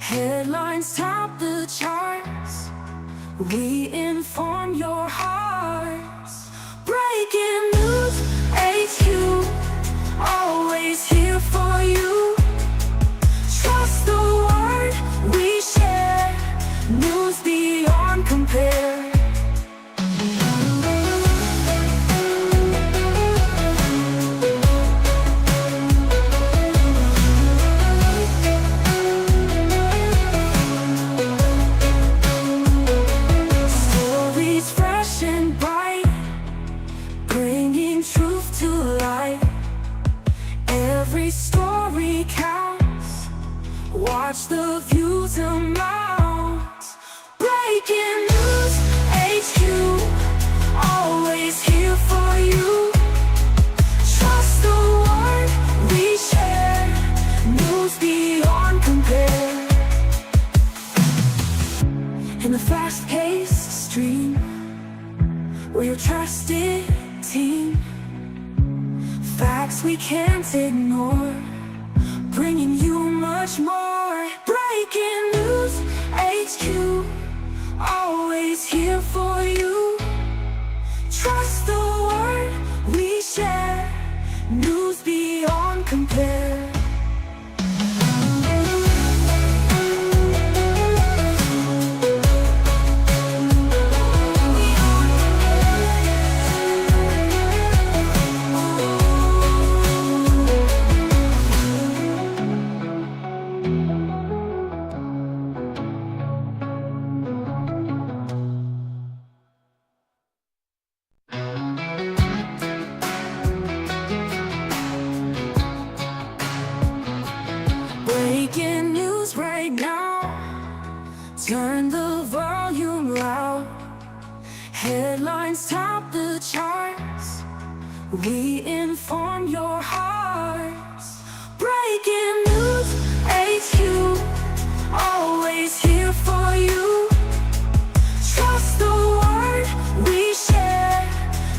Headlines top the charts. We inform your hearts. Breaking news, HQ, always here for you. Trust the word we share. News beyond compare. Stories fresh and bright, bringing truth to light. Every story counts. Watch the views amount. Breaking news, HQ, always here for you. Trust the word we share. News beyond compare. In the fast-paced stream, we're your trusted team. Facts we can't ignore, bringing you much more. Breaking news, HQ, always here for you. Trust the word we share. News beyond compare. Breaking news right now. Turn the volume loud. Headlines top the charts. We inform your hearts. Breaking news, HQ, always here for you. Trust the word we share.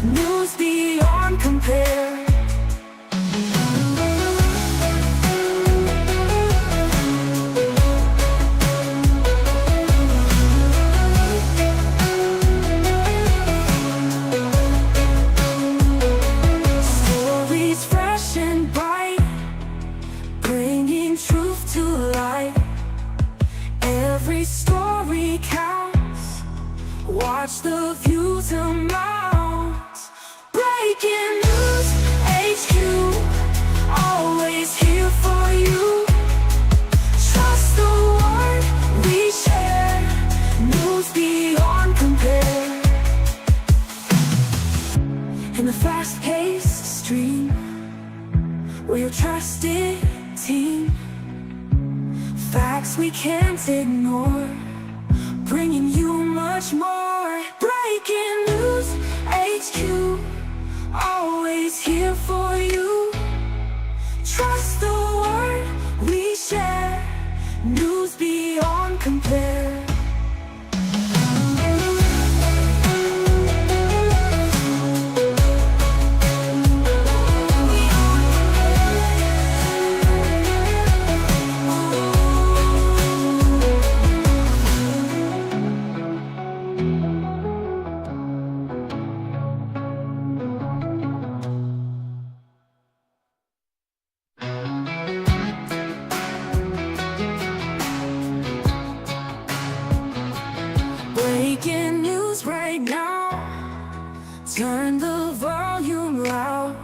News beyond compare. Stories fresh and bright, bringing truth to light. Every story counts. Watch the views amount. Breaking news, HQ, always here for you. Trust the word we share. News beyond compare. In the fast-paced stream, we're your trusted team. Facts we can't ignore, bringing you much more. Breaking news, HQ, always here for you. Trust the word we share. News beyond compare. Breaking news right now. Turn the volume loud.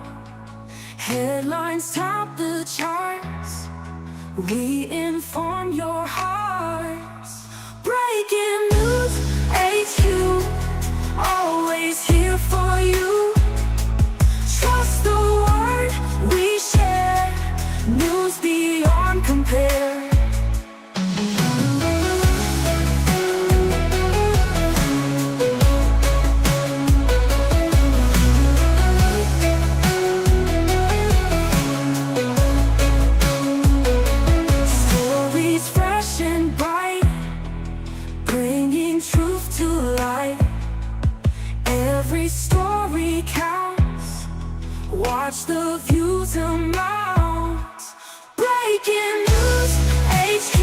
Headlines top the charts. We inform your hearts. Breaking news, HQ, always here for you. Trust the word we share. News beyond compare. Stories fresh and bright, bringing truth to light. Every story counts. Watch the views amount. Breaking news, HQ,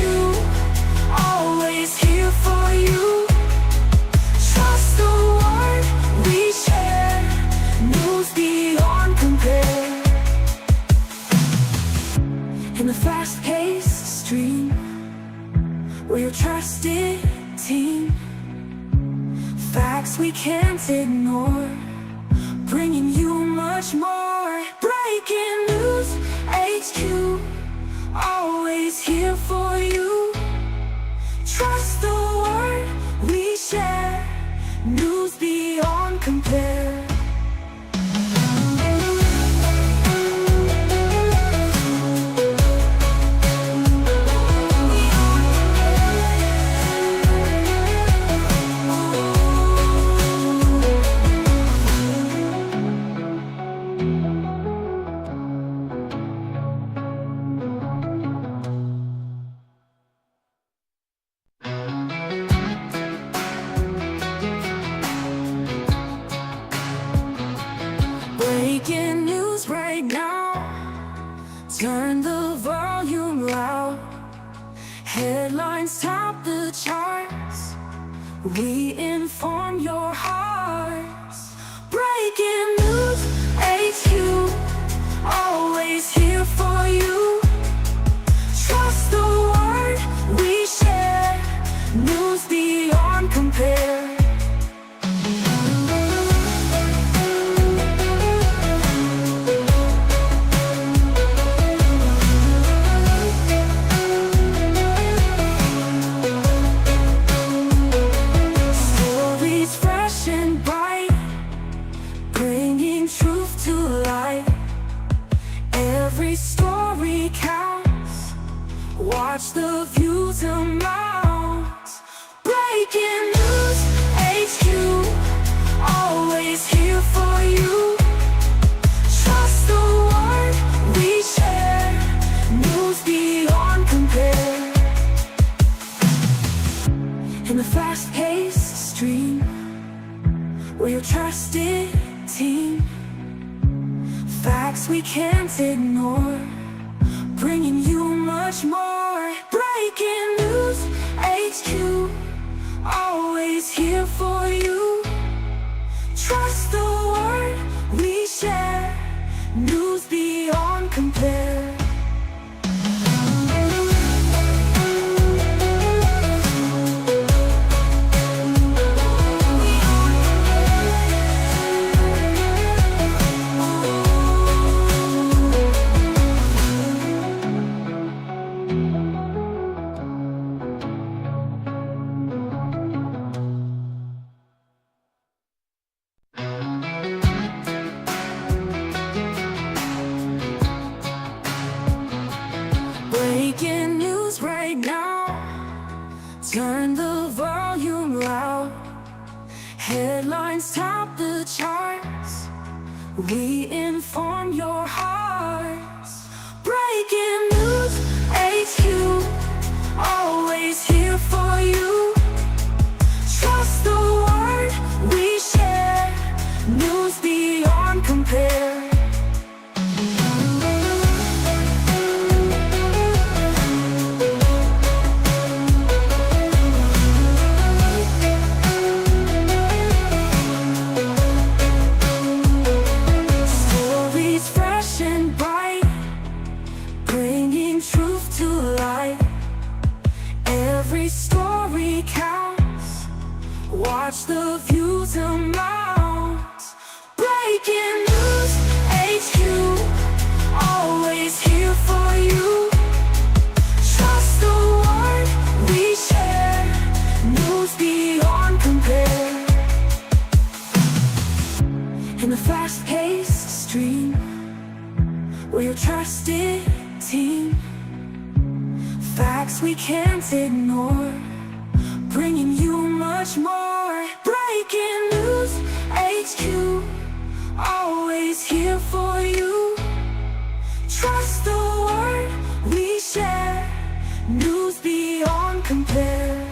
We're your trusted team. Facts we can't ignore, bringing you much more. Breaking news, HQ, always here for you. Trust the word we share, news beyond compare. Breaking news right now, turn the volume loud. Headlines top the charts, we inform your hearts. Breaking news, HQ, always here for you. Trust the word we share, news beyond compare. Every story counts, watch the views amount. Breaking news, HQ, always here for you. Trust the word we share, news beyond compare. In the fast-paced stream, we're your trusted team. Facts we can't ignore, bringing you much more. Breaking news, HQ, always here for you. Trust the word we share, news beyond compare. Breaking news right now, turn the volume loud. Headlines top the charts, we inform your hearts. Breaking news, HQ, always here for you. Trust the word we share, news beyond compare. Every story counts, watch the views amount. Breaking news, HQ, always here for you. Trust the word we share, news beyond compare. In the fast-paced stream, we're your trusted team. Facts we can't ignore, bringing you much more. Breaking news, HQ, always here for you. Trust the word we share, news beyond compare.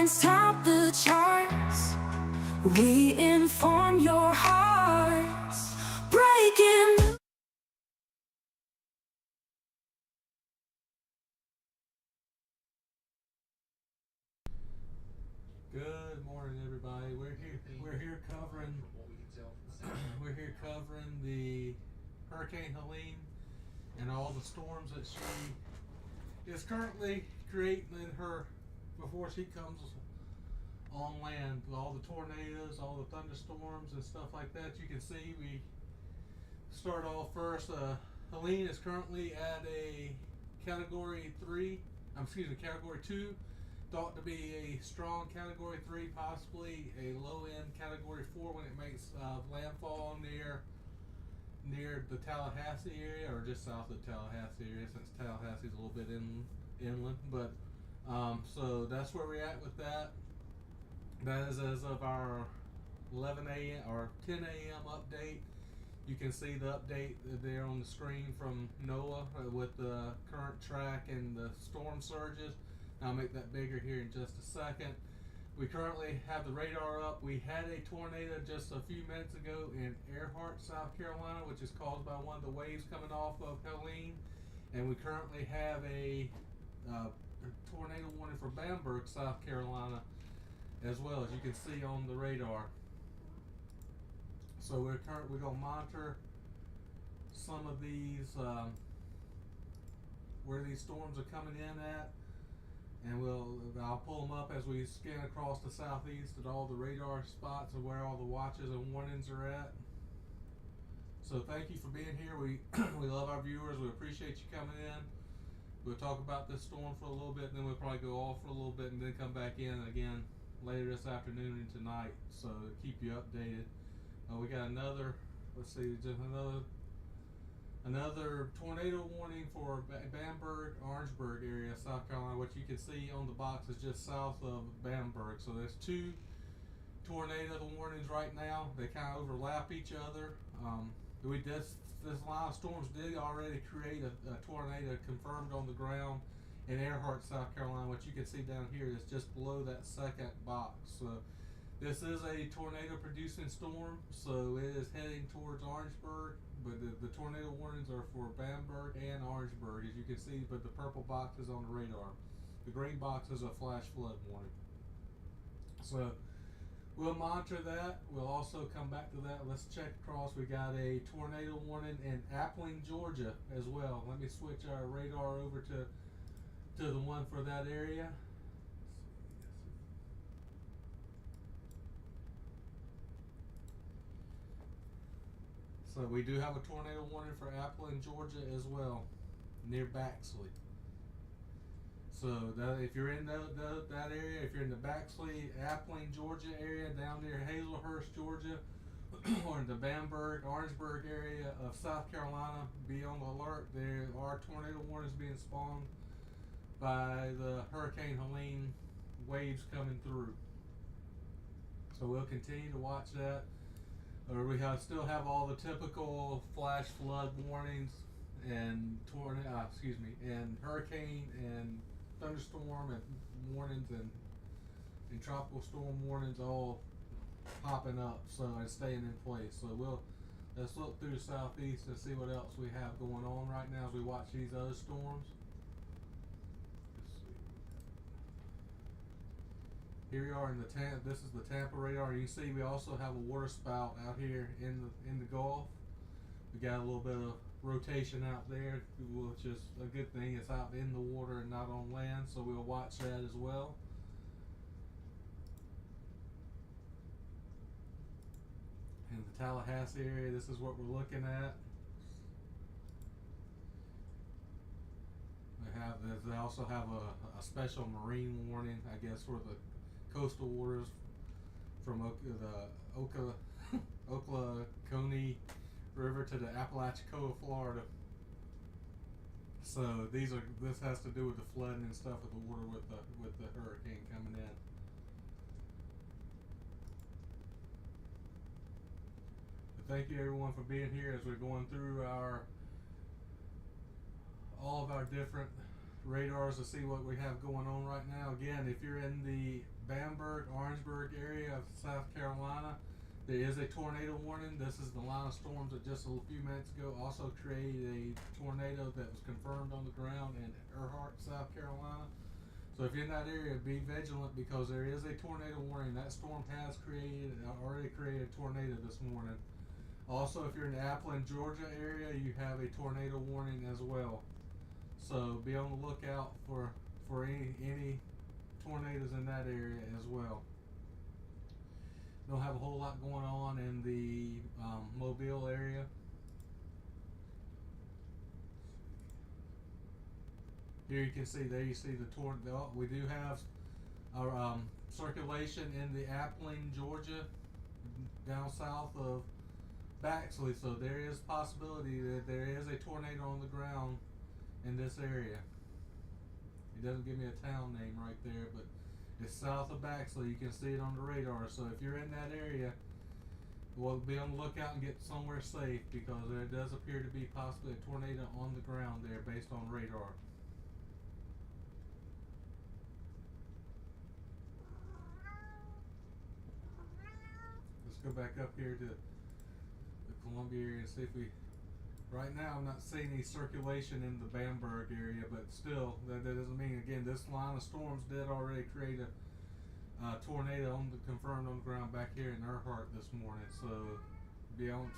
headlines top the charts. We inform your hearts. Breaking. Good morning, everybody. We're here covering we're here covering the Hurricane Helene and all the storms that she is currently creating in her before she comes on land. All the tornadoes, all the thunderstorms and stuff like that. You can see we start off first. Helene is currently at a Category 3. Category 2. Thought to be a strong Category 3, possibly a low-end Category 4 when it makes landfall near the Tallahassee area, or just south of the Tallahassee area, since Tallahassee is a little bit inland. But so that's where we're at with that. That is as of our 11 a.m. or 10 a.m. update. You can see the update there on the screen from NOAA with the current track and the storm surges. I'll make that bigger here in just a second. We currently have the radar up. We had a tornado just a few minutes ago in Earhart, South Carolina, which is caused by one of the waves coming off of Helene. And we currently have a tornado warning for Bamberg, South Carolina, as well, as you can see on the radar. So we're going to monitor some of these, where these storms are coming in at. And I'll pull them up as we scan across the southeast at all the radar spots of where all the watches and warnings are at. So thank you for being here. We love our viewers. We appreciate you coming in. We'll talk about this storm for a little bit, and then we'll probably go off for a little bit and then come back in again later this afternoon and tonight, so to keep you updated. We got another, another tornado warning for Bamberg, Orangeburg area, South Carolina. What you can see on the box is just south of Bamberg. So there's two tornado warnings right now. They kind of overlap each other. This line of storms did already create a tornado confirmed on the ground in Earhart, South Carolina. What you can see down here is just below that second box. So this is a tornado producing storm, so it is heading towards Orangeburg, but the tornado warnings are for Bamberg and Orangeburg, as you can see, but the purple box is on the radar. The green box is a flash flood warning. So we'll monitor that. We'll also come back to that. Let's check across. We got a tornado warning in Appling, Georgia as well. Let me switch our radar over to the one for that area. So we do have a tornado warning for Appling, Georgia as well, near Baxley. So that if you're in that area, if you're in the Baxley, Appling, Georgia area, down near Hazelhurst, Georgia, or in the Bamberg, Orangeburg area of South Carolina, be on the alert. There are tornado warnings being spawned by the Hurricane Helene waves coming through. So we'll continue to watch that. Still have all the typical flash flood warnings and and hurricane and thunderstorm and warnings and tropical storm warnings all popping up, and staying in place. So let's look through the southeast and see what else we have going on right now as we watch these other storms. Here we are in this is the Tampa radar. You can see we also have a water spout out here in the Gulf. We got a little bit of rotation out there, which is a good thing. It's out in the water and not on land, so we'll watch that as well. In the Tallahassee area, this is what we're looking at. They also have a special marine warning, I guess, for the coastal waters from the Oklahoma River to the Apalachicola, Florida. So this has to do with the flooding and stuff with the water with the hurricane coming in. But thank you everyone for being here as we're going through all of our different radars to see what we have going on right now. Again, if you're in the Bamberg, Orangeburg area of South Carolina. There is a tornado warning. This is the line of storms that just a few minutes ago also created a tornado that was confirmed on the ground in Earhart, South Carolina. So if you're in that area, be vigilant because there is a tornado warning. That storm has already created a tornado this morning. Also, if you're in the Appleton, Georgia area, you have a tornado warning as well. So be on the lookout for any tornadoes in that area as well. Don't have a whole lot going on in the Mobile area. Here you can see, there you see the tornado. We do have our circulation in the Appling, Georgia, down south of Baxley. So there is possibility that there is a tornado on the ground in this area. It doesn't give me a town name right there, but it's south of Baxley. You can see it on the radar. So if you're in that area, well, be on the lookout and get somewhere safe because there does appear to be possibly a tornado on the ground there based on radar. Let's go back up here to the Columbia area and see if we. Right now, I'm not seeing any circulation in the Bamberg area, but still, that doesn't mean, again, this line of storms did already create a tornado confirmed on the ground back here in Earhart this morning. So,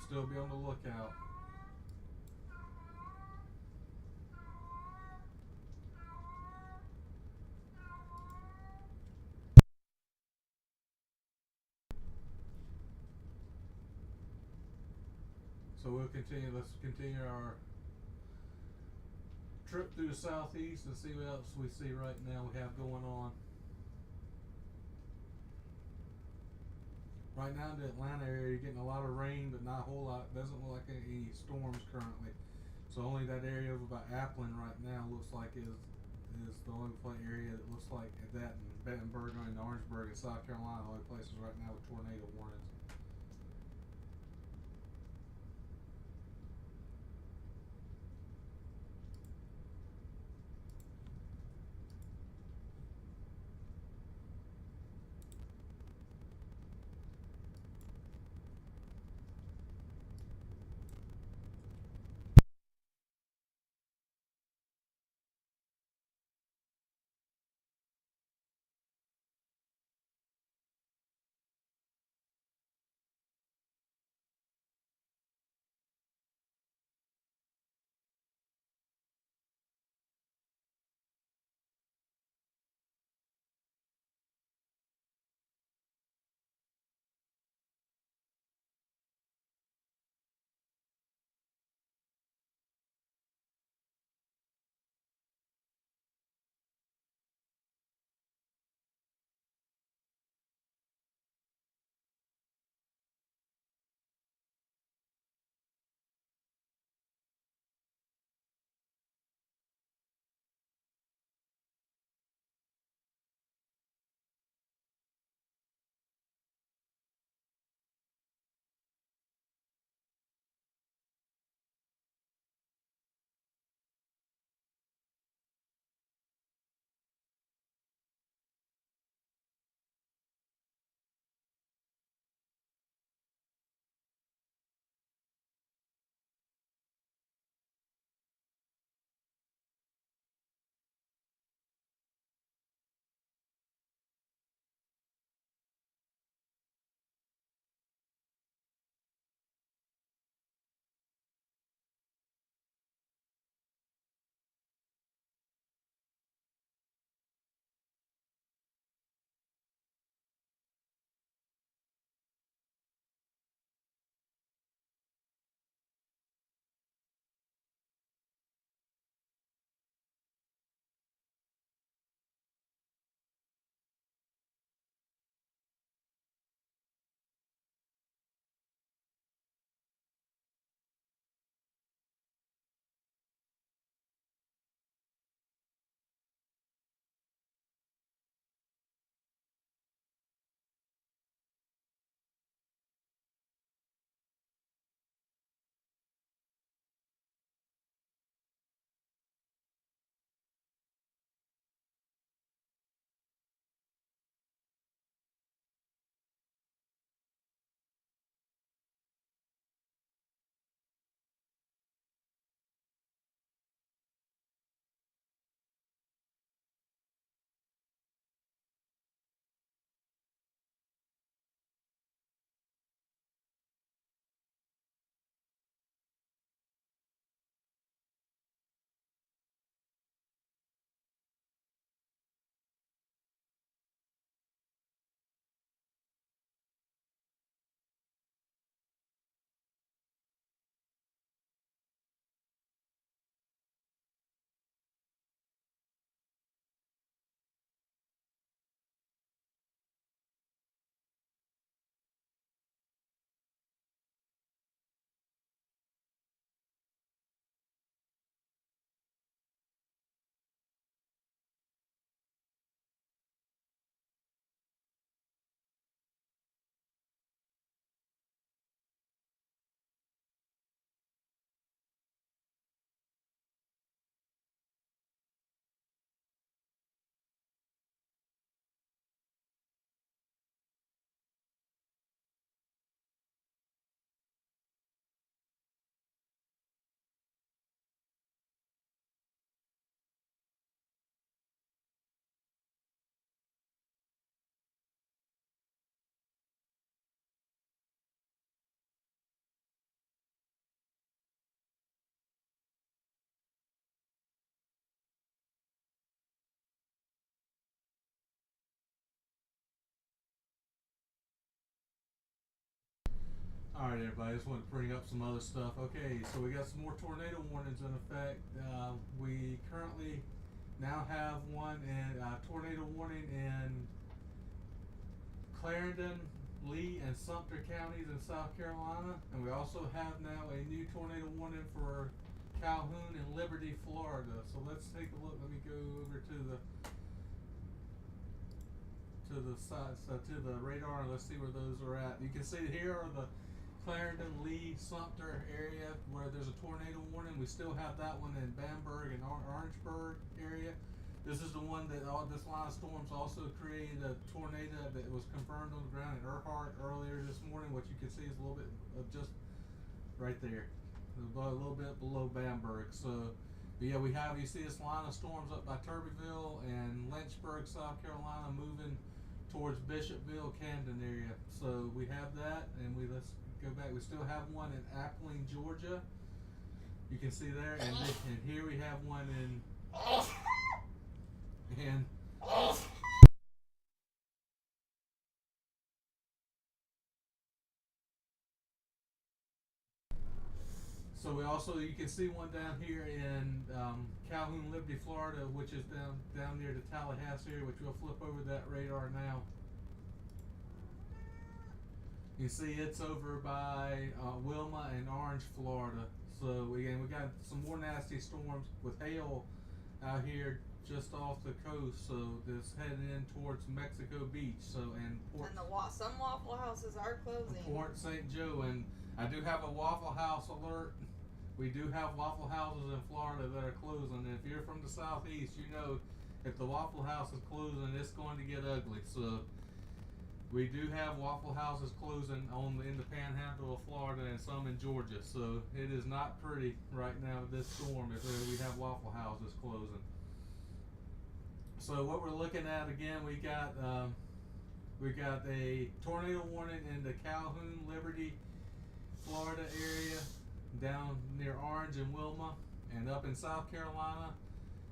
still be on the lookout. So let's continue our trip through the southeast and see what else we see right now we have going on. Right now in the Atlanta area, you're getting a lot of rain, but not a whole lot. Doesn't look like any storms currently. So only that area of about Appling right now looks like is the only area that looks like that, and Battenberg and Orangeburg in South Carolina, the only places right now with tornado warnings. Alright everybody, I just want to bring up some other stuff. Okay, so we got some more tornado warnings in effect. We currently now have one in tornado warning in Clarendon, Lee, and Sumter counties in South Carolina, and we also have now a new tornado warning for Calhoun and Liberty, Florida. So let's take a look. Let me go over to the side, to the radar, and let's see where those are at. You can see here are the Clarendon, Lee, Sumter area where there's a tornado warning. We still have that one in Bamberg and Orangeburg area. This is the one that this line of storms also created a tornado that was confirmed on the ground in Earhart earlier this morning. What you can see is a little bit of just right there, a little bit below Bamberg. So, but yeah, you see this line of storms up by Turbeville and Lynchburg, South Carolina, moving towards Bishopville, Camden area. So we have that, and let's go back. We still have one in Appling, Georgia. You can see there, and here we have one in. So we also, you can see one down here in Calhoun, Liberty, Florida, which is down near the Tallahassee area, which we'll flip over that radar now. You see it's over by Wilma and Orange, Florida. So we got some more nasty storms with hail out here just off the coast. So this heading in towards Mexico Beach. So and some Waffle Houses are closing. Port St. Joe, and I do have a Waffle House alert. We do have Waffle Houses in Florida that are closing. And if you're from the southeast, you know if the Waffle House is closing, it's going to get ugly. So we do have Waffle Houses closing in the Panhandle of Florida and some in Georgia. So it is not pretty right now with this storm if we have Waffle Houses closing. So what we're looking at again, we got a tornado warning in the Calhoun, Liberty, Florida area, down near Orange and Wilma, and up in South Carolina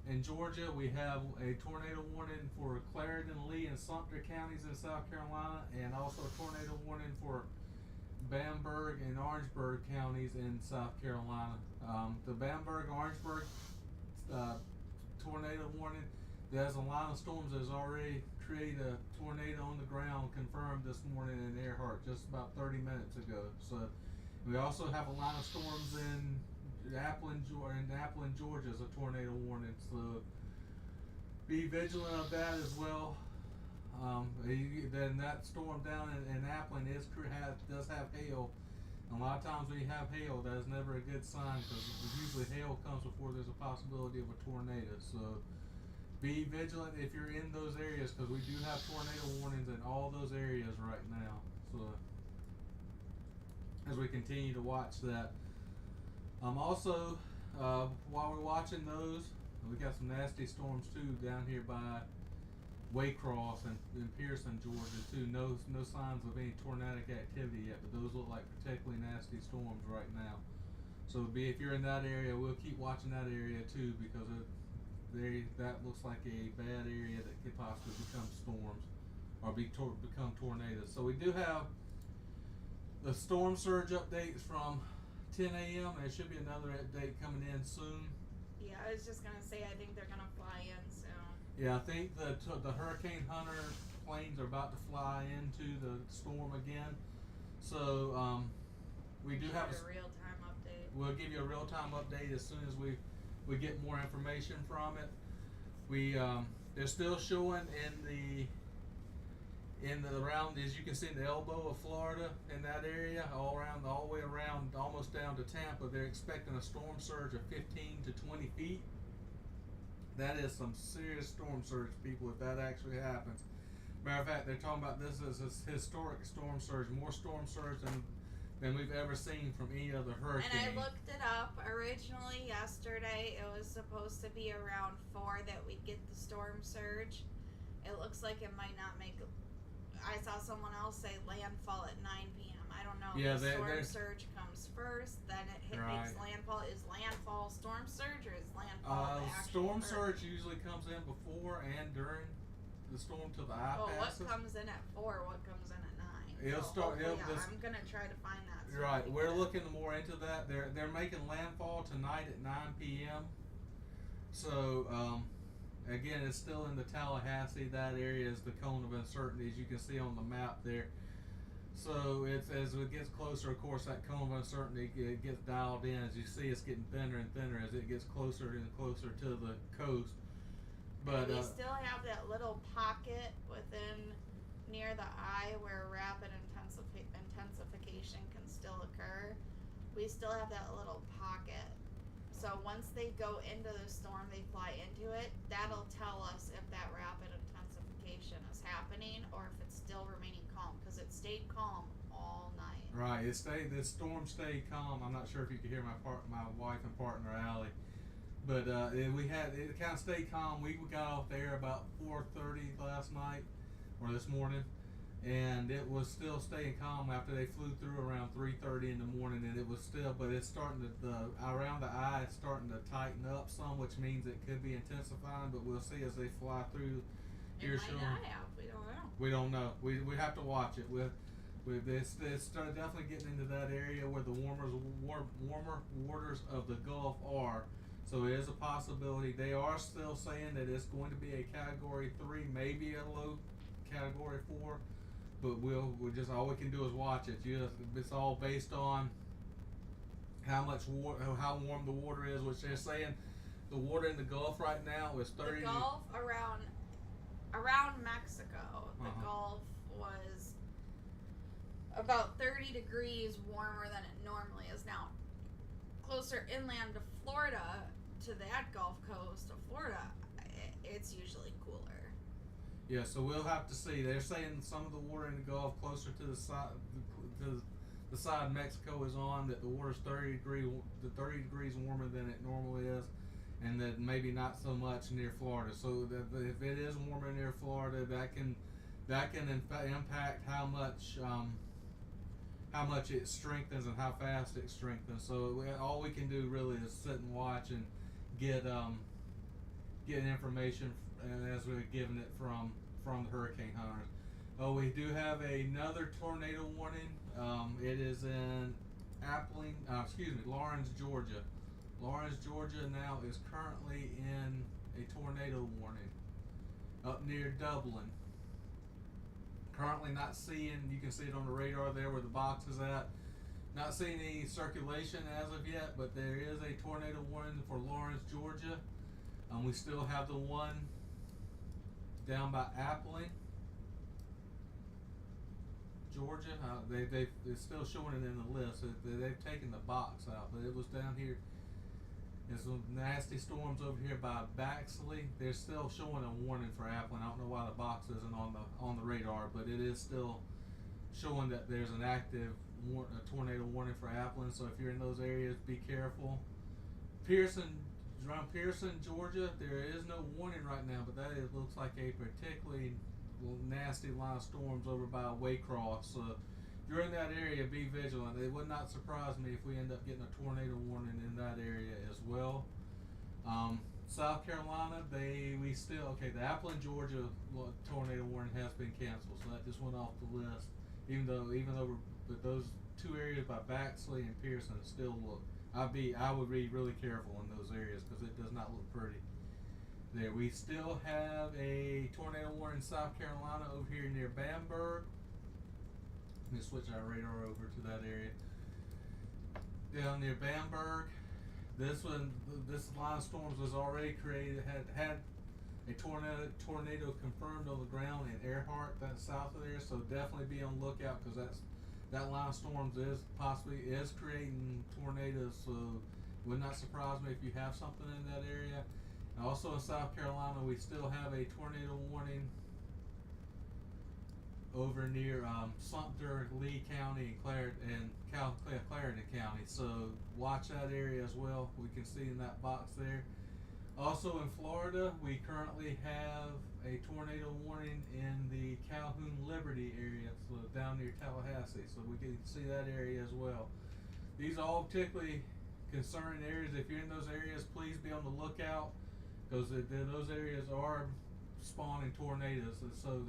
and Georgia we have a tornado warning for Clarendon, Lee, and Sumter counties in South Carolina, and also a tornado warning for Bamberg and Orangeburg counties in South Carolina. The Bamberg, Orangeburg tornado warning, there's a line of storms that has already created a tornado on the ground confirmed this morning in Earhart just about 30 minutes ago. So we also have a line of storms in Appling, Georgia is a tornado warning. So be vigilant of that as well. Then that storm down in Appling does have hail. And a lot of times when you have hail, that is never a good sign because usually hail comes before there's a possibility of a tornado. So be vigilant if you're in those areas because we do have tornado warnings in all those areas right now. So as we continue to watch that. Also, while we're watching those, we got some nasty storms too down here by Waycross and in Pearson, Georgia too. No signs of any tornadic activity yet, but those look like particularly nasty storms right now. So if you're in that area, we'll keep watching that area too because that looks like a bad area that could possibly become storms or become tornadoes. So we do have the storm surge updates from 10 a.m. and there should be another update coming in soon. Yeah, I was just gonna say I think they're gonna fly in soon. Yeah, I think the Hurricane Hunter planes are about to fly into the storm again. So we do have a real-time update. We'll give you a real-time update as soon as we get more information from it. They're still showing around, as you can see, in the elbow of Florida in that area, all the way around, almost down to Tampa. They're expecting a storm surge of 15 to 20 feet. That is some serious storm surge, people, if that actually happens. Matter of fact, they're talking about this as a historic storm surge, more storm surge than we've ever seen from any other hurricane. And I looked it up. Originally, yesterday, it was supposed to be around 4 that we'd get the storm surge. It looks like it might not make. I saw someone else say landfall at 9 p.m. I don't know. Yeah, the storm surge comes first, then it makes landfall. Is landfall storm surge or is landfall the actual storm surge usually comes in before and during the storm till the eye passes. What comes in at 4? What comes in at 9? It'll start. hopefully, I'm gonna try to find that. So Right, we we're can- looking more into that. They're making landfall tonight at 9 p.m. So again, it's still in the Tallahassee. That area is the cone of uncertainty, as you can see on the map there. So it's as it gets closer, of course, that cone of uncertainty gets dialed in. As you see, it's getting thinner and thinner as it gets closer and closer to the coast. But we still have that little pocket within near the eye where rapid intensification can still occur. We still have that little pocket. So once they go into the storm, they fly into it. That'll tell us if that rapid intensification is happening or if it's still remaining calm, because it stayed calm all night. right, the storm stayed calm. I'm not sure if you could hear my wife and partner Allie. But it kind of stayed calm. We got off there about 4:30 last night or this morning, and it was still staying calm after they flew through around 3:30 in the morning, and it was still. But it's starting to around the eye. It's starting to tighten up some, which means it could be intensifying. But we'll see as they fly through. It might not have. We don't know. We don't know. We have to watch it. It's started definitely getting into that area where the warmer waters of the Gulf are. So it is a possibility. They are still saying that it's going to be a Category 3, maybe a low Category 4, but we'll just all we can do is watch it. It's all based on how warm the water is, which they're saying the water in the Gulf right now is 30. The Gulf around Mexico, the Gulf was about 30 degrees warmer than it normally is now. Closer inland to Florida, to that Gulf Coast of Florida, it's usually cooler. Yeah, so we'll have to see. They're saying some of the water in the Gulf closer to the side Mexico is on, that the water's 30 degrees warmer than it normally is, and that maybe not so much near Florida. So that if it is warmer near Florida, that can impact how much it strengthens and how fast it strengthens. So all we can do really is sit and watch and get information as we're giving it from the hurricane hunters. Oh, we do have another tornado warning. It is in Lawrence, Georgia. Lawrence, Georgia now is currently in a tornado warning up near Dublin. Currently not seeing, you can see it on the radar there where the box is at. Not seeing any circulation as of yet, but there is a tornado warning for Lawrence, Georgia. We still have the one down by Appling, Georgia. It's still showing it in the list. They've taken the box out, but it was down here. There's some nasty storms over here by Baxley. They're still showing a warning for Appling. I don't know why the box isn't on the radar, but it is still showing that there's an active tornado warning for Appling. So if you're in those areas, be careful. Around Pearson, Georgia, there is no warning right now, but looks like a particularly nasty line of storms over by Waycross. So if you're in that area, be vigilant. It would not surprise me if we end up getting a tornado warning in that area as well. South Carolina, the Appling, Georgia tornado warning has been canceled, so that just went off the list. Even though but those two areas by Baxley and Pearson still look. I would be really careful in those areas because it does not look pretty. There, we still have a tornado warning in South Carolina over here near Bamberg. Let me switch our radar over to that area. Down near Bamberg, this line of storms was already created. Had a tornado confirmed on the ground in Earhart, that's south of there. So definitely be on the lookout because that line of storms is creating tornadoes. So it would not surprise me if you have something in that area. And also in South Carolina, we still have a tornado warning over near Sumter, Lee County, and Clarendon County. So watch that area as well. We can see in that box there. Also in Florida, we currently have a tornado warning in the Calhoun Liberty area, so down near Tallahassee. So we can see that area as well. These are all particularly concerning areas. If you're in those areas, please be on the lookout because those areas are spawning tornadoes. So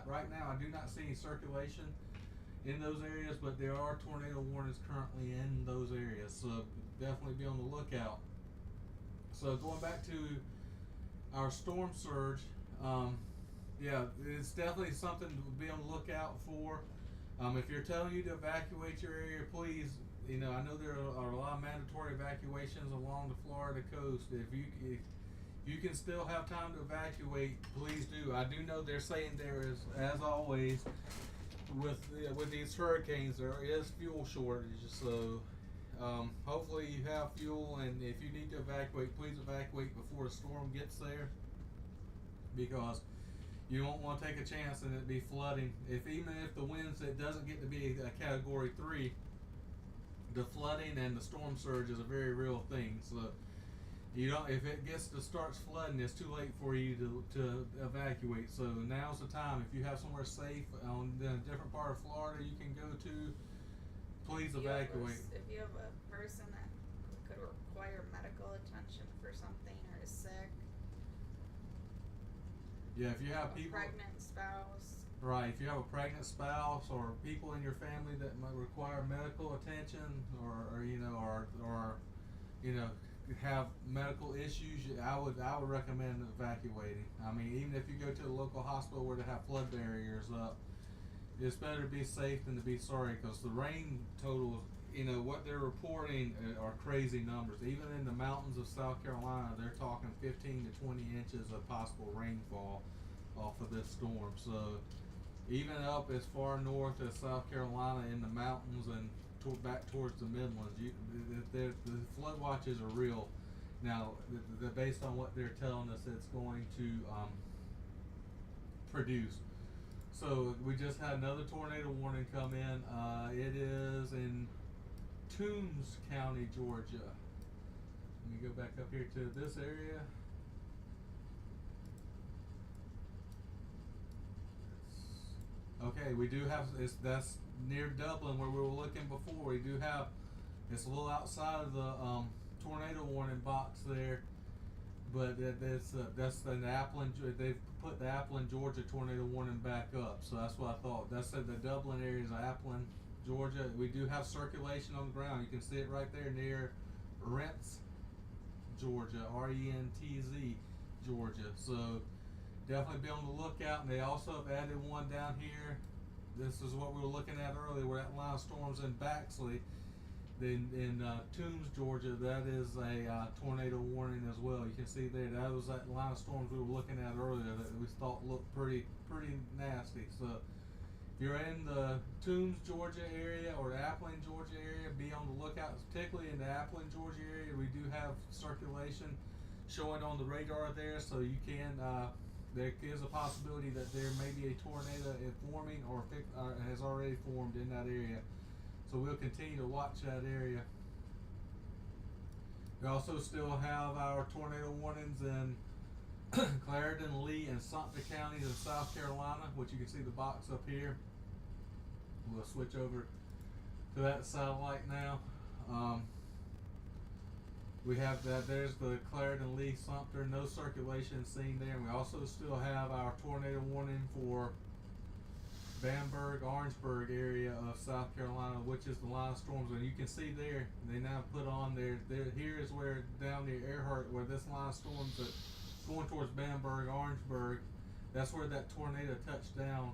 right now I do not see any circulation in those areas, but there are tornado warnings currently in those areas, so definitely be on the lookout. So going back to our storm surge, yeah, it's definitely something to be on the lookout for. If you're telling you to evacuate your area, please, I know there are a lot of mandatory evacuations along the Florida coast. If you can still have time to evacuate, please do. I do know they're saying there is, as always, with these hurricanes, there is fuel shortages. So hopefully you have fuel, and if you need to evacuate, please evacuate before the storm gets there, because you don't want to take a chance and it be flooding. Even if the winds, it doesn't get to be a Category 3, the flooding and the storm surge is a very real thing. So if it starts flooding, it's too late for you to evacuate. So now's the time. If you have somewhere safe in a different part of Florida you can go to, please evacuate. If you have a person that could require medical attention for something or is sick. Yeah, if you have people, pregnant spouse. right, if you have a pregnant spouse or people in your family that might require medical attention, or have medical issues, I would recommend evacuating. I mean, even if you go to a local hospital where they have flood barriers up, it's better to be safe than to be sorry, because the rain totals, what they're reporting are crazy numbers. Even in the mountains of South Carolina, they're talking 15 to 20 inches of possible rainfall off of this storm. So even up as far north as South Carolina in the mountains and back towards the Midlands, the flood watches are real. Now, based on what they're telling us, it's going to produce. So we just had another tornado warning come in. It is in Toombs County, Georgia. Let me go back up here to this area. Okay, we do have, that's near Dublin where we were looking before. We do have, it's a little outside of the tornado warning box there, but that's the Applin. They've put the Applin, Georgia tornado warning back up. So that's what I thought. That said the Dublin area is Applin, Georgia. We do have circulation on the ground. You can see it right there near Rentz, Georgia, R-E-N-T-Z, Georgia. So definitely be on the lookout. And they also have added one down here. This is what we were looking at earlier, where that line of storms in Baxley, in Toombs, Georgia. That is a tornado warning as well. You can see there, that was that line of storms we were looking at earlier that we thought looked pretty nasty. So if you're in the Toombs, Georgia area or the Applin, Georgia area, be on the lookout. Particularly in the Applin, Georgia area, we do have circulation showing on the radar there, so you can there is a possibility that there may be a tornado forming or has already formed in that area. So we'll continue to watch that area. We also still have our tornado warnings in Clarendon, Lee, and Sumter counties in South Carolina, which you can see the box up here. We'll switch over to that satellite now. We have that, there's the Clarendon, Lee, Sumter, no circulation seen there. And we also still have our tornado warning for Bamberg, Orangeburg area of South Carolina, which is the line of storms. And you can see there, they now put on there, here is where down near Earhart, where this line of storms that going towards Bamberg, Orangeburg, that's where that tornado touched down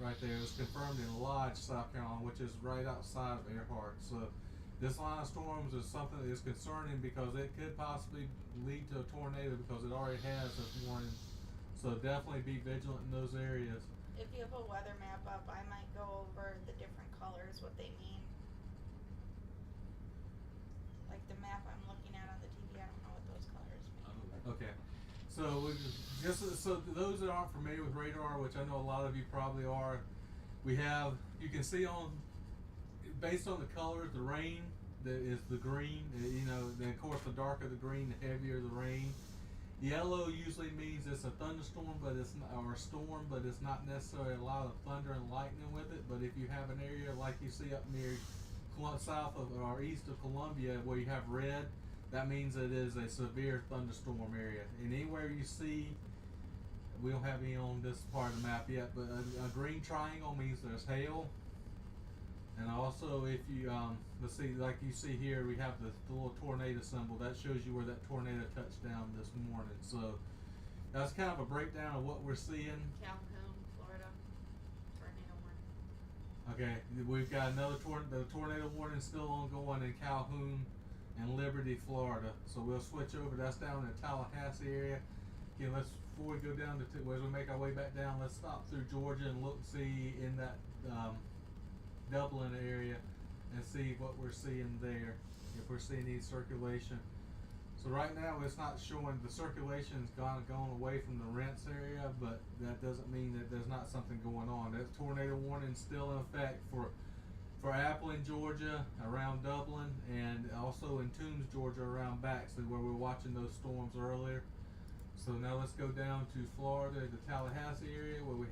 right there. It was confirmed in Lodge, South Carolina, which is right outside of Earhart. So this line of storms is something that is concerning because it could possibly lead to a tornado because it already has this warning. So definitely be vigilant in those areas. If you have a weather map up, I might go over the different colors, what they mean. Like the map I'm looking at on the TV, I don't know what those colors mean. Okay. So so those that aren't familiar with radar, which I know a lot of you probably are, we have, you can see on, based on the colors, the rain that is the green, then of course the darker the green, the heavier the rain. Yellow usually means it's a thunderstorm, but it's not, or a storm, but it's not necessarily a lot of thunder and lightning with it. But if you have an area like you see up near south of or east of Columbia where you have red, that means it is a severe thunderstorm area. And anywhere you see we don't have any on this part of the map yet, but a green triangle means there's hail. And also, if you let's see, like you see here, we have the little tornado symbol that shows you where that tornado touched down this morning. So that's kind of a breakdown of what we're seeing. Calhoun, Florida. Tornado warning. Okay, we've got another the tornado warning still ongoing in Calhoun and Liberty, Florida. So we'll switch over. That's down in the Tallahassee area. Again, let's before we go down to as we make our way back down, let's stop through Georgia and look see in that Dublin area and see what we're seeing there. If we're seeing any circulation. So right now it's not showing the circulation's gone away from the Rents area, but that doesn't mean that there's not something going on. That tornado warning still in effect for Appling, Georgia, around Dublin, and also in Toombs, Georgia, around Baxley, where we were watching those storms earlier. So now let's go down to Florida, the Tallahassee area, where we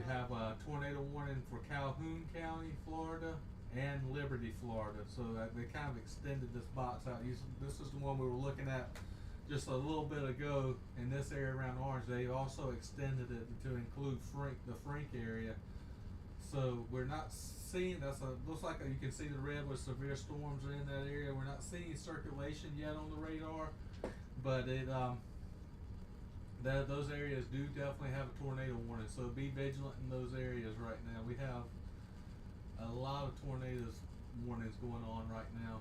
have a tornado warning for Calhoun County, Florida, and Liberty, Florida. So they kind of extended this box out. This is the one we were looking at just a little bit ago in this area around Orange. They also extended it to include the Frank area. So we're not seeing, looks like you can see the red where severe storms are in that area. We're not seeing circulation yet on the radar, but those areas do definitely have a tornado warning. So be vigilant in those areas right now. We have a lot of tornadoes warnings going on right now.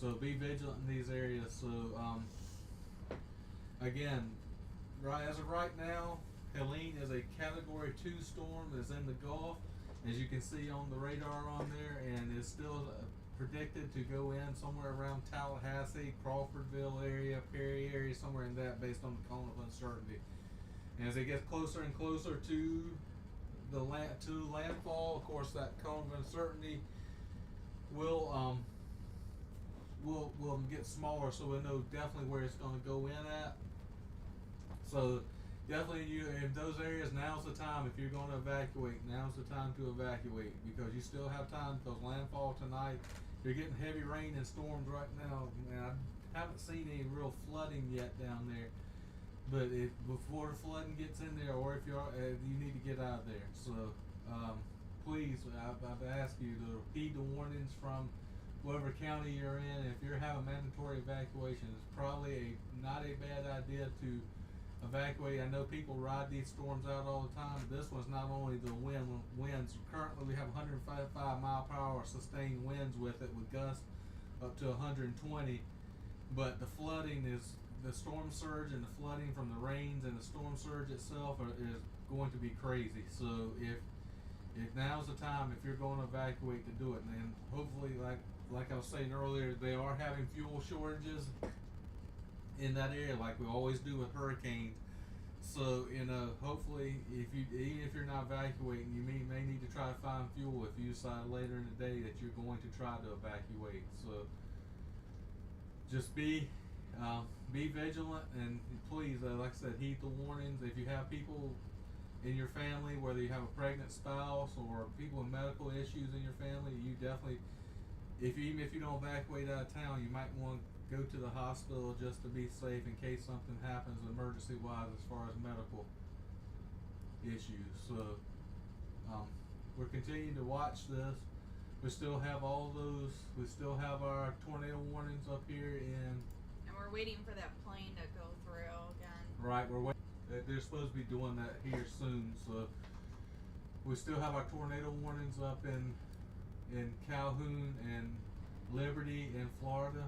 So be vigilant in these areas. So again, as of right now, Helene is a Category 2 storm that's in the Gulf, as you can see on the radar on there, and is still predicted to go in somewhere around Tallahassee, Crawfordville area, Perry area, somewhere in that, based on the cone of uncertainty. And as it gets closer and closer to the landfall, of course, that cone of uncertainty will get smaller, so we'll know definitely where it's going to go in at. So definitely, in those areas, now's the time. If you're going to evacuate, now's the time to evacuate, because you still have time. Because landfall tonight, you're getting heavy rain and storms right now, and I haven't seen any real flooding yet down there. But before the flooding gets in there, or if you need to get out of there. So please, I've asked you to heed the warnings from whatever county you're in. If you're having mandatory evacuation, it's probably not a bad idea to evacuate. I know people ride these storms out all the time. This one's not only the winds. Currently, we have 155 mile per hour sustained winds with it, with gusts up to 120. But the flooding is the storm surge, and the flooding from the rains and the storm surge itself is going to be crazy. So if now's the time, if you're going to evacuate, to do it. And hopefully, like I was saying earlier, they are having fuel shortages in that area, like we always do with hurricanes. So hopefully, even if you're not evacuating, you may need to try to find fuel if you decide later in the day that you're going to try to evacuate. So just be vigilant, and please, like I said, heed the warnings. If you have people in your family, whether you have a pregnant spouse or people with medical issues in your family, you definitely, even if you don't evacuate out of town, you might want to go to the hospital just to be safe in case something happens emergency wise as far as medical issues. So we're continuing to watch this. We still have we still have our tornado warnings up here And we're waiting for that plane to go through again. Right, we're waiting. They're supposed to be doing that here soon. So we still have our tornado warnings up in Calhoun and Liberty in Florida.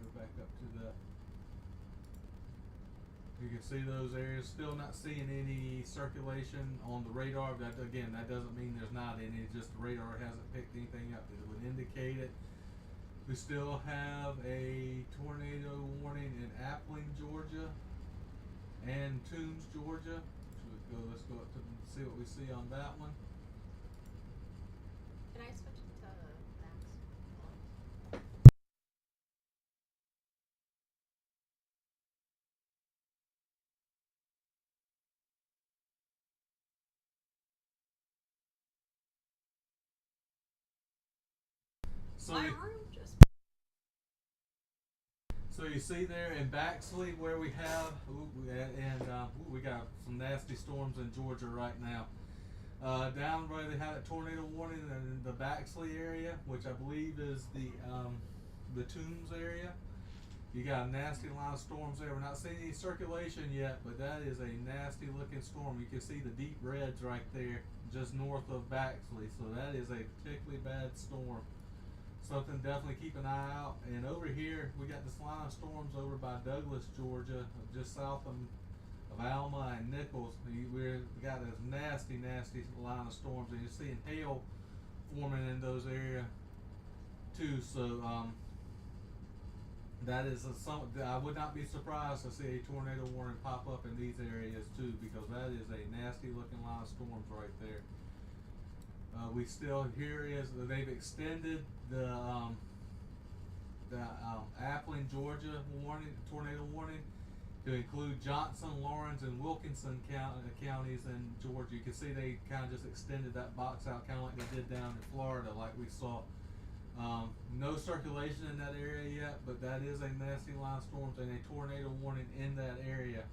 Go back up to that. You can see those areas. Still not seeing any circulation on the radar. That doesn't mean there's not any. It's just the radar hasn't picked anything up that would indicate it. We still have a tornado warning in Appling, Georgia, and Toombs, Georgia. Let's go up to see what we see on that one. Can I switch it to max? So My room just So you see there in Baxley where we have, we got some nasty storms in Georgia right now. Down where they had a tornado warning in the Baxley area, which I believe is the Tombs area. You got a nasty line of storms there. We're not seeing any circulation yet, but that is a nasty looking storm. You can see the deep reds right there, just north of Baxley. So that is a particularly bad storm. Something definitely keep an eye out. And over here, we got this line of storms over by Douglas, Georgia, just south of Alma and Nichols. We got this nasty line of storms, and you're seeing hail forming in those areas too. So that is I would not be surprised to see a tornado warning pop up in these areas too, because that is a nasty looking line of storms right there. We still here is that they've extended the Appling, Georgia tornado warning to include Johnson, Lawrence, and Wilkinson counties in Georgia. You can see they kind of just extended that box out, kind of like they did down in Florida, like we saw. No circulation in that area yet, but that is a nasty line of storms and a tornado warning in that area.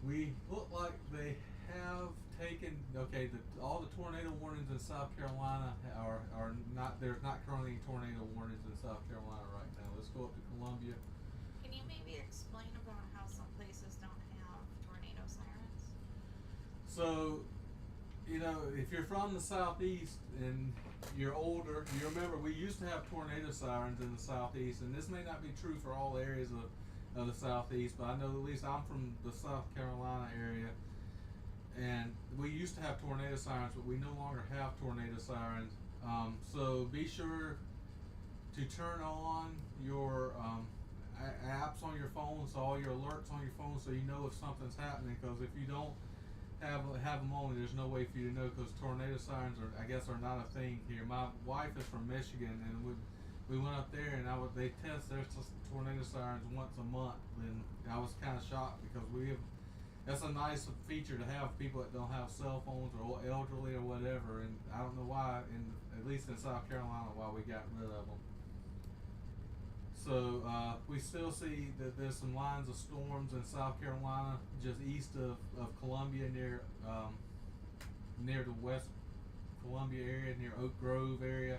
We look like they have taken, all the tornado warnings in South Carolina are not, there's not currently any tornado warnings in South Carolina right now. Let's go up to Columbia. Can you maybe explain about how some places don't have tornado sirens? So, if you're from the southeast and you're older, you remember we used to have tornado sirens in the southeast, and this may not be true for all areas of the southeast, but I know at least I'm from the South Carolina area, and we used to have tornado sirens, but we no longer have tornado sirens. So be sure to turn on your apps on your phone, so all your alerts on your phone, so you know if something's happening. Because if you don't have them on, there's no way for you to know, because tornado sirens are not a thing here. My wife is from Michigan, and we went up there, and they test their tornado sirens once a month, and I was kind of shocked, because that's a nice feature to have people that don't have cell phones or elderly or whatever, and I don't know why, at least in South Carolina, why we got rid of them. So we still see that there's some lines of storms in South Carolina, just east of Columbia, near the West Columbia area, near Oak Grove area.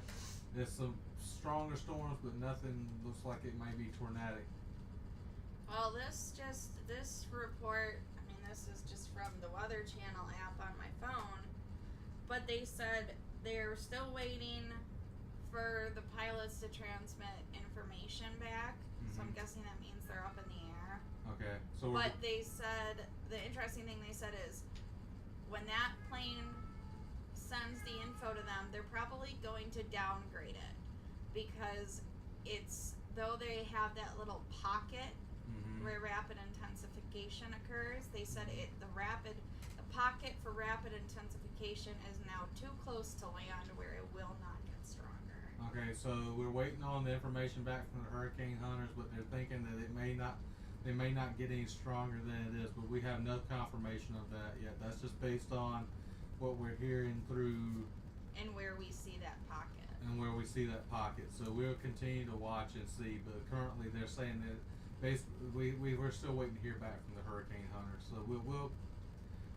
There's some stronger storms, but nothing looks like it may be tornadic. Well, this report, this is just from the Weather Channel app on my phone, but they said they're still waiting for the pilots to transmit information back. Mm-hmm. So I'm guessing that means they're up in the air. Okay. But they said, the interesting thing they said is, when that plane sends the info to them, they're probably going to downgrade it, because though they have that little pocket where rapid intensification occurs, they said the pocket for rapid intensification is now too close to land where it will not get stronger. Okay, so we're waiting on the information back from the hurricane hunters, but they're thinking that they may not get any stronger than it is, but we have no confirmation of that yet. That's just based on what we're hearing through and where we see that pocket. So we'll continue to watch and see, but currently they're saying that basically we're still waiting to hear back from the hurricane hunters. So we'll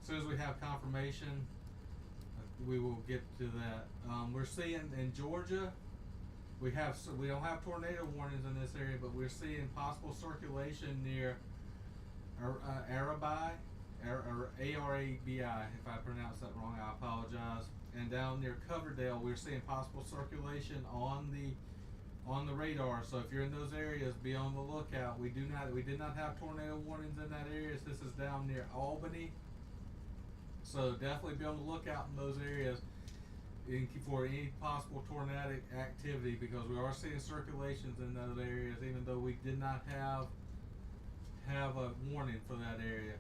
as soon as we have confirmation, we will get to that. We're seeing in Georgia, we don't have tornado warnings in this area, but we're seeing possible circulation near Arabi, or Arabi. If I pronounce that wrong, I apologize. And down near Coverdale, we're seeing possible circulation on the radar. So if you're in those areas, be on the lookout. We did not have tornado warnings in that area. This is down near Albany. So definitely be on the lookout in those areas for any possible tornadic activity, because we are seeing circulations in those areas, even though we did not have a warning for that area.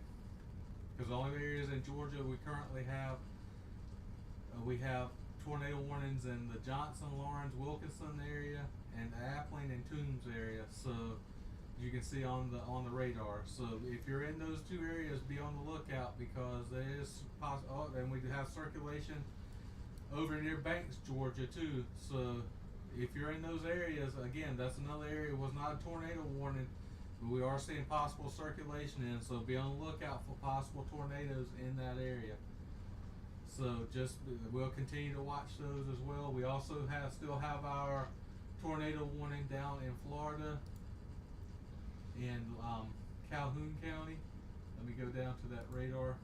Because the only areas in Georgia we currently have, we have tornado warnings in the Johnson, Lawrence, Wilkinson area, and the Appling and Tombs area. So you can see on the radar. So if you're in those two areas, be on the lookout, because there is and we have circulation over near Banks, Georgia too. So if you're in those areas, again, that's another area was not a tornado warning, but we are seeing possible circulation in, so be on the lookout for possible tornadoes in that area. So just we'll continue to watch those as well. We also still have our tornado warning down in Florida, in Calhoun County. Let me go down to that radar.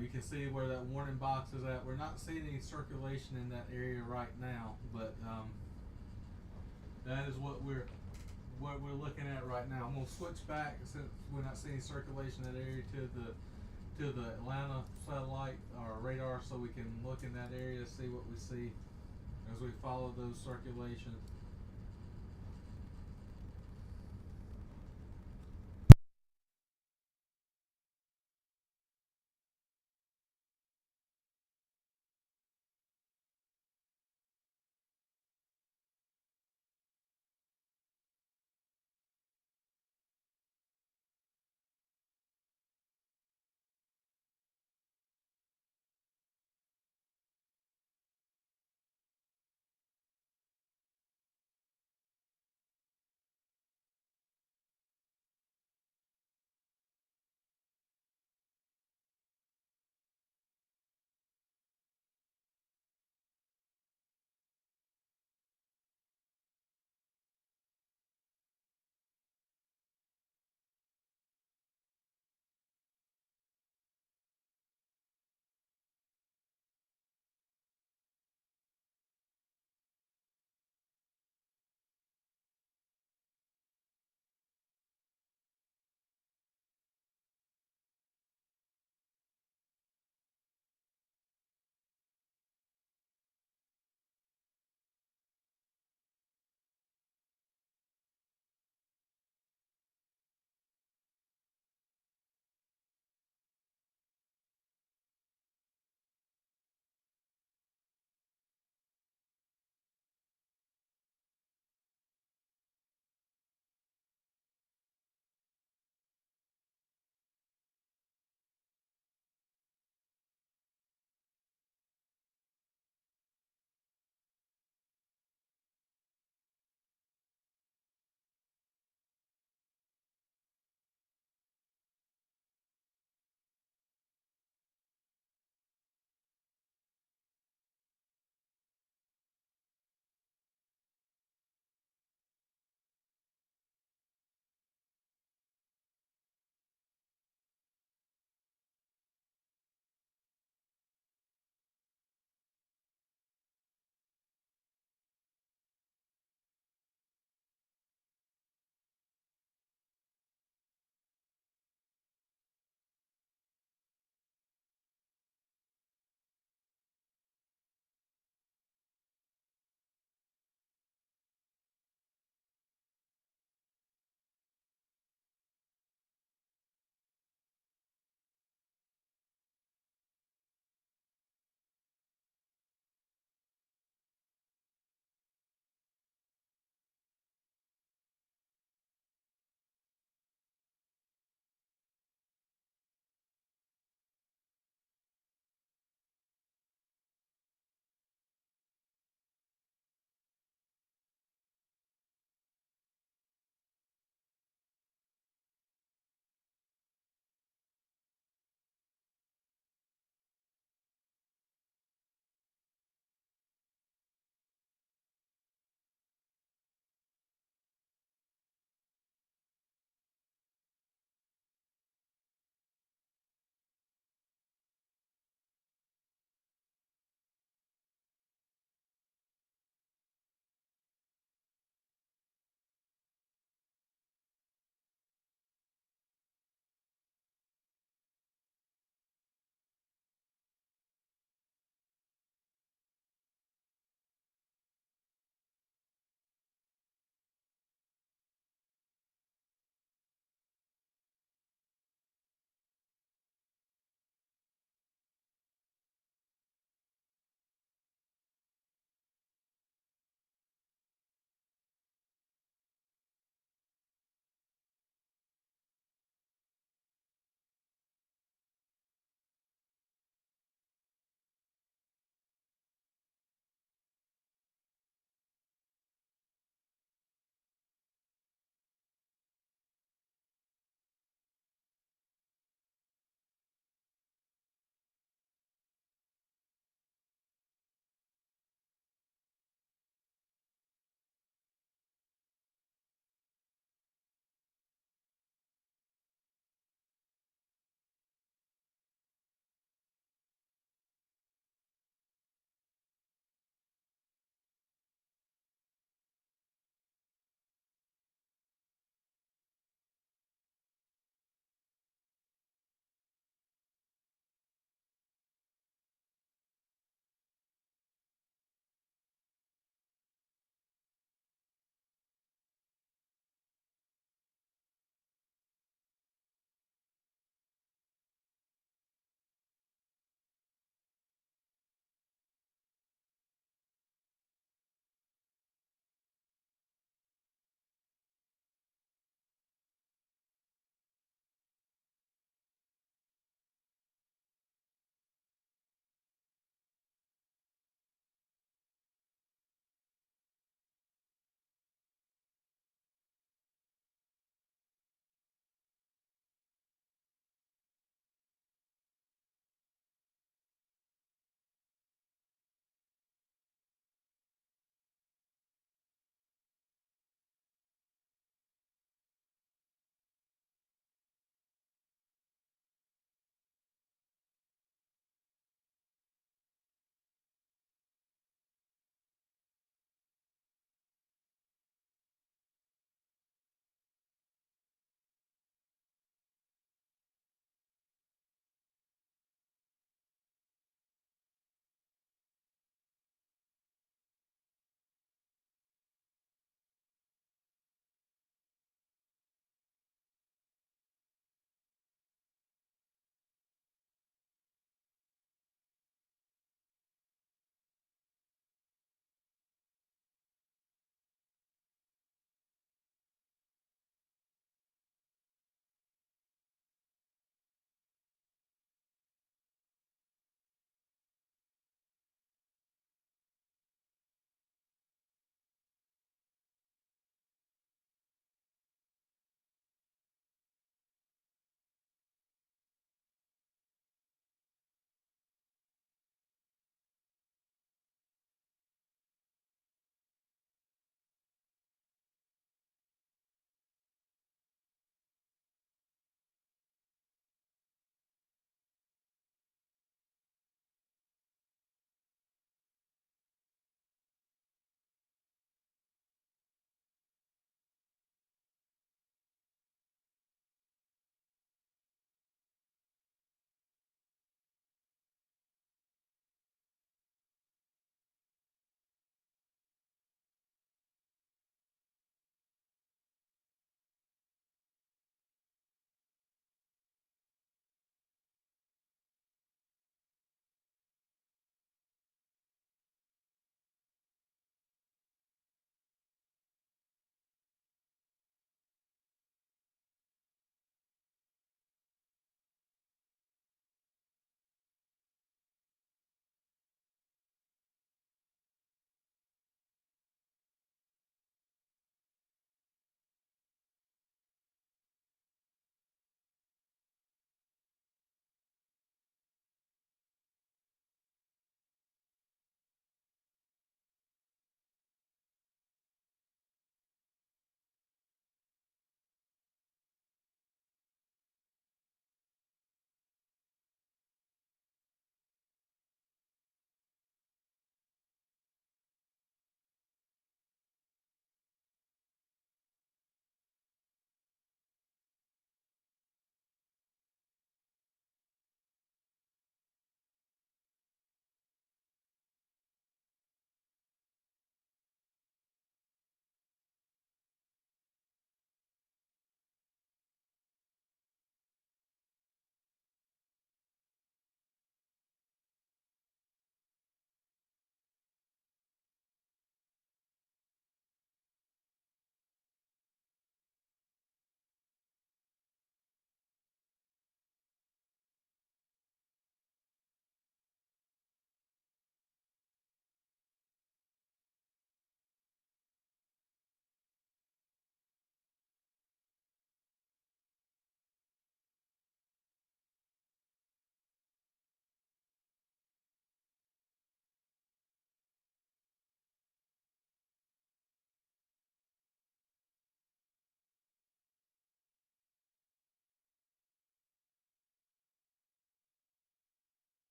You can see where that warning box is at. We're not seeing any circulation in that area right now, but that is what we're looking at right now. I'm gonna switch back since we're not seeing circulation in that area to the Atlanta satellite or radar, so we can look in that area, see what we see as we follow those circulations.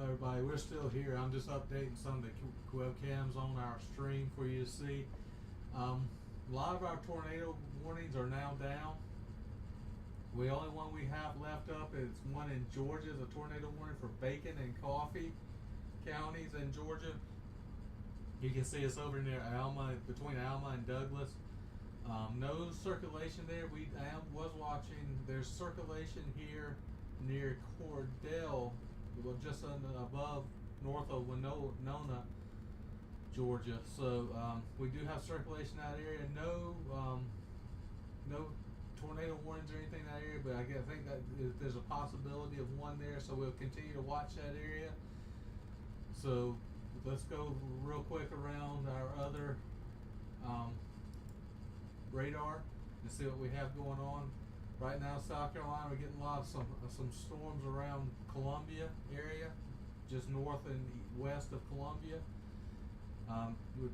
everybody. We're still here. I'm just updating some of the webcams on our stream for you to see. A lot of our tornado warnings are now down. The only one we have left up is one in Georgia, the tornado warning for Bacon and Coffee counties in Georgia. You can see us over near Alma, between Alma and Douglas. No circulation there. I was watching. There's circulation here near Cordell, just above north of Winona, Georgia. So we do have circulation in that area. No tornado warnings or anything in that area, but I think that there's a possibility of one there, so we'll continue to watch that area. So let's go real quick around our other radar and see what we have going on. Right now, South Carolina, we're getting a lot of some storms around Columbia area, just north and west of Columbia.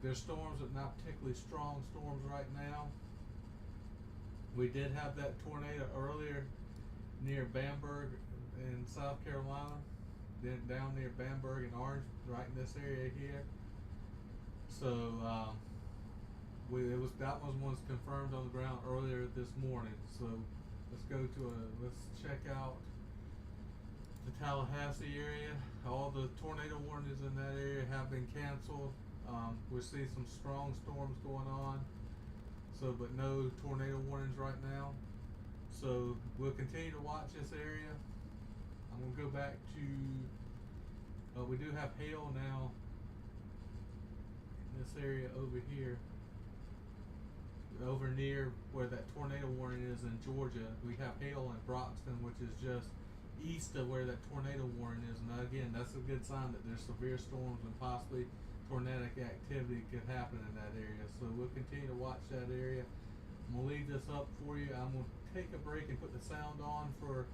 There's storms, but not particularly strong storms right now. We did have that tornado earlier near Bamberg in South Carolina, then down near Bamberg and Orange, right in this area here. So that was confirmed on the ground earlier this morning. So let's check out the Tallahassee area. All the tornado warnings in that area have been canceled. We see some strong storms going on. So, but no tornado warnings right now. So we'll continue to watch this area. I'm gonna go back to, we do have hail now in this area over here. Over near where that tornado warning is in Georgia, we have hail in Broxton, which is just east of where that tornado warning is. And again, that's a good sign that there's severe storms and possibly tornadic activity could happen in that area. So we'll continue to watch that area. I'm gonna leave this up for you. I'm gonna take a break and put the sound on for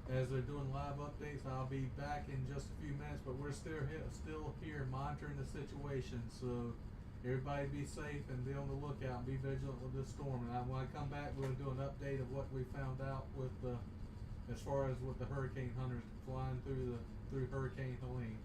as they're doing live updates. I'll be back in just a few minutes, but we're still here monitoring the situation. So everybody be safe and be on the lookout and be vigilant with this storm. And when I come back, we're gonna do an update of what we found out with as far as with the hurricane hunters flying through Hurricane Helene.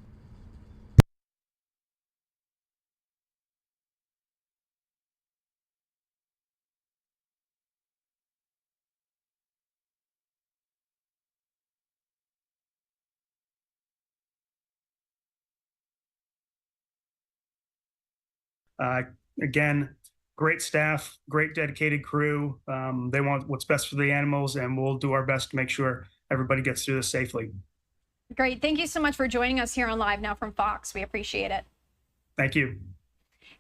Again, great staff, great dedicated crew. They want what's best for the animals, and we'll do our best to make sure everybody gets through this safely. Great. Thank you so much for joining us here on Live Now from Fox. We appreciate it. Thank you.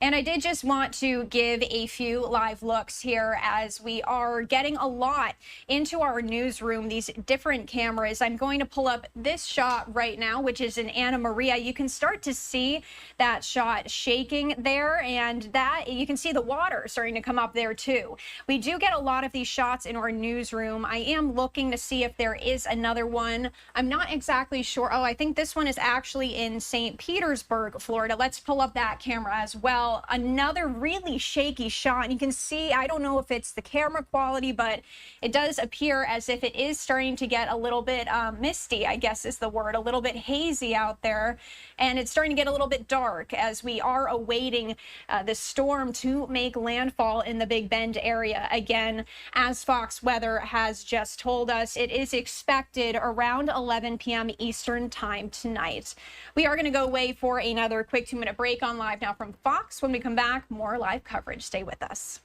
And I did just want to give a few live looks here as we are getting a lot into our newsroom, these different cameras. I'm going to pull up this shot right now, which is in Anna Maria. You can start to see that shot shaking there, and that you can see the water starting to come up there too. We do get a lot of these shots in our newsroom. I am looking to see if there is another one. I'm not exactly sure. Oh, I think this one is actually in St. Petersburg, Florida. Let's pull up that camera as well. Another really shaky shot. You can see, I don't know if it's the camera quality, but it does appear as if it is starting to get a little bit misty, I guess is the word, a little bit hazy out there. And it's starting to get a little bit dark as we are awaiting the storm to make landfall in the Big Bend area. Again, as Fox Weather has just told us, it is expected around 11 p.m. Eastern time tonight. We are going to go away for another quick 2-minute break on Live Now from Fox. When we come back, more live coverage. Stay with us.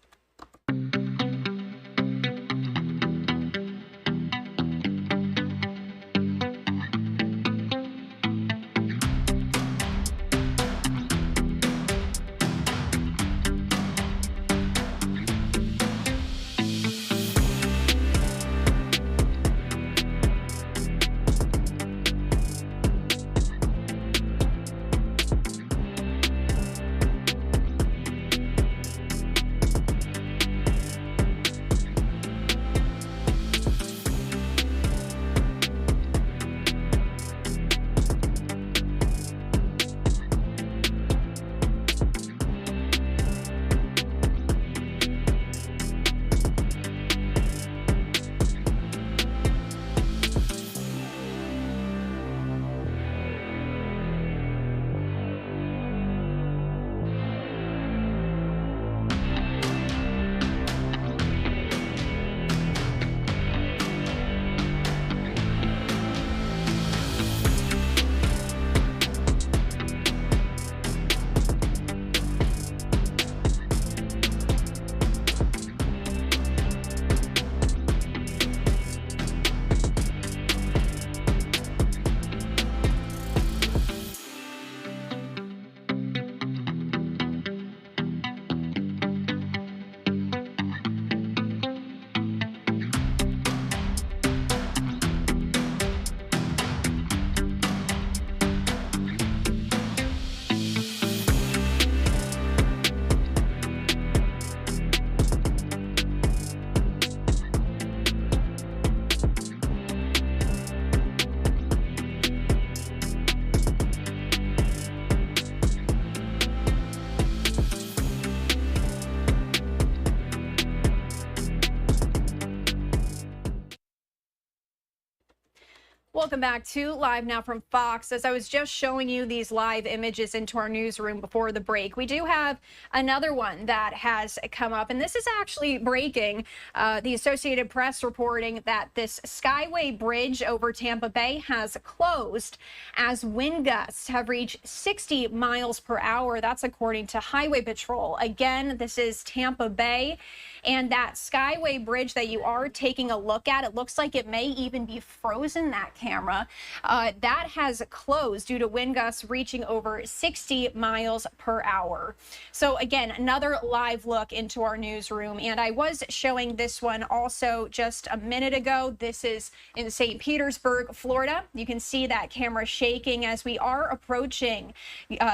welcome back to Live Now from Fox. As I was just showing you these live images into our newsroom before the break, we do have another one that has come up, and this is actually breaking. The Associated Press reporting that this Skyway Bridge over Tampa Bay has closed as wind gusts have reached 60 miles per hour. That's according to Highway Patrol. Again, this is Tampa Bay. And that Skyway Bridge that you are taking a look at, it looks like it may even be frozen, that camera. That has closed due to wind gusts reaching over 60 miles per hour. So again, another live look into our newsroom. And I was showing this one also just a minute ago. This is in St. Petersburg, Florida. You can see that camera shaking as we are approaching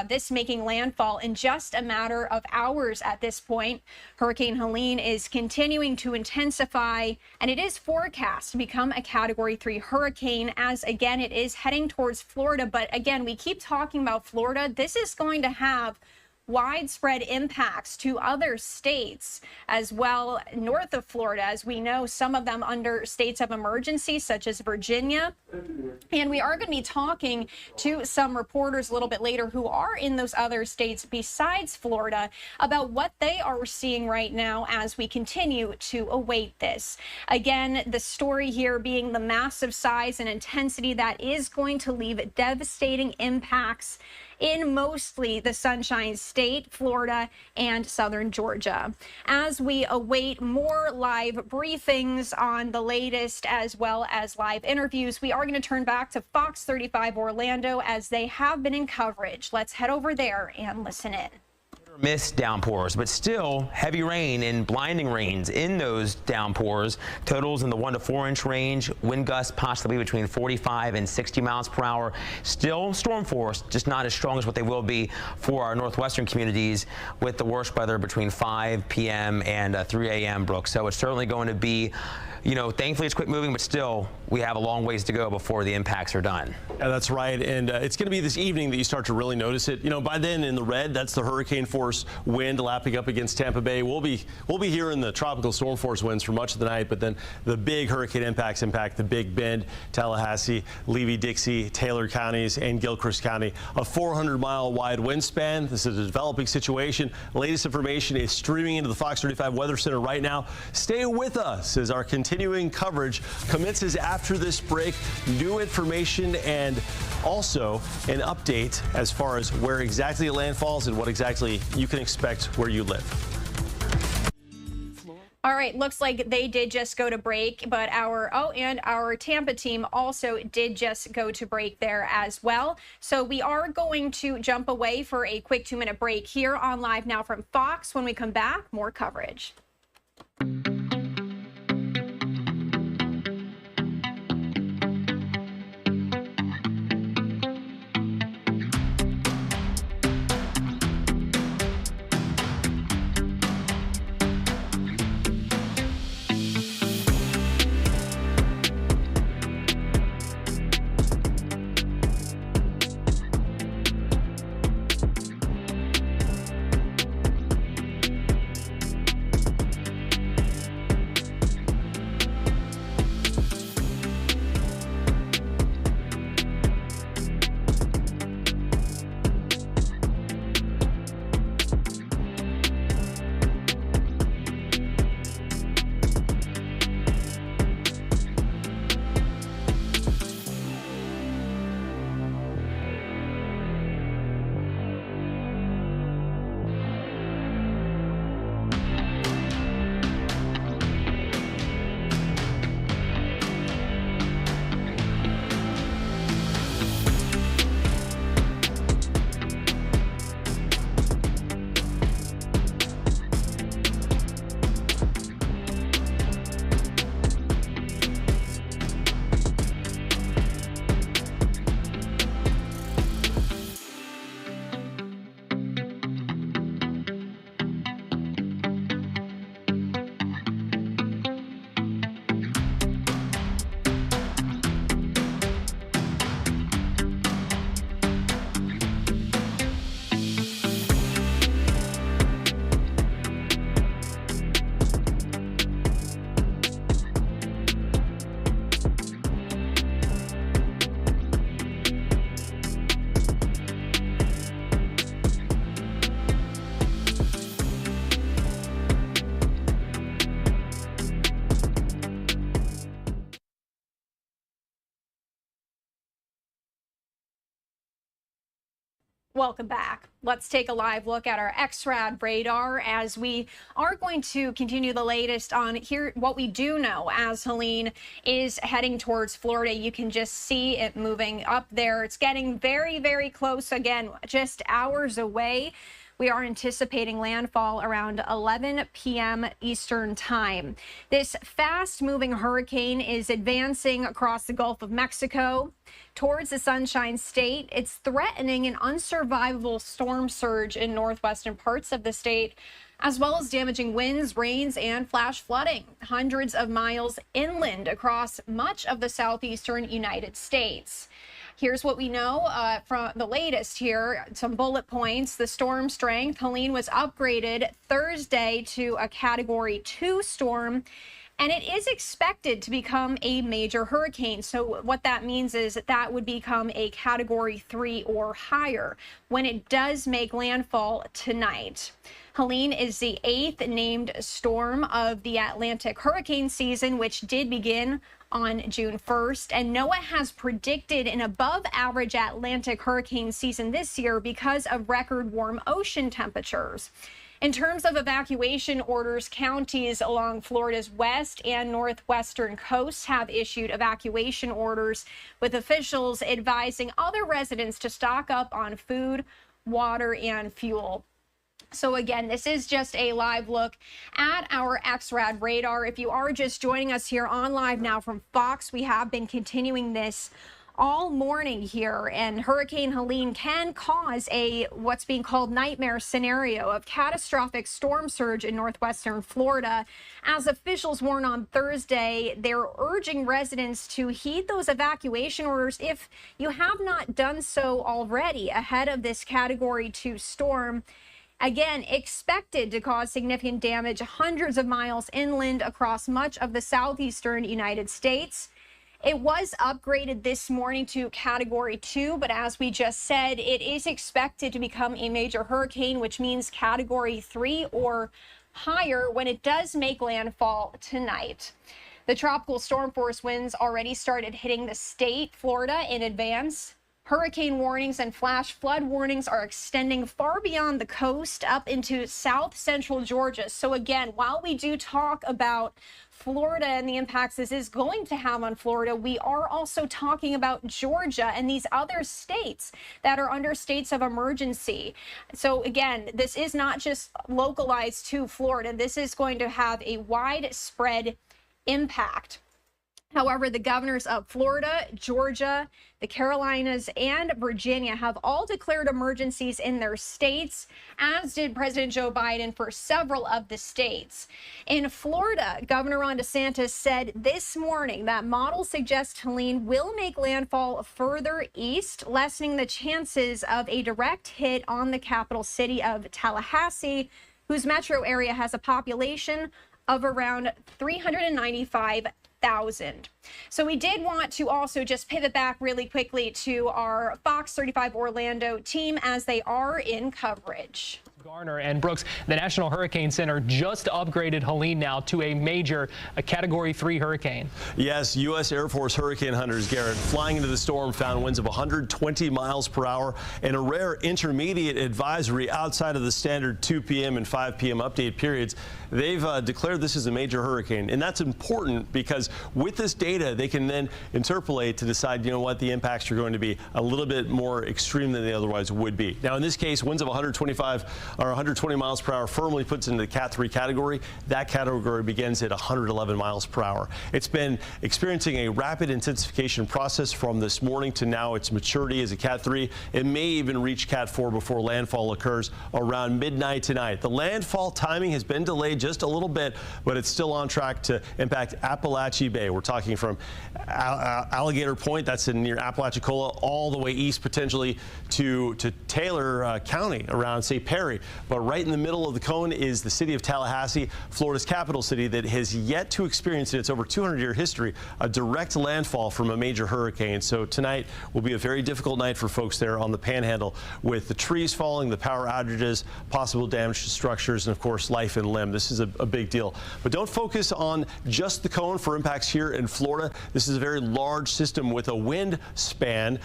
this making landfall in just a matter of hours at this point. Hurricane Helene is continuing to intensify, and it is forecast to become a Category 3 hurricane as, again, it is heading towards Florida. But again, we keep talking about Florida. This is going to have widespread impacts to other states as well north of Florida. As we know, some of them under states of emergency, such as Virginia. And we are going to be talking to some reporters a little bit later who are in those other states besides Florida about what they are seeing right now as we continue to await this. Again, the story here being the massive size and intensity that is going to leave devastating impacts in mostly the Sunshine State, Florida, and southern Georgia. As we await more live briefings on the latest as well as live interviews, we are going to turn back to Fox 35 Orlando as they have been in coverage. Let's head over there and listen in. Missed downpours, but still heavy rain and blinding rains in those downpours. Totals in the 1 to 4 inch range. Wind gusts possibly between 45 and 60 miles per hour. Still storm force, just not as strong as what they will be for our northwestern communities, with the worst weather between 5 p.m. and 3 a.m. Brooke. So it's certainly going to be, thankfully it's quick moving, but still we have a long ways to go before the impacts are done. Yeah, that's right. And it's going to be this evening that you start to really notice it. By then in the red, that's the hurricane force wind lapping up against Tampa Bay. We'll be hearing the tropical storm force winds for much of the night, but then the big hurricane impacts impact the Big Bend, Tallahassee, Levy-Dixie, Taylor counties, and Gilchrist County. A 400-mile wide wind-span. This is a developing situation. Latest information is streaming into the Fox 35 Weather Center right now. Stay with us as our continuing coverage commences after this break. New information and also an update as far as where exactly it landfalls and what exactly you can expect where you live. All right, looks like they did just go to break, but our Tampa team also did just go to break there as well. So we are going to jump away for a quick 2-minute break here on Live Now from Fox. When we come back, more coverage. Welcome back. Let's take a live look at our XRAD radar as we are going to continue the latest on here. What we do know as Helene is heading towards Florida, you can just see it moving up there. It's getting very, very close again, just hours away. We are anticipating landfall around 11 p.m. Eastern time. This fast-moving hurricane is advancing across the Gulf of Mexico towards the Sunshine State. It's threatening an unsurvivable storm surge in northwestern parts of the state, as well as damaging winds, rains, and flash flooding hundreds of miles inland across much of the southeastern United States. Here's what we know from the latest here, some bullet points. The storm strength, Helene was upgraded Thursday to a Category 2 storm, and it is expected to become a major hurricane. So what that means is that would become a Category 3 or higher when it does make landfall tonight. Helene is the 8th named storm of the Atlantic hurricane season, which did begin on June 1st, and NOAA has predicted an above-average Atlantic hurricane season this year because of record warm ocean temperatures. In terms of evacuation orders, counties along Florida's west and northwestern coasts have issued evacuation orders, with officials advising other residents to stock up on food, water, and fuel. So again, this is just a live look at our XRAD radar. If you are just joining us here on Live Now from Fox, we have been continuing this all morning here, and Hurricane Helene can cause a what's being called nightmare scenario of catastrophic storm surge in northwestern Florida. As officials warned on Thursday, they're urging residents to heed those evacuation orders if you have not done so already ahead of this Category 2 storm. Again, expected to cause significant damage hundreds of miles inland across much of the southeastern United States. It was upgraded this morning to Category 2, but as we just said, it is expected to become a major hurricane, which means Category 3 or higher when it does make landfall tonight. The tropical storm force winds already started hitting the state, Florida, in advance. Hurricane warnings and flash flood warnings are extending far beyond the coast up into south central Georgia. So again, while we do talk about Florida and the impacts this is going to have on Florida, we are also talking about Georgia and these other states that are under states of emergency. So again, this is not just localized to Florida. This is going to have a widespread impact. However, the governors of Florida, Georgia, the Carolinas, and Virginia have all declared emergencies in their states, as did President Joe Biden for several of the states. In Florida, Governor Ron DeSantis said this morning that models suggest Helene will make landfall further east, lessening the chances of a direct hit on the capital city of Tallahassee, whose metro area has a population of around 395,000. So we did want to also just pivot back really quickly to our Fox 35 Orlando team as they are in coverage. Garner and Brooks, the National Hurricane Center just upgraded Helene now to a Category 3 hurricane. Yes, U.S. Air Force hurricane hunters, Garrett, flying into the storm found winds of 120 miles per hour and a rare intermediate advisory outside of the standard 2 p.m. and 5 p.m. update periods. They've declared this as a major hurricane, and that's important because with this data, they can then interpolate to decide, you know what, the impacts are going to be a little bit more extreme than they otherwise would be. Now, in this case, winds of 120 miles per hour firmly puts into the Cat 3 category. That category begins at 111 miles per hour. It's been experiencing a rapid intensification process from this morning to now its maturity as a Cat 3. It may even reach Cat 4 before landfall occurs around midnight tonight. The landfall timing has been delayed just a little bit, but it's still on track to impact Appalachia Bay. We're talking from Alligator Point, that's in near Apalachicola, all the way east potentially to Taylor County around St. Perry. But right in the middle of the cone is the city of Tallahassee, Florida's capital city, that has yet to experience in its over 200-year history a direct landfall from a major hurricane. So tonight will be a very difficult night for folks there on the Panhandle, with the trees falling, the power outages, possible damage to structures, and of course life and limb. This is a big deal. But don't focus on just the cone for impacts here in Florida. This is a very large system with a wind span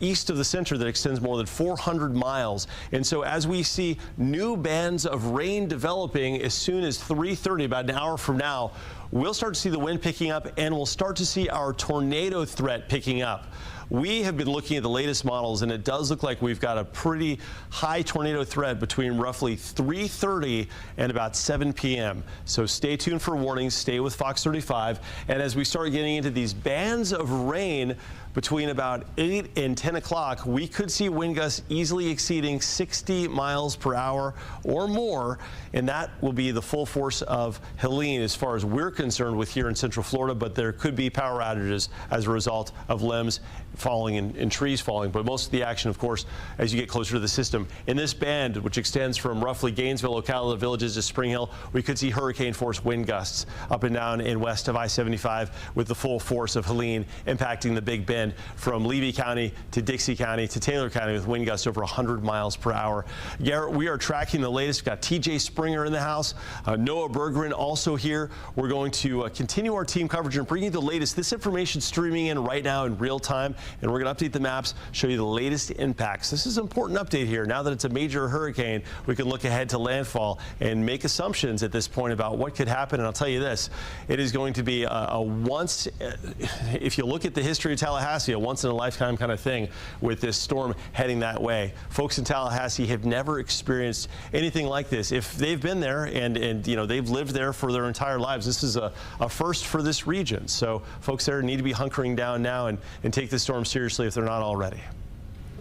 east of the center that extends more than 400 miles. And so as we see new bands of rain developing as soon as 3:30, about an hour from now, we'll start to see the wind picking up, and we'll start to see our tornado threat picking up. We have been looking at the latest models, and it does look like we've got a pretty high tornado threat between roughly 3:30 and about 7 p.m. So stay tuned for warnings. Stay with Fox 35. And as we start getting into these bands of rain between about 8 and 10 o'clock, we could see wind gusts easily exceeding 60 miles per hour or more, and that will be the full force of Helene as far as we're concerned with here in Central Florida. But there could be power outages as a result of limbs falling and trees falling. But most of the action, of course, as you get closer to the system. In this band, which extends from roughly Gainesville, Ocala Villages to Spring Hill, we could see hurricane-force wind gusts up and down and west of I-75 with the full force of Helene impacting the Big Bend from Levy County to Dixie County to Taylor County with wind gusts over 100 miles per hour. Garrett, we are tracking the latest. We've got TJ Springer in the house, Noah Berggren also here. We're going to continue our team coverage and bring you the latest. This information streaming in right now in real time, and we're going to update the maps, show you the latest impacts. This is an important update here. Now that it's a major hurricane, we can look ahead to landfall and make assumptions at this point about what could happen. And I'll tell you this, it is going to be a once, if you look at the history of Tallahassee, a once-in-a-lifetime kind of thing with this storm heading that way. Folks in Tallahassee have never experienced anything like this. If they've been there and you know, they've lived there for their entire lives, this is a first for this region. So folks there need to be hunkering down now and take this storm seriously if they're not already.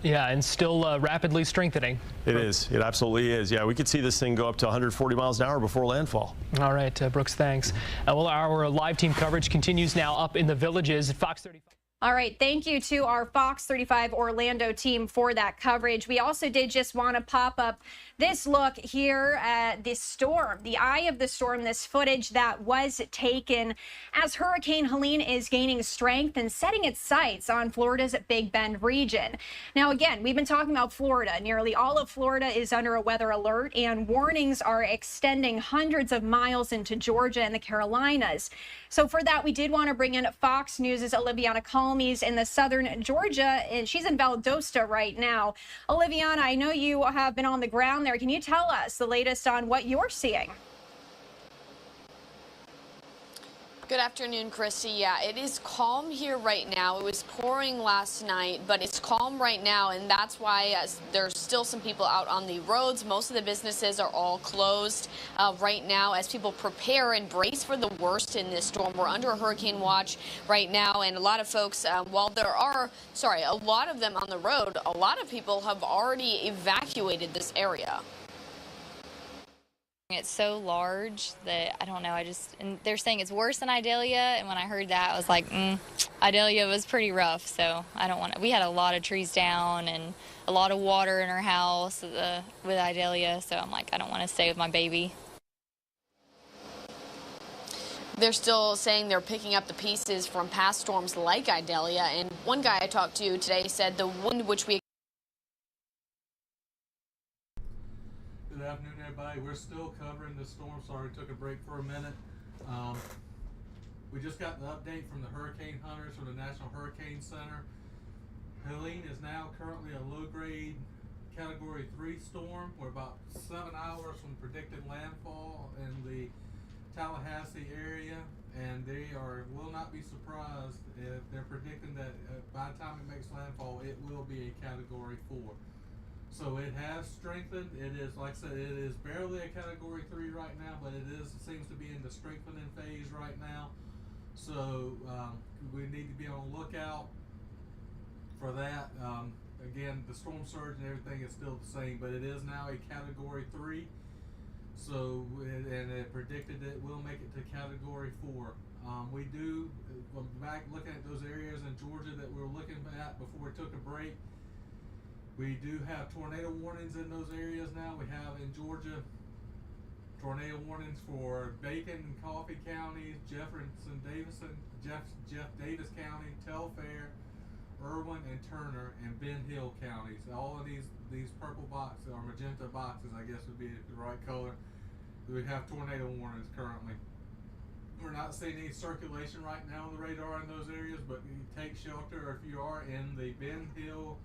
Yeah, and still rapidly strengthening. It is. It absolutely is. Yeah, we could see this thing go up to 140 miles an hour before landfall. All right, Brooks, thanks. Well, our live team coverage continues now up in the Villages at Fox 35. All right, thank you to our Fox 35 Orlando team for that coverage. We also did just want to pop up this look here at this storm, the eye of the storm, this footage that was taken as Hurricane Helene is gaining strength and setting its sights on Florida's Big Bend region. Now, again, we've been talking about Florida. Nearly all of Florida is under a weather alert, and warnings are extending hundreds of miles into Georgia and the Carolinas. So for that, we did want to bring in Fox News' Oliviana Calmes in the southern Georgia, and she's in Valdosta right now. Oliviana, I know you have been on the ground there. Can you tell us the latest on what you're seeing? Good afternoon, Christy. Yeah, it is calm here right now. It was pouring last night, but it's calm right now, and that's why there's still some people out on the roads. Most of the businesses are all closed right now as people prepare and brace for the worst in this storm. We're under a hurricane watch right now, and a lot of folks, while there are, a lot of them on the road, a lot of people have already evacuated this area. It's so large that I don't know. And they're saying it's worse than Idalia. And when I heard that, I was like, Idalia was pretty rough. So I don't want to. We had a lot of trees down and a lot of water in our house with Idalia. So I'm like, I don't want to stay with my baby. They're still saying they're picking up the pieces from past storms like Idalia. And one guy I talked to today said the wind which we. Good afternoon, everybody. We're still covering the storm. Sorry, took a break for a minute. We just got the update from the hurricane hunters from the National Hurricane Center. Helene is now currently a low-grade Category 3 storm. We're about 7 hours from predicted landfall in the Tallahassee area, and they will not be surprised if they're predicting that by the time it makes landfall, it will be a Category 4. So it has strengthened. It is, like I said, it is barely a Category 3 right now, but it seems to be in the strengthening phase right now. So we need to be on the lookout for that. Again, the storm surge and everything is still the same, but it is now a Category 3. So, and it predicted that it will make it to Category 4. We do, back looking at those areas in Georgia that we were looking at before we took a break, we do have tornado warnings in those areas now. We have in Georgia tornado warnings for Bacon and Coffee counties, Jeff Davis County, Telfair, Irwin and Turner, and Ben Hill counties. All of these purple boxes, or magenta boxes, I guess would be the right color. We have tornado warnings currently. We're not seeing any circulation right now on the radar in those areas, but you take shelter, or if you are in the Ben Hill,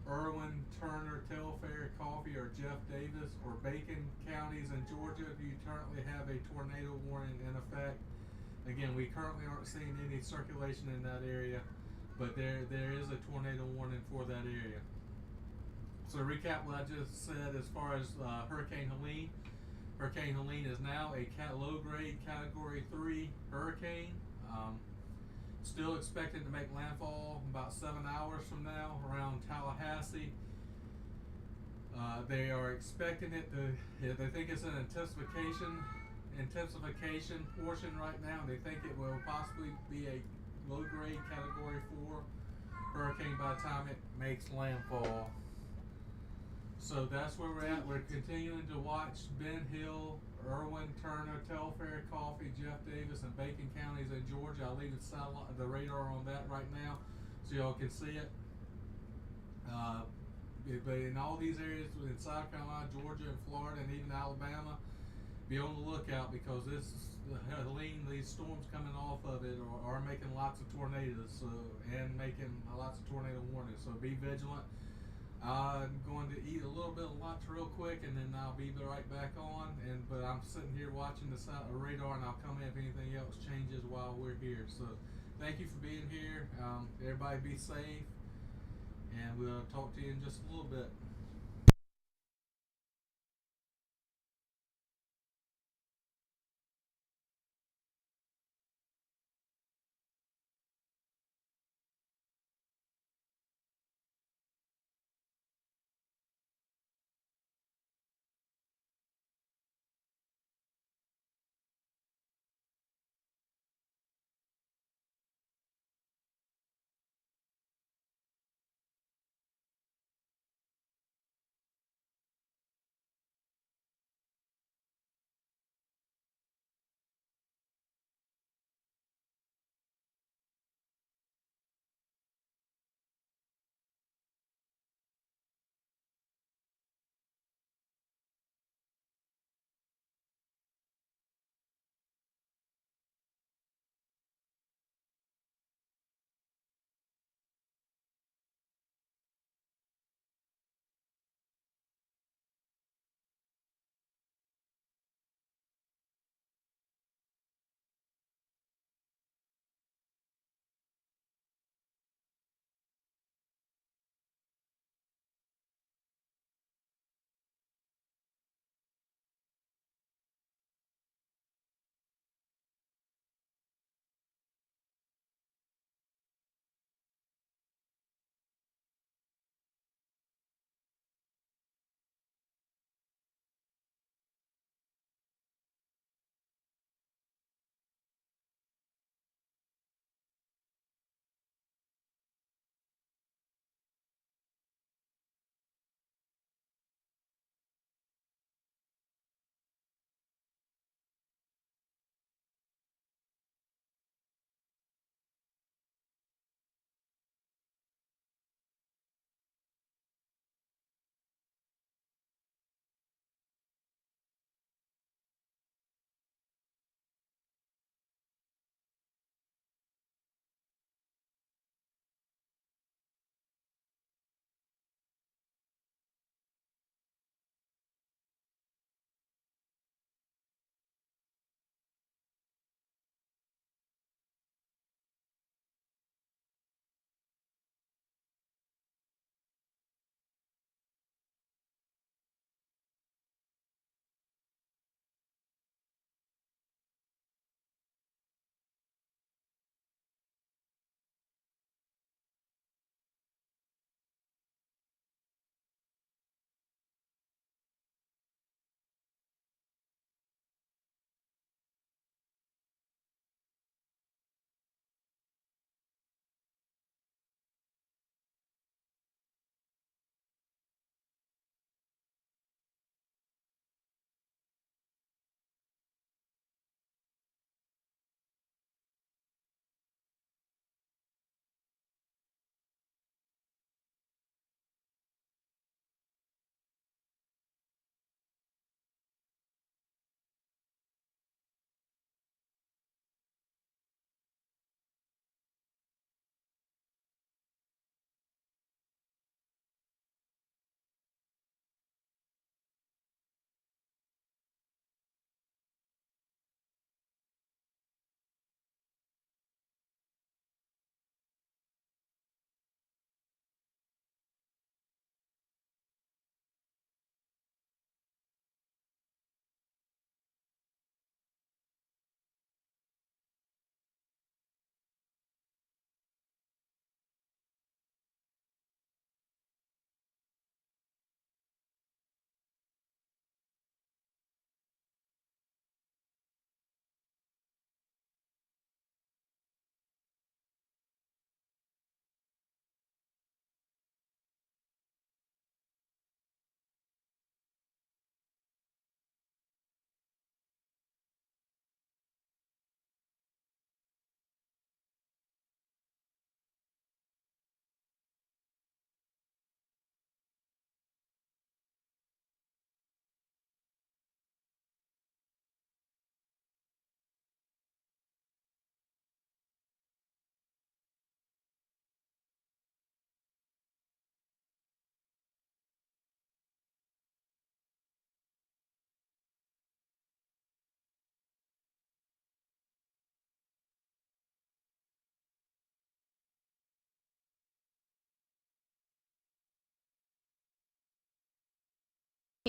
Irwin, Turner, Telfair, Coffee, or Jeff Davis, or Bacon counties in Georgia, you currently have a tornado warning in effect. Again, we currently aren't seeing any circulation in that area, but there is a tornado warning for that area. So to recap what I just said as far as Hurricane Helene. Hurricane Helene is now a low-grade Category 3 hurricane. Still expected to make landfall about 7 hours from now around Tallahassee. They are expecting it to, they think it's an intensification portion right now. They think it will possibly be a low-grade Category 4 hurricane by the time it makes landfall. So that's where we're at. We're continuing to watch Ben Hill, Irwin, Turner, Telfair, Coffee, Jeff Davis, and Bacon counties in Georgia. I'll leave the radar on that right now so y'all can see it. But in all these areas in South Carolina, Georgia, and Florida, and even Alabama, be on the lookout, because Helene, these storms coming off of it are making lots of tornadoes, and making lots of tornado warnings. So be vigilant. I'm going to eat a little bit of lunch real quick, and then I'll be right back on. But I'm sitting here watching the radar, and I'll come in if anything else changes while we're here. So thank you for being here. Everybody be safe, and we'll talk to you in just a little bit.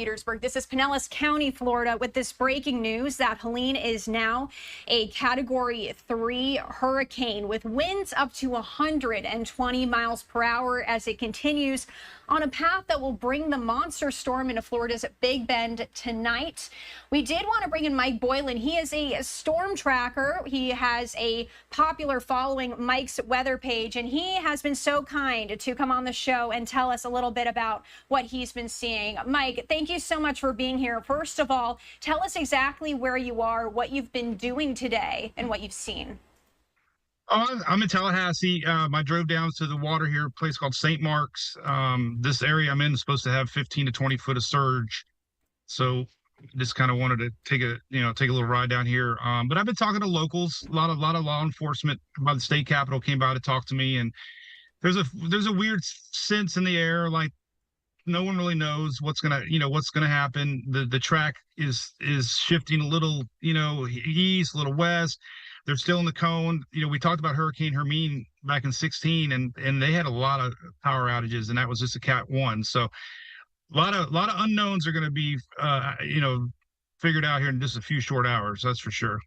Petersburg. This is Pinellas County, Florida, with this breaking news that Helene is now a Category 3 hurricane with winds up to 120 miles per hour as it continues on a path that will bring the monster storm into Florida's Big Bend tonight. We did want to bring in Mike Boylan. He is a storm tracker. He has a popular following, Mike's weather page, and he has been so kind to come on the show and tell us a little bit about what he's been seeing. Mike, thank you so much for being here. First of all, tell us exactly where you are, what you've been doing today, and what you've seen. Oh, I'm in Tallahassee. I drove down to the water here, a place called St. Mark's. This area I'm in is supposed to have 15 to 20 foot of surge. So just kind of wanted to take a little ride down here. But I've been talking to locals. A lot of law enforcement by the state capitol came by to talk to me. And there's a weird sense in the air, like no one really knows what's gonna happen. The track is shifting a little, east, a little west. They're still in the cone. We talked about Hurricane Hermine back in 2016, and they had a lot of power outages, and that was just a Cat 1. So a lot of unknowns are going to be, figured out here in just a few short hours. That's for sure.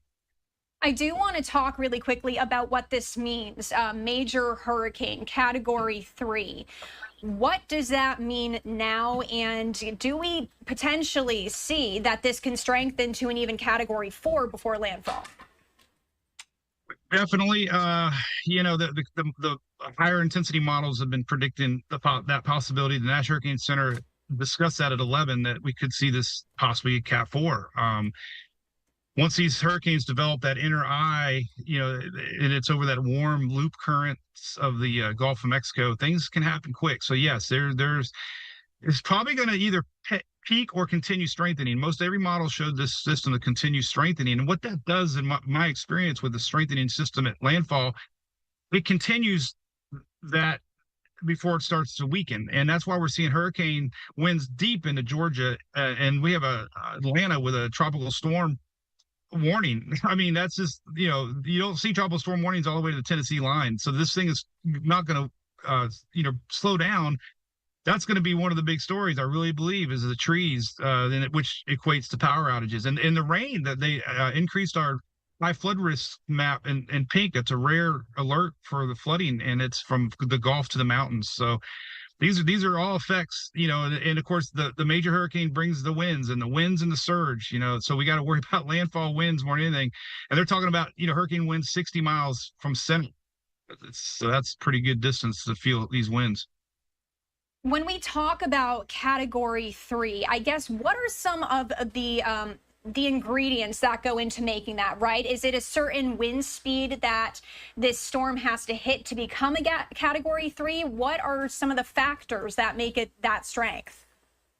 I do want to talk really quickly about what this means. Major hurricane, Category 3. What does that mean now? And do we potentially see that this can strengthen to an even Category 4 before landfall? Definitely. The higher intensity models have been predicting that possibility. The National Hurricane Center discussed that at 11, that we could see this possibly at Cat 4. Once these hurricanes develop that inner eye, and it's over that warm loop currents of the Gulf of Mexico, things can happen quick. So yes, it's probably going to either peak or continue strengthening. Most every model showed this system to continue strengthening. And what that does, in my experience with the strengthening system at landfall, it continues that before it starts to weaken. And that's why we're seeing hurricane winds deep into Georgia. And we have Atlanta with a tropical storm warning. I mean, that's just, you don't see tropical storm warnings all the way to the Tennessee line. So this thing is not going to, slow down. That's going to be one of the big stories, I really believe, is the trees, which equates to power outages. And the rain, that they increased our high flood risk map in pink. It's a rare alert for the flooding, and it's from the Gulf to the mountains. So these are all effects, and of course the major hurricane brings the winds and the surge, so we got to worry about landfall winds more than anything. And they're talking about, hurricane winds 60 miles from center. So that's pretty good distance to feel these winds. When we talk about Category 3, I guess, what are some of the ingredients that go into making that, right? Is it a certain wind speed that this storm has to hit to become a Category 3? What are some of the factors that make it that strength?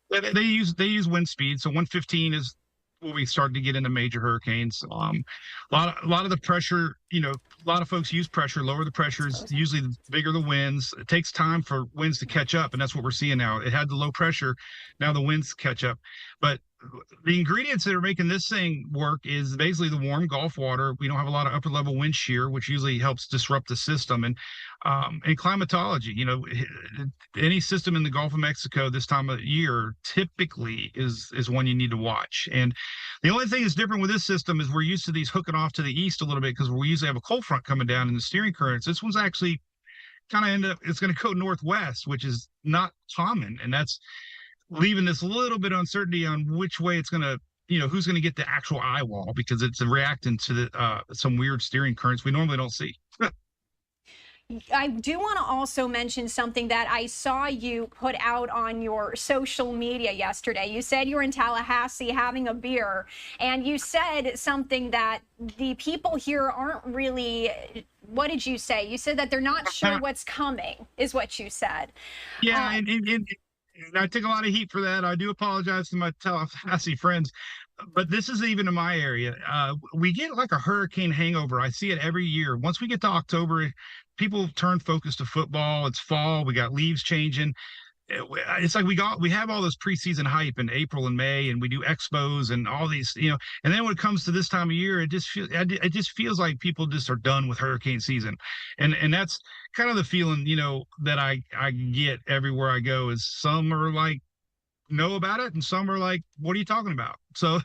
They use wind speed. So 115 is when we start to get into major hurricanes. A lot of the pressure, a lot of folks use pressure. Lower the pressure is usually the bigger the winds. It takes time for winds to catch up, and that's what we're seeing now. It had the low pressure, now the winds catch up. But the ingredients that are making this thing work is basically the warm Gulf water. We don't have a lot of upper level wind shear, which usually helps disrupt the system, and climatology. Any system in the Gulf of Mexico this time of year typically is one you need to watch. And the only thing that's different with this system is we're used to these hooking off to the east a little bit, because we usually have a cold front coming down in the steering currents. This one's actually it's going to go northwest, which is not common, and that's leaving this little bit of uncertainty on which way it's going to, who's going to get the actual eye wall, because it's reacting to some weird steering currents we normally don't see. I do want to also mention something that I saw you put out on your social media yesterday. You said you were in Tallahassee having a beer, and you said something that the people here aren't really, what did you say? You said that they're not sure what's coming, is what you said. Yeah, and I take a lot of heat for that. I do apologize to my Tallahassee friends, but this is even in my area. We get like a hurricane hangover. I see it every year. Once we get to October, people turn focus to football. It's fall. We got leaves changing. It's like we have all this preseason hype in April and May, and we do expos and all these, and then when it comes to this time of year, it just feels like people just are done with hurricane season. And that's kind of the feeling, that I get everywhere I go, is some are like know about it, and some are like, "What are you talking about?" So,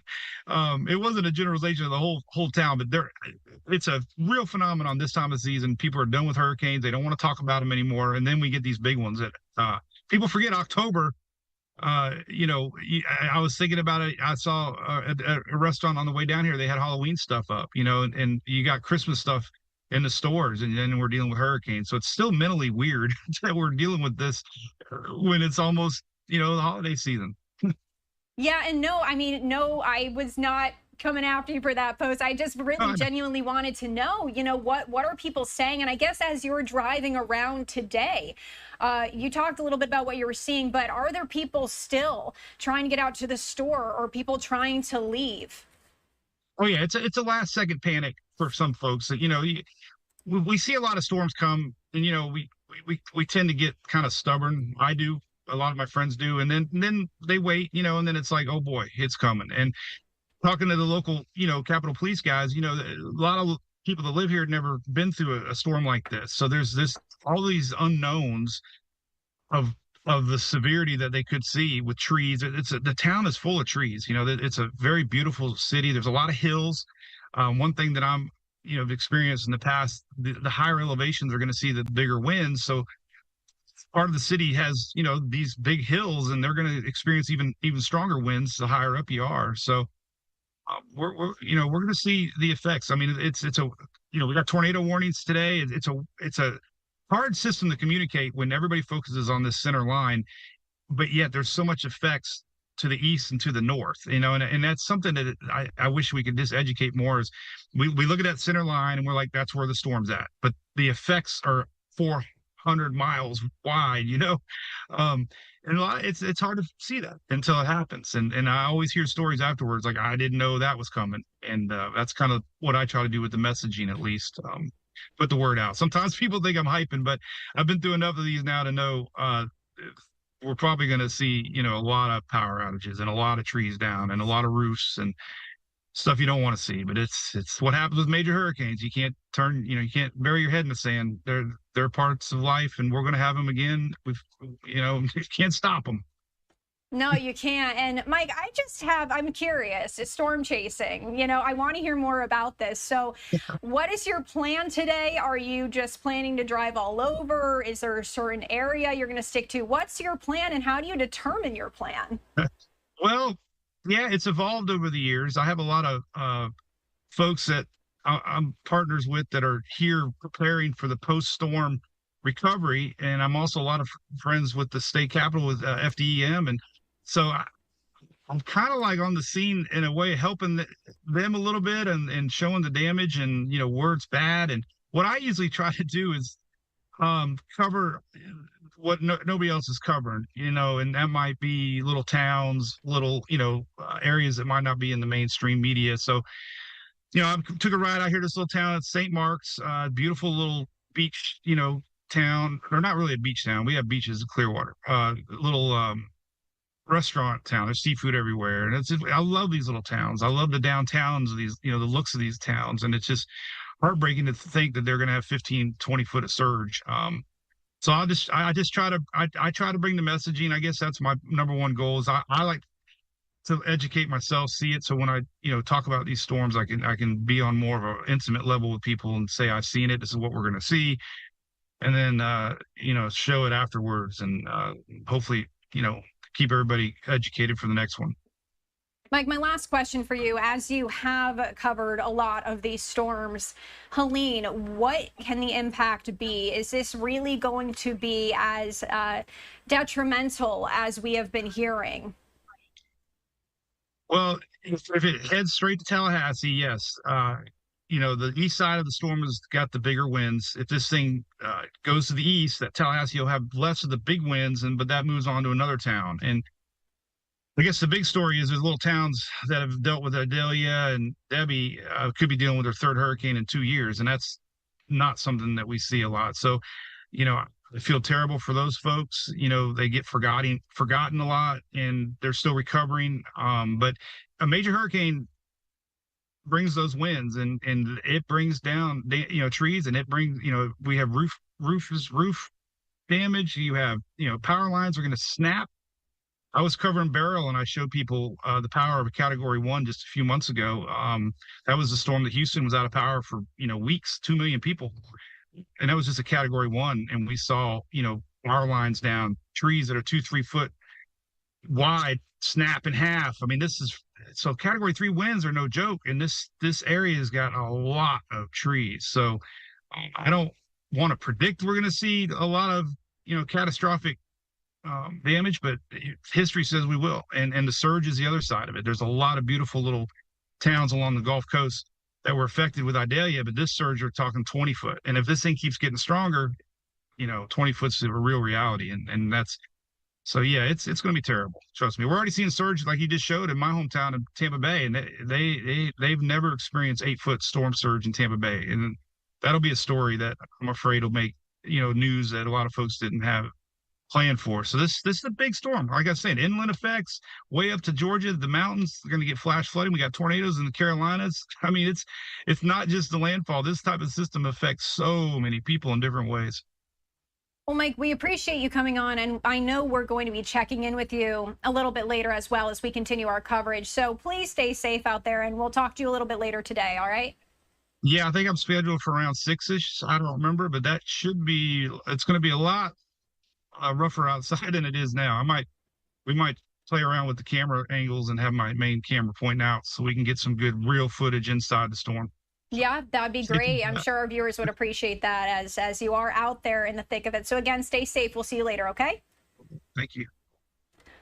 it wasn't a generalization of the whole town, but it's a real phenomenon this time of season. People are done with hurricanes; they don't want to talk about them anymore, and then we get these big ones that people forget. October, I was thinking about it. I saw at a restaurant on the way down here, they had Halloween stuff up, and you got Christmas stuff in the stores, and then we're dealing with hurricanes. So it's still mentally weird that we're dealing with this when it's almost, the holiday season. Yeah, and no, I mean, no, I was not coming after you for that post. I just really genuinely wanted to know, what are people saying? And I guess as you're driving around today, you talked a little bit about what you were seeing, but are there people still trying to get out to the store or people trying to leave? Oh yeah, it's a last second panic for some folks. We see a lot of storms come, and we tend to get kind of stubborn. I do. A lot of my friends do, and then they wait, and then it's like, oh boy, it's coming. And talking to the local, Capitol Police guys, a lot of people that live here had never been through a storm like this. So there's all these unknowns of the severity that they could see with trees. The town is full of trees. It's a very beautiful city. There's a lot of hills. One thing that have experienced in the past, the higher elevations are going to see the bigger winds. So part of the city has, these big hills, and they're going to experience even stronger winds the higher up you are. So we're going to see the effects. I mean, it's a, we got tornado warnings today. It's a hard system to communicate when everybody focuses on this center line, but yet there's so much effects to the east and to the north, and that's something that I wish we could just educate more. Is we look at that center line and we're like, that's where the storm's at, but the effects are 400 miles wide, and it's hard to see that until it happens. And I always hear stories afterwards, like, I didn't know that was coming. And that's kind of what I try to do with the messaging, at least, put the word out. Sometimes people think I'm hyping, but I've been through enough of these now to know we're probably going to see, a lot of power outages and a lot of trees down and a lot of roofs and stuff you don't want to see. But it's what happens with major hurricanes. You can't you can't bury your head in the sand. They're parts of life, and we're going to have them again. You can't stop them. No, you can't. And Mike, I'm curious. It's storm chasing. I want to hear more about this. So what is your plan today? Are you just planning to drive all over? Is there a certain area you're going to stick to? What's your plan, and how do you determine your plan? Well, yeah, it's evolved over the years. I have a lot of folks that I'm partners with that are here preparing for the post-storm recovery. And I'm also a lot of friends with the state capitol with FDEM. And so I'm kind of like on the scene in a way, helping them a little bit and showing the damage and, where it's bad. And what I usually try to do is cover what nobody else is covering, and that might be little towns, little, areas that might not be in the mainstream media. So, I took a ride out here to this little town at St. Mark's, beautiful little beach, town, or not really a beach town. We have beaches in Clearwater, little restaurant town. There's seafood everywhere. And I love these little towns. I love the downtowns of these, the looks of these towns. And it's just heartbreaking to think that they're going to have 15, 20 foot of surge. So I just try to bring the messaging. I guess that's my number one goal. Is I like to educate myself, see it. So when I, talk about these storms, I can be on more of an intimate level with people and say, I've seen it. This is what we're going to see. And then, show it afterwards, and hopefully, keep everybody educated for the next one. Mike, my last question for you, as you have covered a lot of these storms, Helene, what can the impact be? Is this really going to be as detrimental as we have been hearing? Well, if it heads straight to Tallahassee, yes. The east side of the storm has got the bigger winds. If this thing goes to the east, that Tallahassee will have less of the big winds, but that moves on to another town. And I guess the big story is there's little towns that have dealt with Idalia, and Debbie could be dealing with their third hurricane in 2 years, and that's not something that we see a lot. So, I feel terrible for those folks. They get forgotten a lot, and they're still recovering. But a major hurricane brings those winds, and it brings down trees, and it brings we have roof damage. You have power lines are going to snap. I was covering Beryl, and I showed people the power of a Category 1 just a few months ago. That was the storm that Houston was out of power for weeks, 2 million people, and that was just a Category 1. And we saw power lines down, trees that are 2-3 foot wide snap in half. I mean, so Category 3 winds are no joke, and this area has got a lot of trees. So I don't want to predict we're going to see a lot of catastrophic damage, but history says we will. And the surge is the other side of it. There's a lot of beautiful little towns along the Gulf Coast that were affected with Idalia, but this surge, we're talking 20 foot. And if this thing keeps getting stronger, 20 foot's a real reality. And that's, so yeah, it's going to be terrible. Trust me. We're already seeing surge like you just showed in my hometown of Tampa Bay, and they've never experienced 8-foot storm surge in Tampa Bay. And that'll be a story that I'm afraid will make, news that a lot of folks didn't have planned for. So this is a big storm. Like I said, inland effects way up to Georgia, the mountains are going to get flash flooding. We got tornadoes in the Carolinas. I mean, it's not just the landfall. This type of system affects so many people in different ways. Well, Mike, we appreciate you coming on, and I know we're going to be checking in with you a little bit later as well as we continue our coverage. So please stay safe out there, and we'll talk to you a little bit later today, all right? Yeah, I think I'm scheduled for around 6-ish. I don't remember, but it's going to be a lot rougher outside than it is now. We might play around with the camera angles and have my main camera pointing out so we can get some good real footage inside the storm. Yeah, that'd be great. I'm sure our viewers would appreciate that as you are out there in the thick of it. So again, stay safe. We'll see you later, okay? Thank you.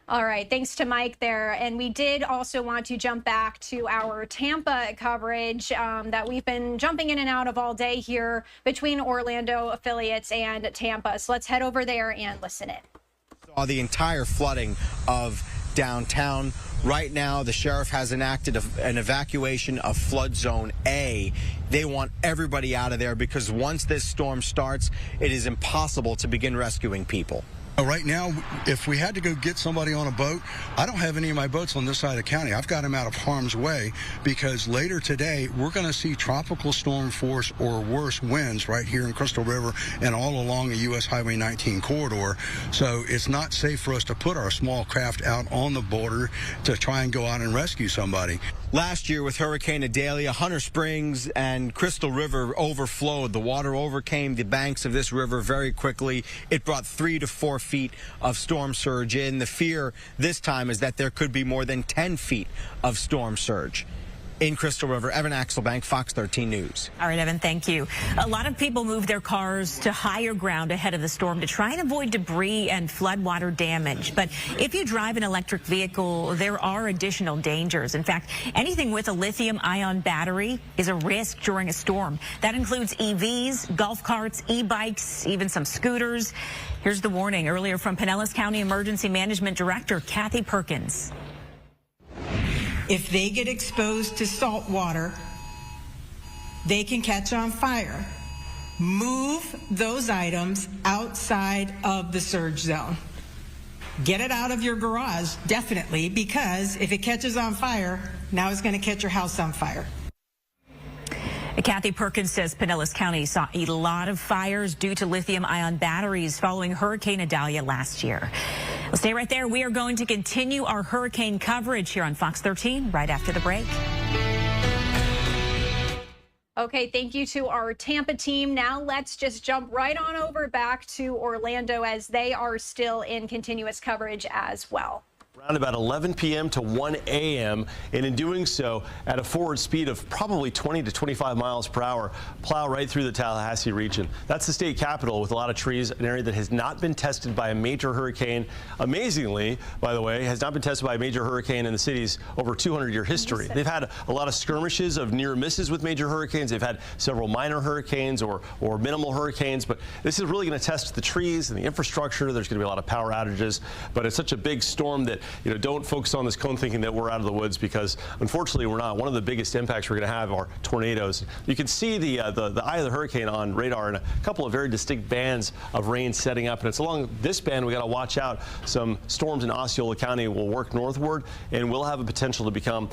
All right, thanks to Mike there. And we did also want to jump back to our Tampa coverage that we've been jumping in and out of all day here between Orlando affiliates and Tampa. So let's head over there and listen in. The entire flooding of downtown. Right now, the sheriff has enacted an evacuation of flood zone A. They want everybody out of there because once this storm starts, it is impossible to begin rescuing people. Right now, if we had to go get somebody on a boat, I don't have any of my boats on this side of the county. I've got them out of harm's way because later today, we're going to see tropical storm force or worse winds right here in Crystal River and all along the U.S. Highway 19 corridor. So it's not safe for us to put our small craft out on the border to try and go out and rescue somebody. Last year with Hurricane Idalia, Hunter Springs and Crystal River overflowed. The water overcame the banks of this river very quickly. It brought 3 to 4 feet of storm surge in. The fear this time is that there could be more than 10 feet of storm surge. In Crystal River, Evan Axelbank, Fox 13 News. All right, Evan, thank you. A lot of people moved their cars to higher ground ahead of the storm to try and avoid debris and floodwater damage. But if you drive an electric vehicle, there are additional dangers. In fact, anything with a lithium-ion battery is a risk during a storm. That includes EVs, golf carts, e-bikes, even some scooters. Here's the warning earlier from Pinellas County Emergency Management Director Kathy Perkins. If they get exposed to salt water, they can catch on fire. Move those items outside of the surge zone. Get it out of your garage, definitely, because if it catches on fire, now it's going to catch your house on fire. Kathy Perkins says Pinellas County saw a lot of fires due to lithium-ion batteries following Hurricane Idalia last year. Well, stay right there. We are going to continue our hurricane coverage here on Fox 13 right after the break. Okay, thank you to our Tampa team. Now let's just jump right on over back to Orlando as they are still in continuous coverage as well. Around about 11 p.m. to 1 a.m. and in doing so at a forward speed of probably 20 to 25 miles per hour, plow right through the Tallahassee region. That's the state capital with a lot of trees, an area that has not been tested by a major hurricane. Amazingly, by the way, has not been tested by a major hurricane in the city's over 200-year history. They've had a lot of skirmishes of near misses with major hurricanes. They've had several minor hurricanes or minimal hurricanes, but this is really going to test the trees and the infrastructure. There's going to be a lot of power outages, but it's such a big storm that don't focus on this cone thinking that we're out of the woods, because unfortunately we're not. One of the biggest impacts we're going to have are tornadoes. You can see the eye of the hurricane on radar and a couple of very distinct bands of rain setting up, and it's along this band we got to watch out. Some storms in Osceola County will work northward and will have a potential to become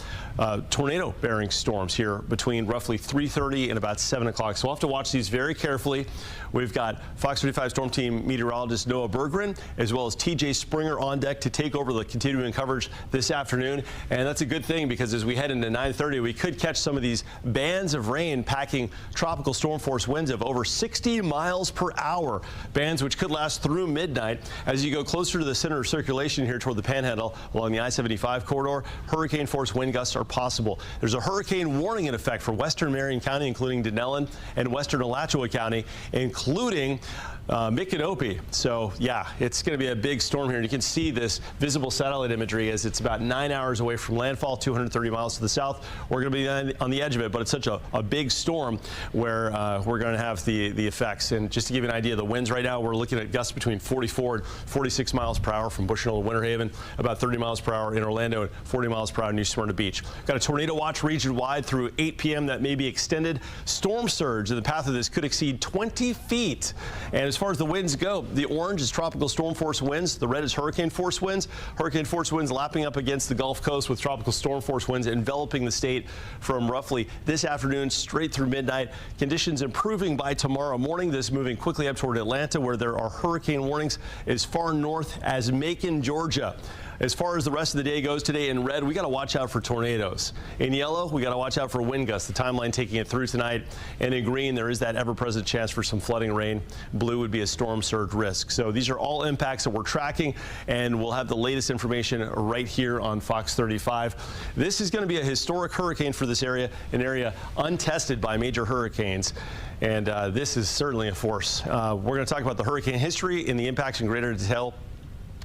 tornado-bearing storms here between roughly 3:30 and about 7 o'clock. So we'll have to watch these very carefully. We've got Fox 35 Storm Team meteorologist Noah Berggren as well as TJ Springer on deck to take over the continuing coverage this afternoon. And that's a good thing, because as we head into 9:30, we could catch some of these bands of rain packing tropical storm force winds of over 60 miles per hour. Bands which could last through midnight. As you go closer to the center of circulation here toward the Panhandle along the I-75 corridor, hurricane force wind gusts are possible. There's a hurricane warning in effect for western Marion County, including Denellen, and western Alachua County, including Micanopy. So yeah, it's going to be a big storm here. And you can see this visible satellite imagery as it's about 9 hours away from landfall, 230 miles to the south. We're going to be on the edge of it, but it's such a big storm where we're going to have the effects. And just to give you an idea of the winds right now, we're looking at gusts between 44 and 46 miles per hour from Bushnell to Winter Haven, about 30 miles per hour in Orlando, and 40 miles per hour in New Smyrna Beach. Got a tornado watch region wide through 8 p.m. that may be extended. Storm surge in the path of this could exceed 20 feet. And as far as the winds go, the orange is tropical storm force winds. The red is hurricane force winds. Hurricane force winds lapping up against the Gulf Coast with tropical storm force winds enveloping the state from roughly this afternoon straight through midnight. Conditions improving by tomorrow morning. This moving quickly up toward Atlanta, where there are hurricane warnings as far north as Macon, Georgia. As far as the rest of the day goes today, in red, we got to watch out for tornadoes. In yellow, we got to watch out for wind gusts, the timeline taking it through tonight. And in green, there is that ever-present chance for some flooding rain. Blue would be a storm surge risk. So these are all impacts that we're tracking, and we'll have the latest information right here on Fox 35. This is going to be a historic hurricane for this area, an area untested by major hurricanes. And this is certainly a force. We're going to talk about the hurricane history and the impacts in greater detail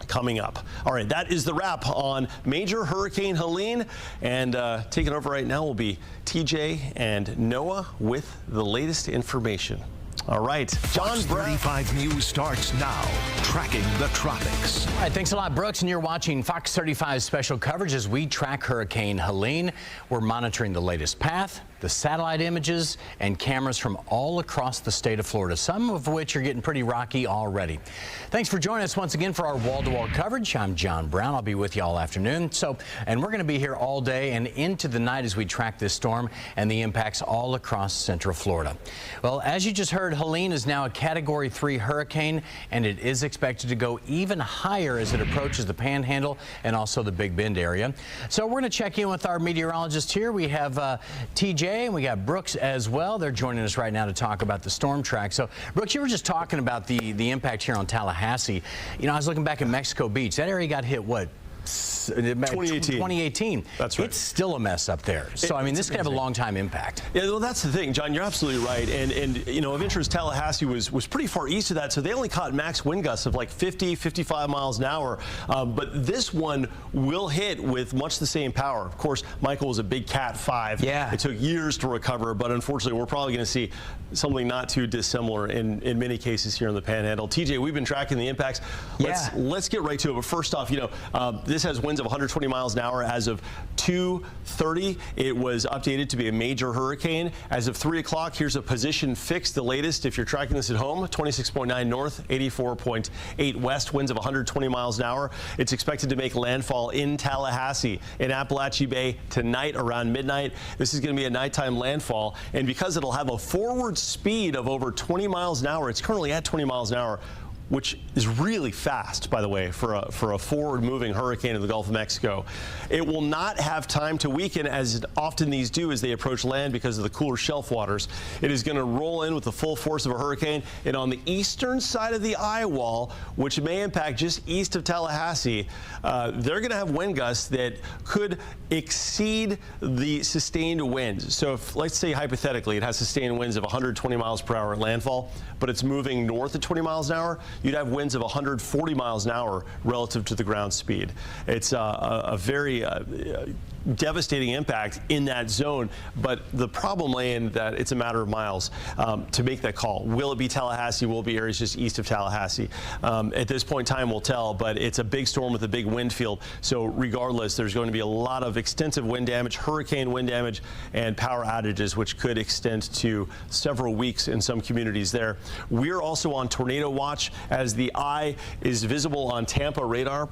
coming up. All right, that is the wrap on Major Hurricane Helene. And taking over right now will be TJ and Noah with the latest information. All right, John Brown. 35 News starts now, tracking the tropics. All right, thanks a lot, Brooks. And you're watching Fox 35's special coverage as we track Hurricane Helene. We're monitoring the latest path, the satellite images, and cameras from all across the state of Florida, some of which are getting pretty rocky already. Thanks for joining us once again for our wall-to-wall coverage. I'm John Brown. I'll be with you all afternoon. And we're going to be here all day and into the night as we track this storm and the impacts all across central Florida. Well, as you just heard, Helene is now a Category 3 hurricane, and it is expected to go even higher as it approaches the Panhandle and also the Big Bend area. So we're going to check in with our meteorologist here. We have TJ and we got Brooks as well. They're joining us right now to talk about the storm track. So, Brooks, you were just talking about the impact here on Tallahassee. You know, I was looking back at Mexico Beach. That area got hit, what? 2018. That's right. It's still a mess up there. So, I mean, this could have a long-time impact. Yeah, well, that's the thing, John. You're absolutely right. And you know, of interest, Tallahassee was pretty far east of that, so they only caught max wind gusts of like 50, 55 miles an hour. But this one will hit with much the same power. Of course, Michael was a big Cat 5. Yeah. It took years to recover, but unfortunately, we're probably going to see something not too dissimilar in many cases here in the Panhandle. TJ, we've been tracking the impacts. Let's get right to it. But first off, you know, this has winds of 120 miles an hour as of 2:30. It was updated to be a major hurricane. As of 3 o'clock, here's a position fix, the latest. If you're tracking this at home, 26.9 north, 84.8 west, winds of 120 miles an hour. It's expected to make landfall in Tallahassee in Appalachia Bay tonight around midnight. This is going to be a nighttime landfall, and because it'll have a forward speed of over 20 miles an hour, it's currently at 20 miles an hour, which is really fast, by the way, for a forward-moving hurricane in the Gulf of Mexico. It will not have time to weaken, as often these do as they approach land because of the cooler shelf waters. It is going to roll in with the full force of a hurricane, and on the eastern side of the eye wall, which may impact just east of Tallahassee, they're going to have wind gusts that could exceed the sustained winds. So if, let's say hypothetically, it has sustained winds of 120 miles per hour at landfall, but it's moving north at 20 miles an hour, you'd have winds of 140 miles an hour relative to the ground speed. It's a very devastating impact in that zone, but the problem lay in that it's a matter of miles to make that call. Will it be Tallahassee? Will it be areas just east of Tallahassee? At this point in time, we'll tell, but it's a big storm with a big wind field. So regardless, there's going to be a lot of extensive wind damage, hurricane wind damage, and power outages, which could extend to several weeks in some communities there. We're also on tornado watch as the eye is visible on Tampa radar.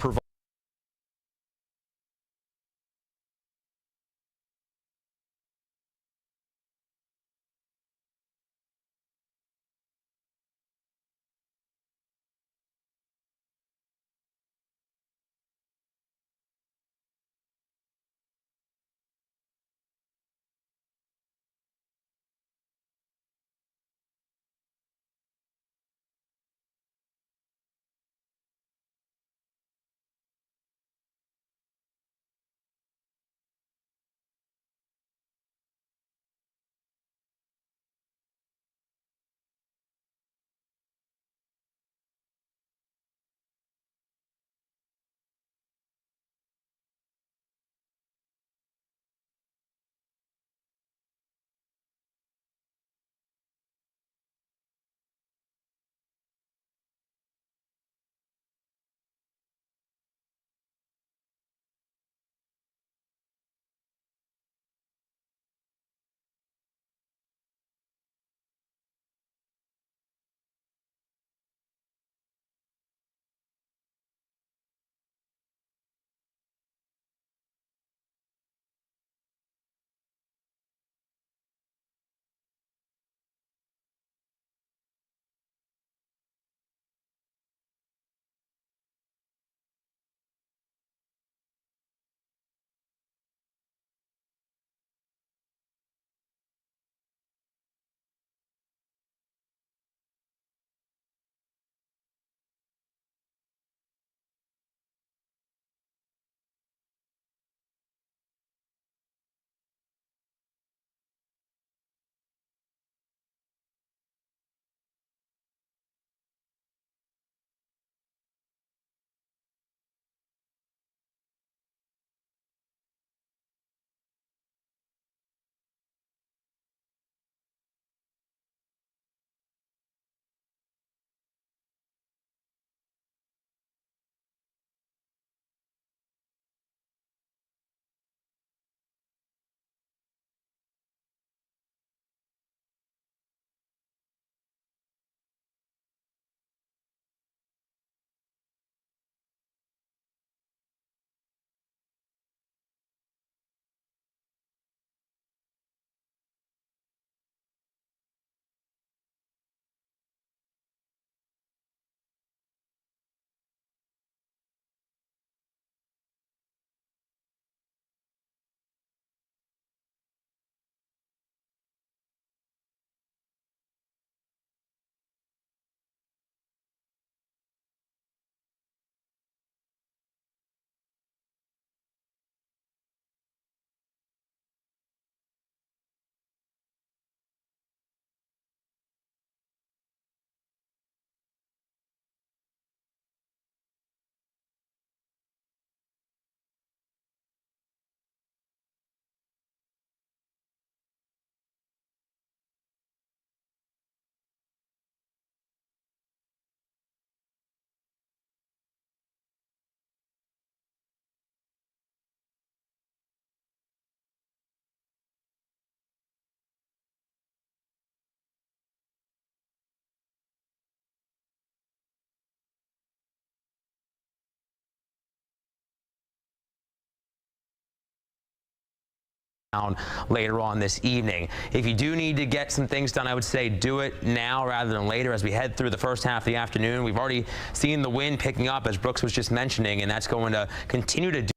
later on this evening. If you do need to get some things done, I would say do it now rather than later as we head through the first half of the afternoon. We've already seen the wind picking up, as Brooks was just mentioning, and that's going to continue to do.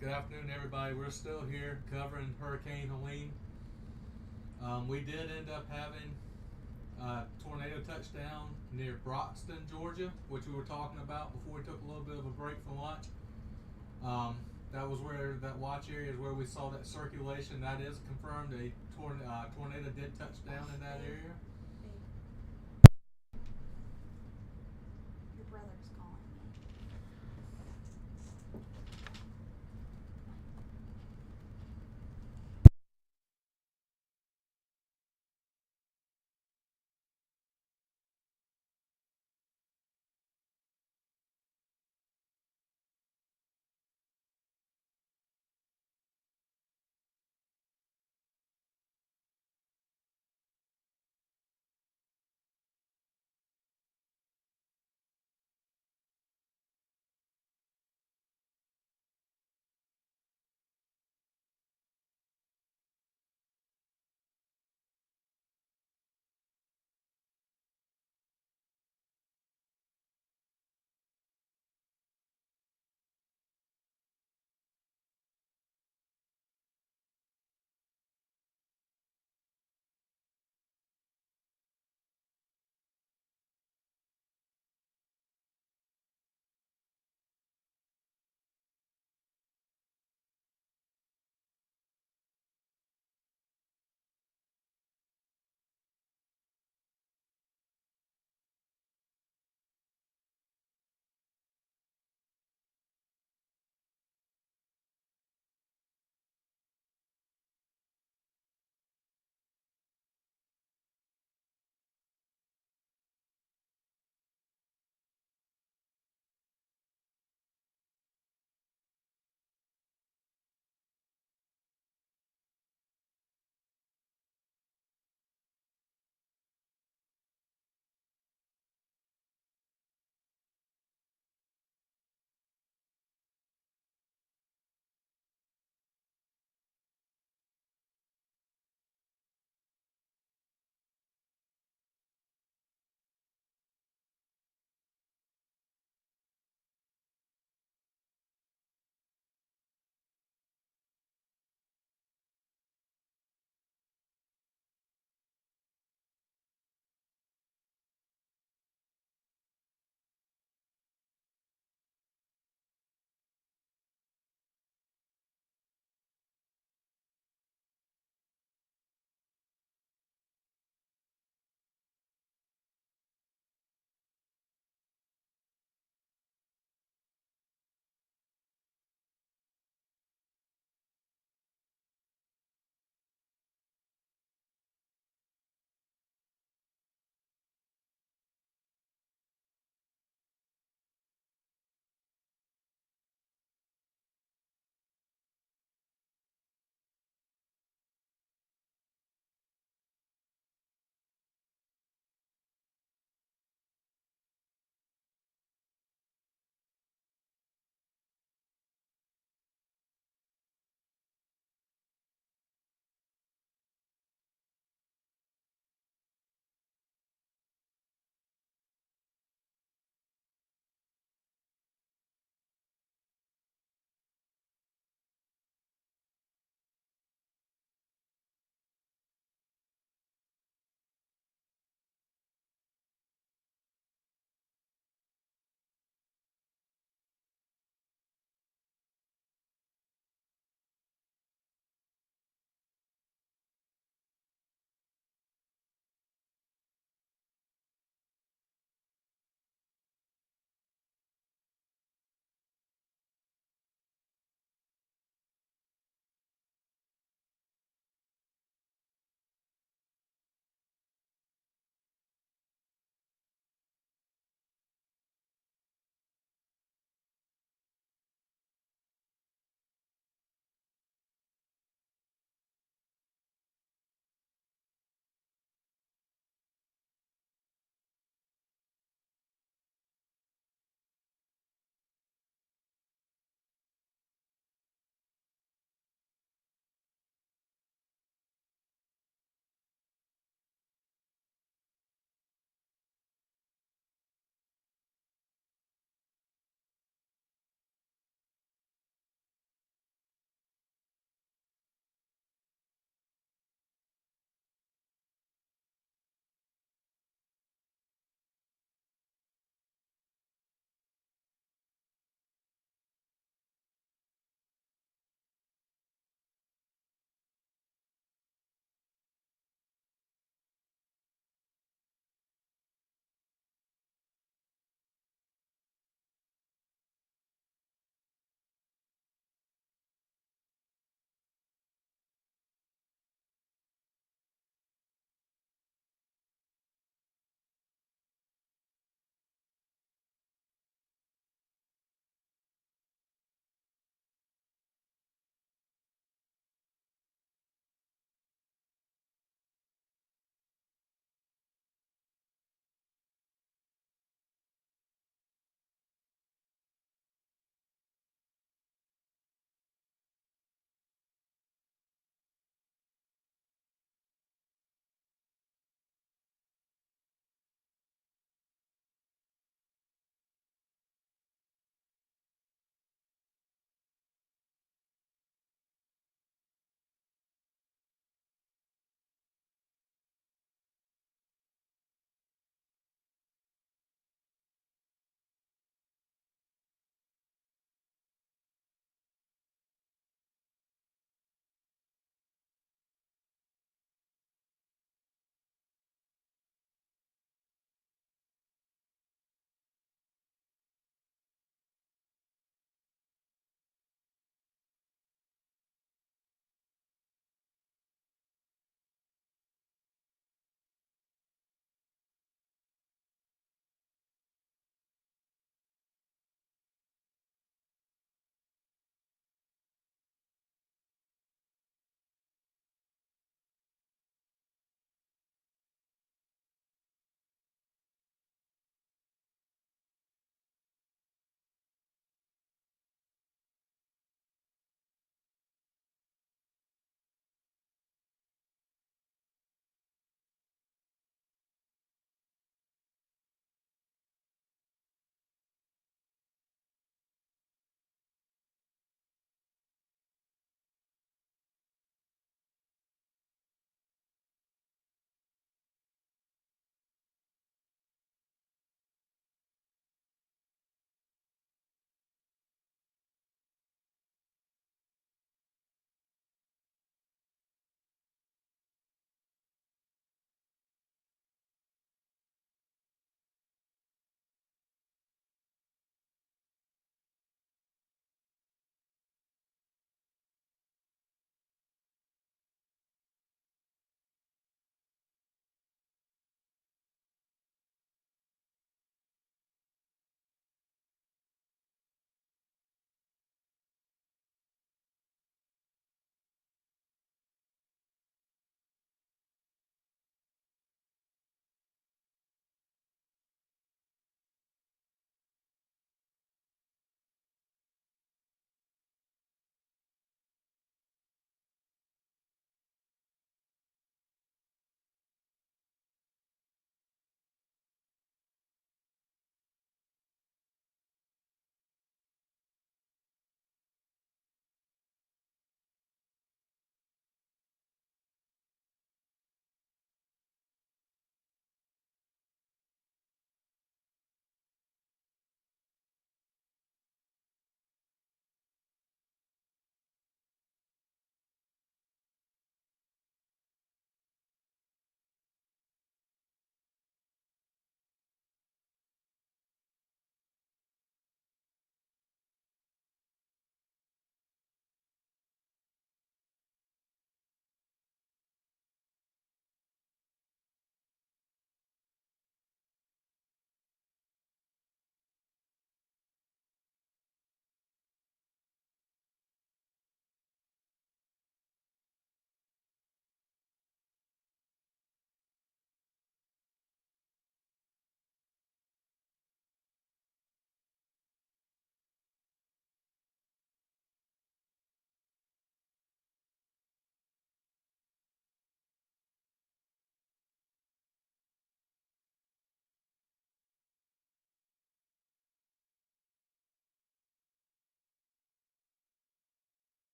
Good afternoon, everybody. We're still here covering Hurricane Helene. We did end up having a tornado touchdown near Broxton, Georgia, which we were talking about before we took a little bit of a break for lunch. That was where that watch area is where we saw that circulation. That is confirmed. A tornado did touch down in that area.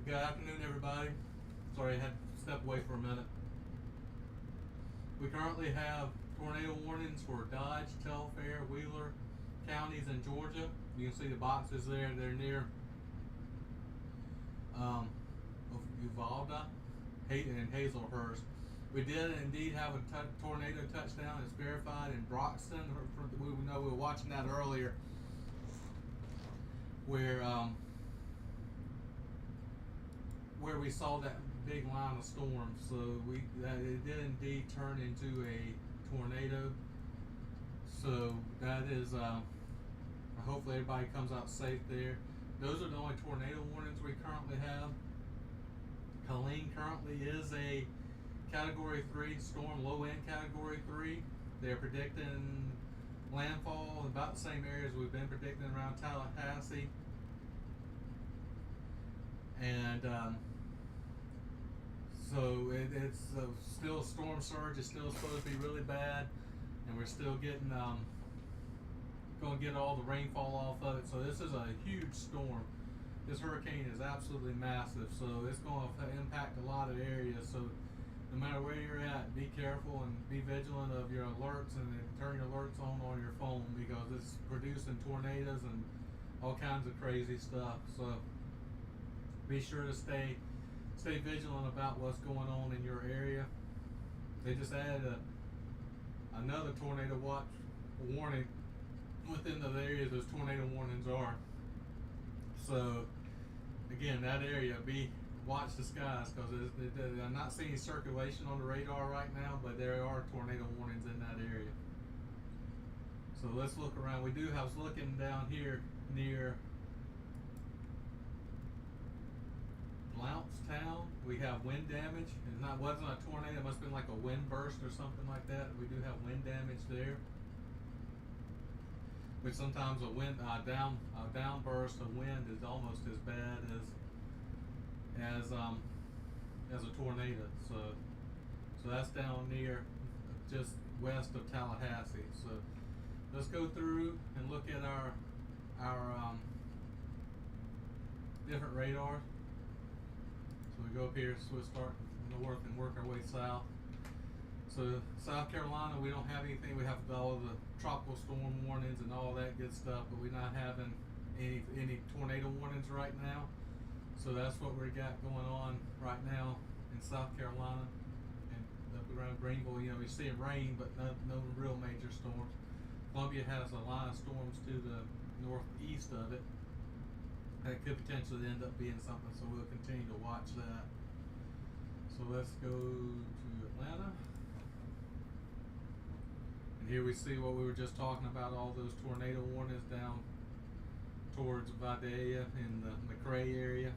Good afternoon, everybody. Sorry I had to step away for a minute. We currently have tornado warnings for Dodge, Telfair, Wheeler counties in Georgia. You can see the boxes there. They're near Uvalde and Hazelhurst. We did indeed have a tornado touchdown. It's verified in Broxton. We know we were watching that earlier, where we saw that big line of storms. So it did indeed turn into a tornado. So that is hopefully everybody comes out safe there. Those are the only tornado warnings we currently have. Helene currently is a Category 3 storm, low end Category 3. They're predicting landfall in about the same areas we've been predicting around Tallahassee. And so it's still, storm surge is still supposed to be really bad, and we're still getting going to get all the rainfall off of it. So this is a huge storm. This hurricane is absolutely massive, so it's going to impact a lot of areas. So no matter where you're at, be careful and be vigilant of your alerts, and then turn your alerts on your phone, because it's producing tornadoes and all kinds of crazy stuff. So be sure to stay vigilant about what's going on in your area. They just added another tornado watch warning within the areas those tornado warnings are. So again, that area, watch the skies, because I'm not seeing circulation on the radar right now, but there are tornado warnings in that area. So let's look around. I was looking down here near Blountstown. We have wind damage. It wasn't a tornado, it must have been like a wind burst or something like that. We do have wind damage there, which sometimes a downburst of wind is almost as bad as a tornado. So that's down near, just west of Tallahassee. So let's go through and look at our different radars. So we go up here, so we'll start north and work our way south. So South Carolina, we don't have anything. We have all the tropical storm warnings and all that good stuff, but we're not having any tornado warnings right now. So that's what we got going on right now in South Carolina and up around Greenville. You know, we're seeing rain, but no real major storms. Columbia has a line of storms to the northeast of it that could potentially end up being something, so we'll continue to watch that. So let's go to Atlanta. And here we see what we were just talking about, all those tornado warnings down towards Vidalia in the McRae area.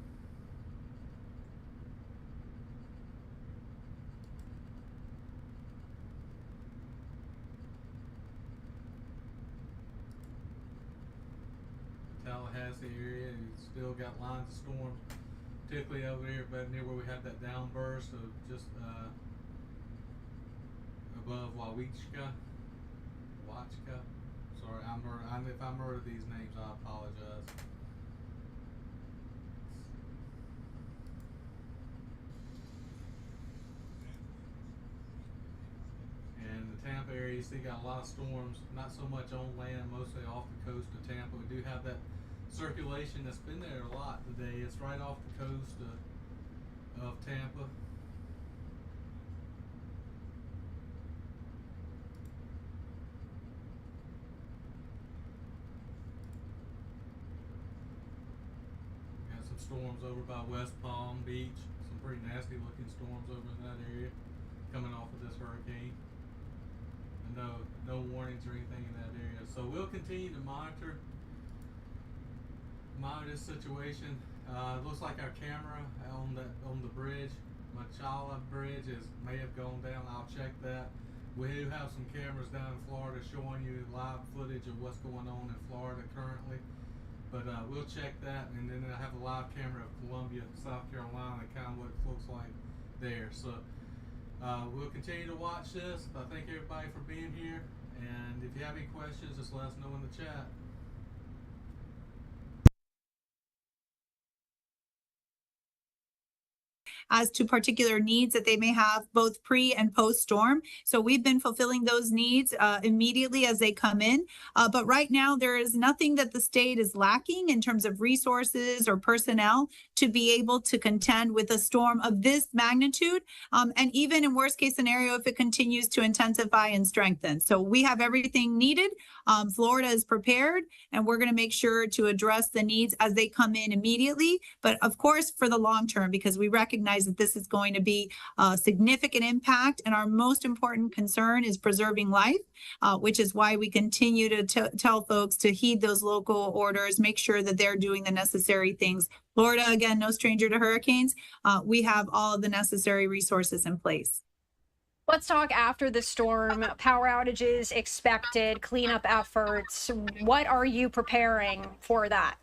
Tallahassee area, you still got lines of storms, particularly over here, but near where we have that downburst of just above Wawachka. Sorry, if I murder these names, I apologize. And the Tampa area, you see, got a lot of storms, not so much on land, mostly off the coast of Tampa. We do have that circulation that's been there a lot today. It's right off the coast of Tampa. Got some storms over by West Palm Beach, some pretty nasty looking storms over in that area coming off of this hurricane. And no warnings or anything in that area. So we'll continue to monitor this situation. It looks like our camera on the bridge, Machala Bridge, may have gone down. I'll check that. We do have some cameras down in Florida showing you live footage of what's going on in Florida currently, but we'll check that. And then I have a live camera of Columbia, South Carolina, kind of what it looks like there. So we'll continue to watch this. I thank everybody for being here, and if you have any questions, just let us know in the chat. as to particular needs that they may have both pre and post storm. So we've been fulfilling those needs immediately as they come in. But right now, there is nothing that the state is lacking in terms of resources or personnel to be able to contend with a storm of this magnitude. And even in worst case scenario, if it continues to intensify and strengthen. So we have everything needed. Florida is prepared, and we're going to make sure to address the needs as they come in immediately. But of course, for the long term, because we recognize that this is going to be a significant impact. And our most important concern is preserving life, which is why we continue to tell folks to heed those local orders, make sure that they're doing the necessary things. Florida, again, no stranger to hurricanes. We have all of the necessary resources in place. Let's talk after the storm. Power outages expected, cleanup efforts. What are you preparing for that?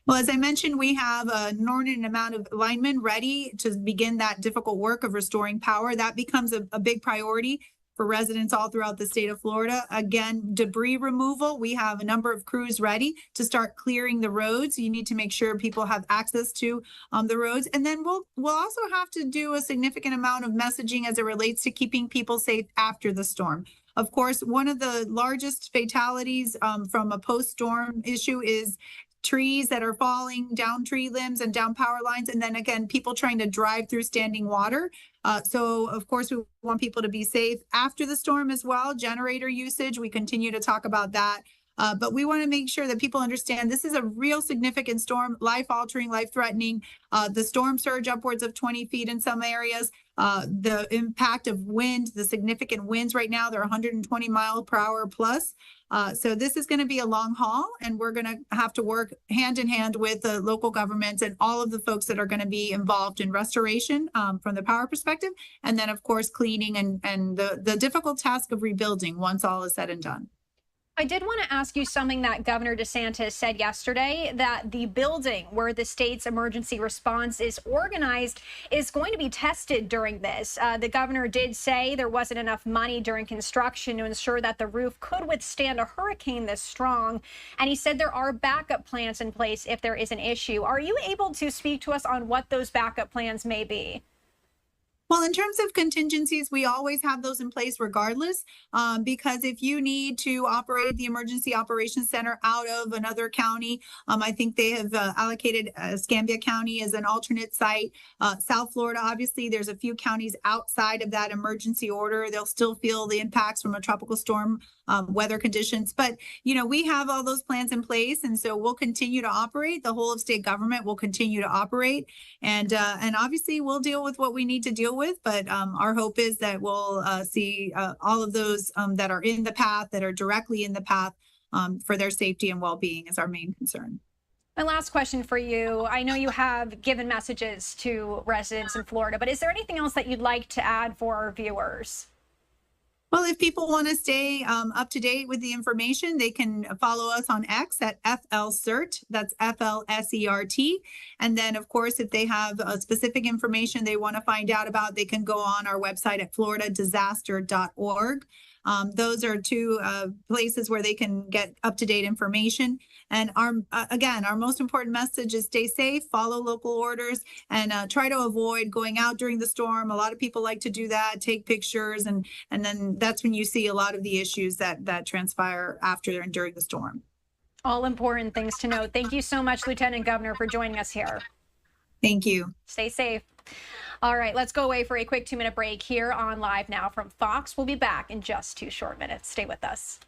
Well, as I mentioned, we have an inordinate amount of linemen ready to begin that difficult work of restoring power. That becomes a big priority for residents all throughout the state of Florida. Again, debris removal, we have a number of crews ready to start clearing the roads. You need to make sure people have access to the roads. And then we'll also have to do a significant amount of messaging as it relates to keeping people safe after the storm. Of course, one of the largest fatalities from a post-storm issue is trees that are falling down, tree limbs and down power lines. And then again, people trying to drive through standing water. So of course, we want people to be safe after the storm as well. Generator usage, we continue to talk about that. But we want to make sure that people understand this is a real significant storm, life-altering, life-threatening. The storm surge upwards of 20 feet in some areas. The impact of wind, the significant winds right now, they're 120 mile per hour plus. So this is going to be a long haul, and we're going to have to work hand in hand with the local governments and all of the folks that are going to be involved in restoration from the power perspective. And then, of course, cleaning and the difficult task of rebuilding once all is said and done. I did want to ask you something that Governor DeSantis said yesterday, that the building where the state's emergency response is organized is going to be tested during this. The governor did say there wasn't enough money during construction to ensure that the roof could withstand a hurricane this strong. And he said there are backup plans in place if there is an issue. Are you able to speak to us on what those backup plans may be? Well, in terms of contingencies, we always have those in place regardless, because if you need to operate the Emergency Operations Center out of another county, I think they have allocated Escambia County as an alternate site. South Florida, obviously, there's a few counties outside of that emergency order. They'll still feel the impacts from a tropical storm weather conditions. But, you know, we have all those plans in place. And so we'll continue to operate. The whole of state government will continue to operate. And obviously, we'll deal with what we need to deal with. But our hope is that we'll see all of those that are in the path, that are directly in the path for their safety and well-being is our main concern. My last question for you. I know you have given messages to residents in Florida, but is there anything else that you'd like to add for our viewers? Well, if people want to stay up to date with the information, they can follow us on X at FLCERT. That's FLSERT. And then, of course, if they have specific information they want to find out about, they can go on our website at floridadisaster.org. Those are two places where they can get up-to-date information. And our most important message is stay safe, follow local orders, and try to avoid going out during the storm. A lot of people like to do that, take pictures, and then that's when you see a lot of the issues that transpire after and during the storm. All important things to note. Thank you so much, Lieutenant Governor, for joining us here. Thank you. Stay safe. All right, let's go away for a quick 2-minute break here on Live Now from Fox. We'll be back in just 2 short minutes. Stay with us.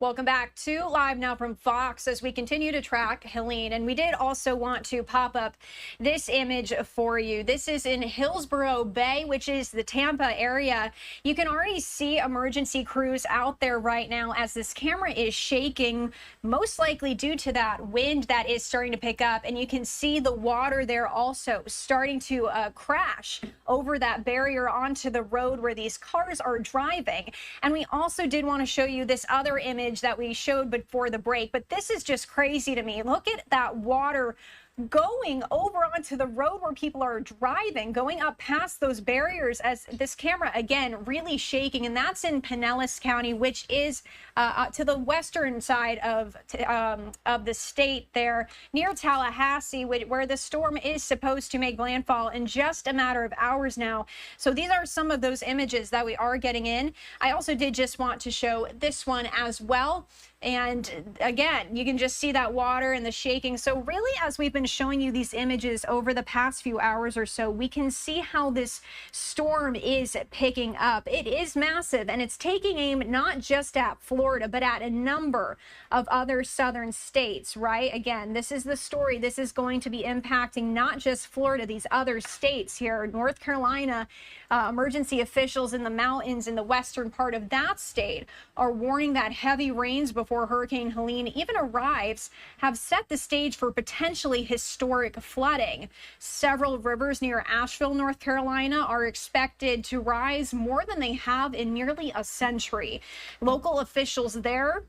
Welcome back to Live Now from Fox as we continue to track Helene. And we did also want to pop up this image for you. This is in Hillsborough Bay, which is the Tampa area. You can already see emergency crews out there right now as this camera is shaking, most likely due to that wind that is starting to pick up. And you can see the water there also starting to crash over that barrier onto the road where these cars are driving. And we also did want to show you this other image that we showed before the break, but this is just crazy to me. Look at that water going over onto the road where people are driving, going up past those barriers as this camera, again, really shaking. And that's in Pinellas County, which is to the western side of the state there, near Tallahassee, where the storm is supposed to make landfall in just a matter of hours now. So these are some of those images that we are getting in. I also did just want to show this one as well. And again, you can just see that water and the shaking. So really, as we've been showing you these images over the past few hours or so, we can see how this storm is picking up. It is massive, and it's taking aim not just at Florida, but at a number of other southern states, right? Again, this is the story. This is going to be impacting not just Florida, these other states here, North Carolina. Emergency officials in the mountains in the western part of that state are warning that heavy rains before Hurricane Helene even arrives have set the stage for potentially historic flooding. Several rivers near Asheville, North Carolina are expected to rise more than they have in nearly a century. Local officials there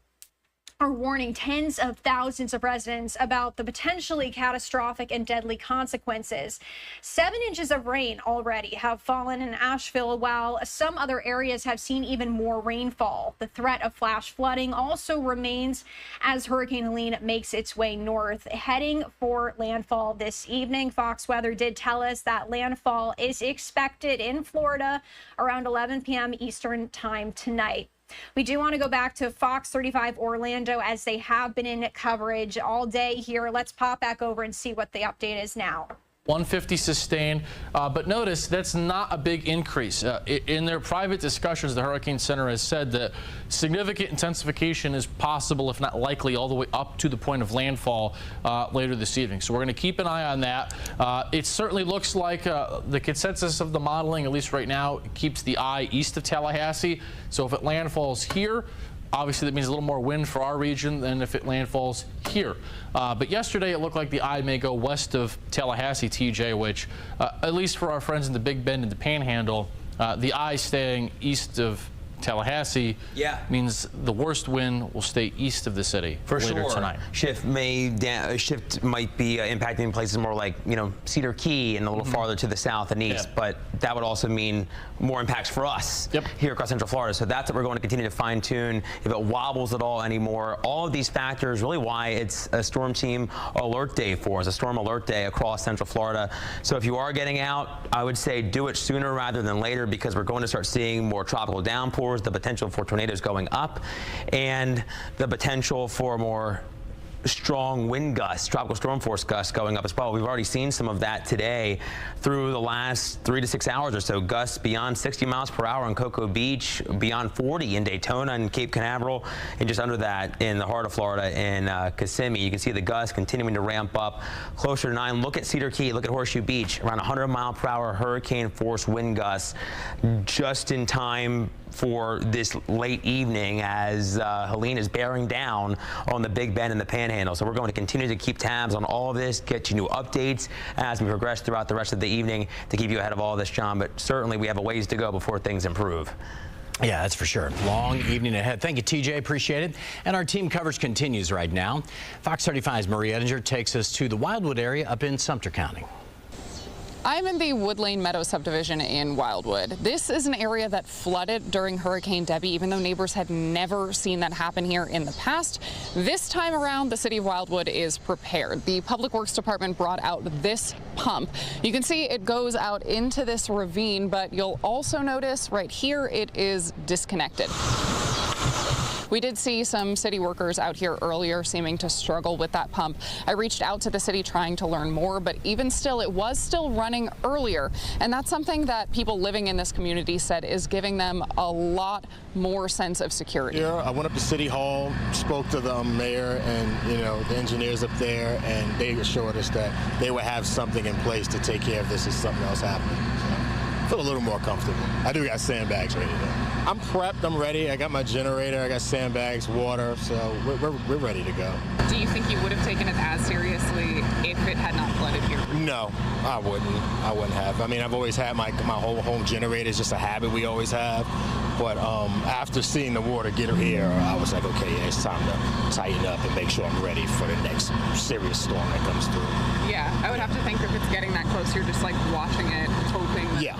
are warning tens of thousands of residents about the potentially catastrophic and deadly consequences. 7 inches of rain already have fallen in Asheville, while some other areas have seen even more rainfall. The threat of flash flooding also remains as Hurricane Helene makes its way north, heading for landfall this evening. Fox Weather did tell us that landfall is expected in Florida around 11 p.m. Eastern time tonight. We do want to go back to Fox 35 Orlando as they have been in coverage all day here. Let's pop back over and see what the update is now. 150 sustained, but notice that's not a big increase. In their private discussions, the Hurricane Center has said that significant intensification is possible, if not likely, all the way up to the point of landfall later this evening. So we're going to keep an eye on that. It certainly looks like the consensus of the modeling, at least right now, keeps the eye east of Tallahassee. So if it landfalls here, obviously, that means a little more wind for our region than if it landfalls here. But yesterday, it looked like the eye may go west of Tallahassee, TJ, which, at least for our friends in the Big Bend and the Panhandle, the eye staying east of Tallahassee means the worst wind will stay east of the city later tonight. Shift might be impacting places more like, Cedar Key and a little farther to the south and east, but that would also mean more impacts for us here across Central Florida. So that's what we're going to continue to fine tune. If it wobbles at all anymore, all of these factors really why it's a storm team alert day for us, a storm alert day across Central Florida. So if you are getting out, I would say do it sooner rather than later, because we're going to start seeing more tropical downpours, the potential for tornadoes going up, and the potential for more strong wind gusts, tropical storm force gusts going up as well. We've already seen some of that today through the last 3 to 6 hours or so. Gusts beyond 60 miles per hour on Cocoa Beach, beyond 40 in Daytona and Cape Canaveral, and just under that in the heart of Florida in Kissimmee. You can see the gusts continuing to ramp up closer to 9. Look at Cedar Key, look at Horseshoe Beach, around 100 mile per hour hurricane force wind gusts just in time for this late evening as Helene is bearing down on the Big Bend and the Panhandle. So we're going to continue to keep tabs on all of this, get you new updates as we progress throughout the rest of the evening to keep you ahead of all this, John. But certainly we have a ways to go before things improve. Yeah, that's for sure. Long evening ahead. Thank you, TJ. Appreciate it. And our team coverage continues right now. Fox 35's Marie Edinger takes us to the Wildwood area up in Sumter County. I'm in the Woodlane Meadow subdivision in Wildwood. This is an area that flooded during Hurricane Debbie, even though neighbors had never seen that happen here in the past. This time around, the city of Wildwood is prepared. The Public Works Department brought out this pump. You can see it goes out into this ravine, but you'll also notice right here it is disconnected. We did see some city workers out here earlier seeming to struggle with that pump. I reached out to the city trying to learn more, but even still, it was still running earlier. And that's something that people living in this community said is giving them a lot more sense of security. Here, I went up to City Hall, spoke to the mayor and, the engineers up there, and they assured us that they would have something in place to take care of this if something else happened. So I feel a little more comfortable. I do got sandbags ready though. I'm prepped, I'm ready. I got my generator, I got sandbags, water, so we're ready to go. Do you think you would have taken it as seriously if it had not flooded here? No, I wouldn't have. I mean, I've always had my whole home generator. It's just a habit we always have. But after seeing the water get here, I was like, okay, yeah, it's time to tighten up and make sure I'm ready for the next serious storm that comes through. Yeah, I would have to think if it's getting that close, you're just like watching it, hoping. Yeah,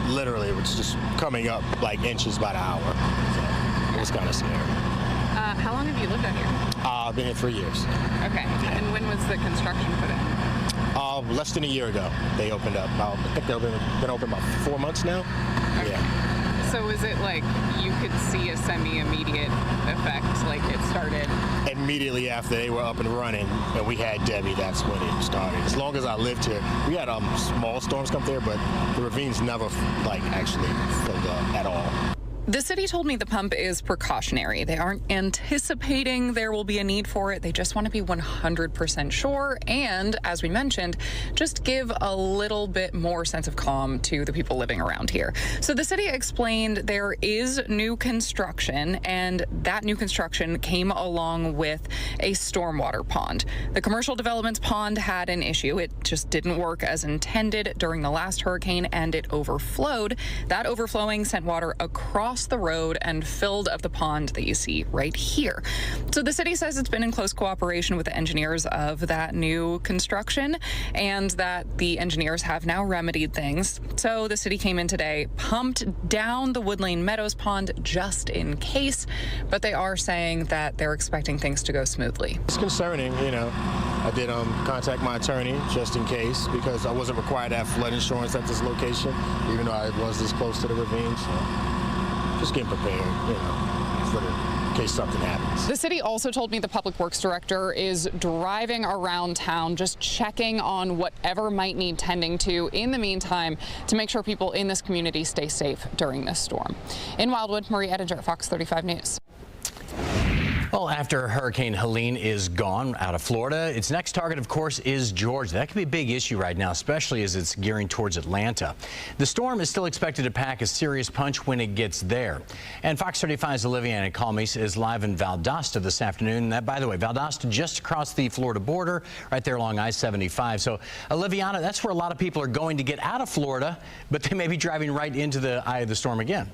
literally, it's just coming up like inches by the hour. So it was kind of scary. How long have you lived out here? I've been here for years. Okay, and when was the construction put in? Less than a year ago, they opened up. I think they've been open about 4 months now. Okay. Yeah. So is it like you could see a semi-immediate effect, like it started? Immediately after they were up and running, and we had Debbie, that's when it started. As long as I lived here, we had small storms come there, but the ravines never actually filled up at all. The city told me the pump is precautionary. They aren't anticipating there will be a need for it. They just want to be 100% sure. And as we mentioned, just give a little bit more sense of calm to the people living around here. So the city explained there is new construction, and that new construction came along with a stormwater pond. The commercial development's pond had an issue. It just didn't work as intended during the last hurricane, and it overflowed. That overflowing sent water across the road and filled up the pond that you see right here. So the city says it's been in close cooperation with the engineers of that new construction, and that the engineers have now remedied things. So the city came in today, pumped down the Woodlane Meadows pond just in case, but they are saying that they're expecting things to go smoothly. It's concerning, I did contact my attorney just in case, because I wasn't required to have flood insurance at this location, even though I was this close to the ravine. So just getting prepared, for in case something happens. The city also told me the public works director is driving around town, just checking on whatever might need tending to in the meantime to make sure people in this community stay safe during this storm. In Wildwood, Marie Edinger, Fox 35 News. Well, after Hurricane Helene is gone out of Florida, its next target, of course, is Georgia. That could be a big issue right now, especially as it's gearing towards Atlanta. The storm is still expected to pack a serious punch when it gets there. And Fox 35's Oliviana Calmes is live in Valdosta this afternoon. That, by the way, Valdosta just across the Florida border, right there along I-75. So, Oliviana, that's where a lot of people are going to get out of Florida, but they may be driving right into the eye of the storm again.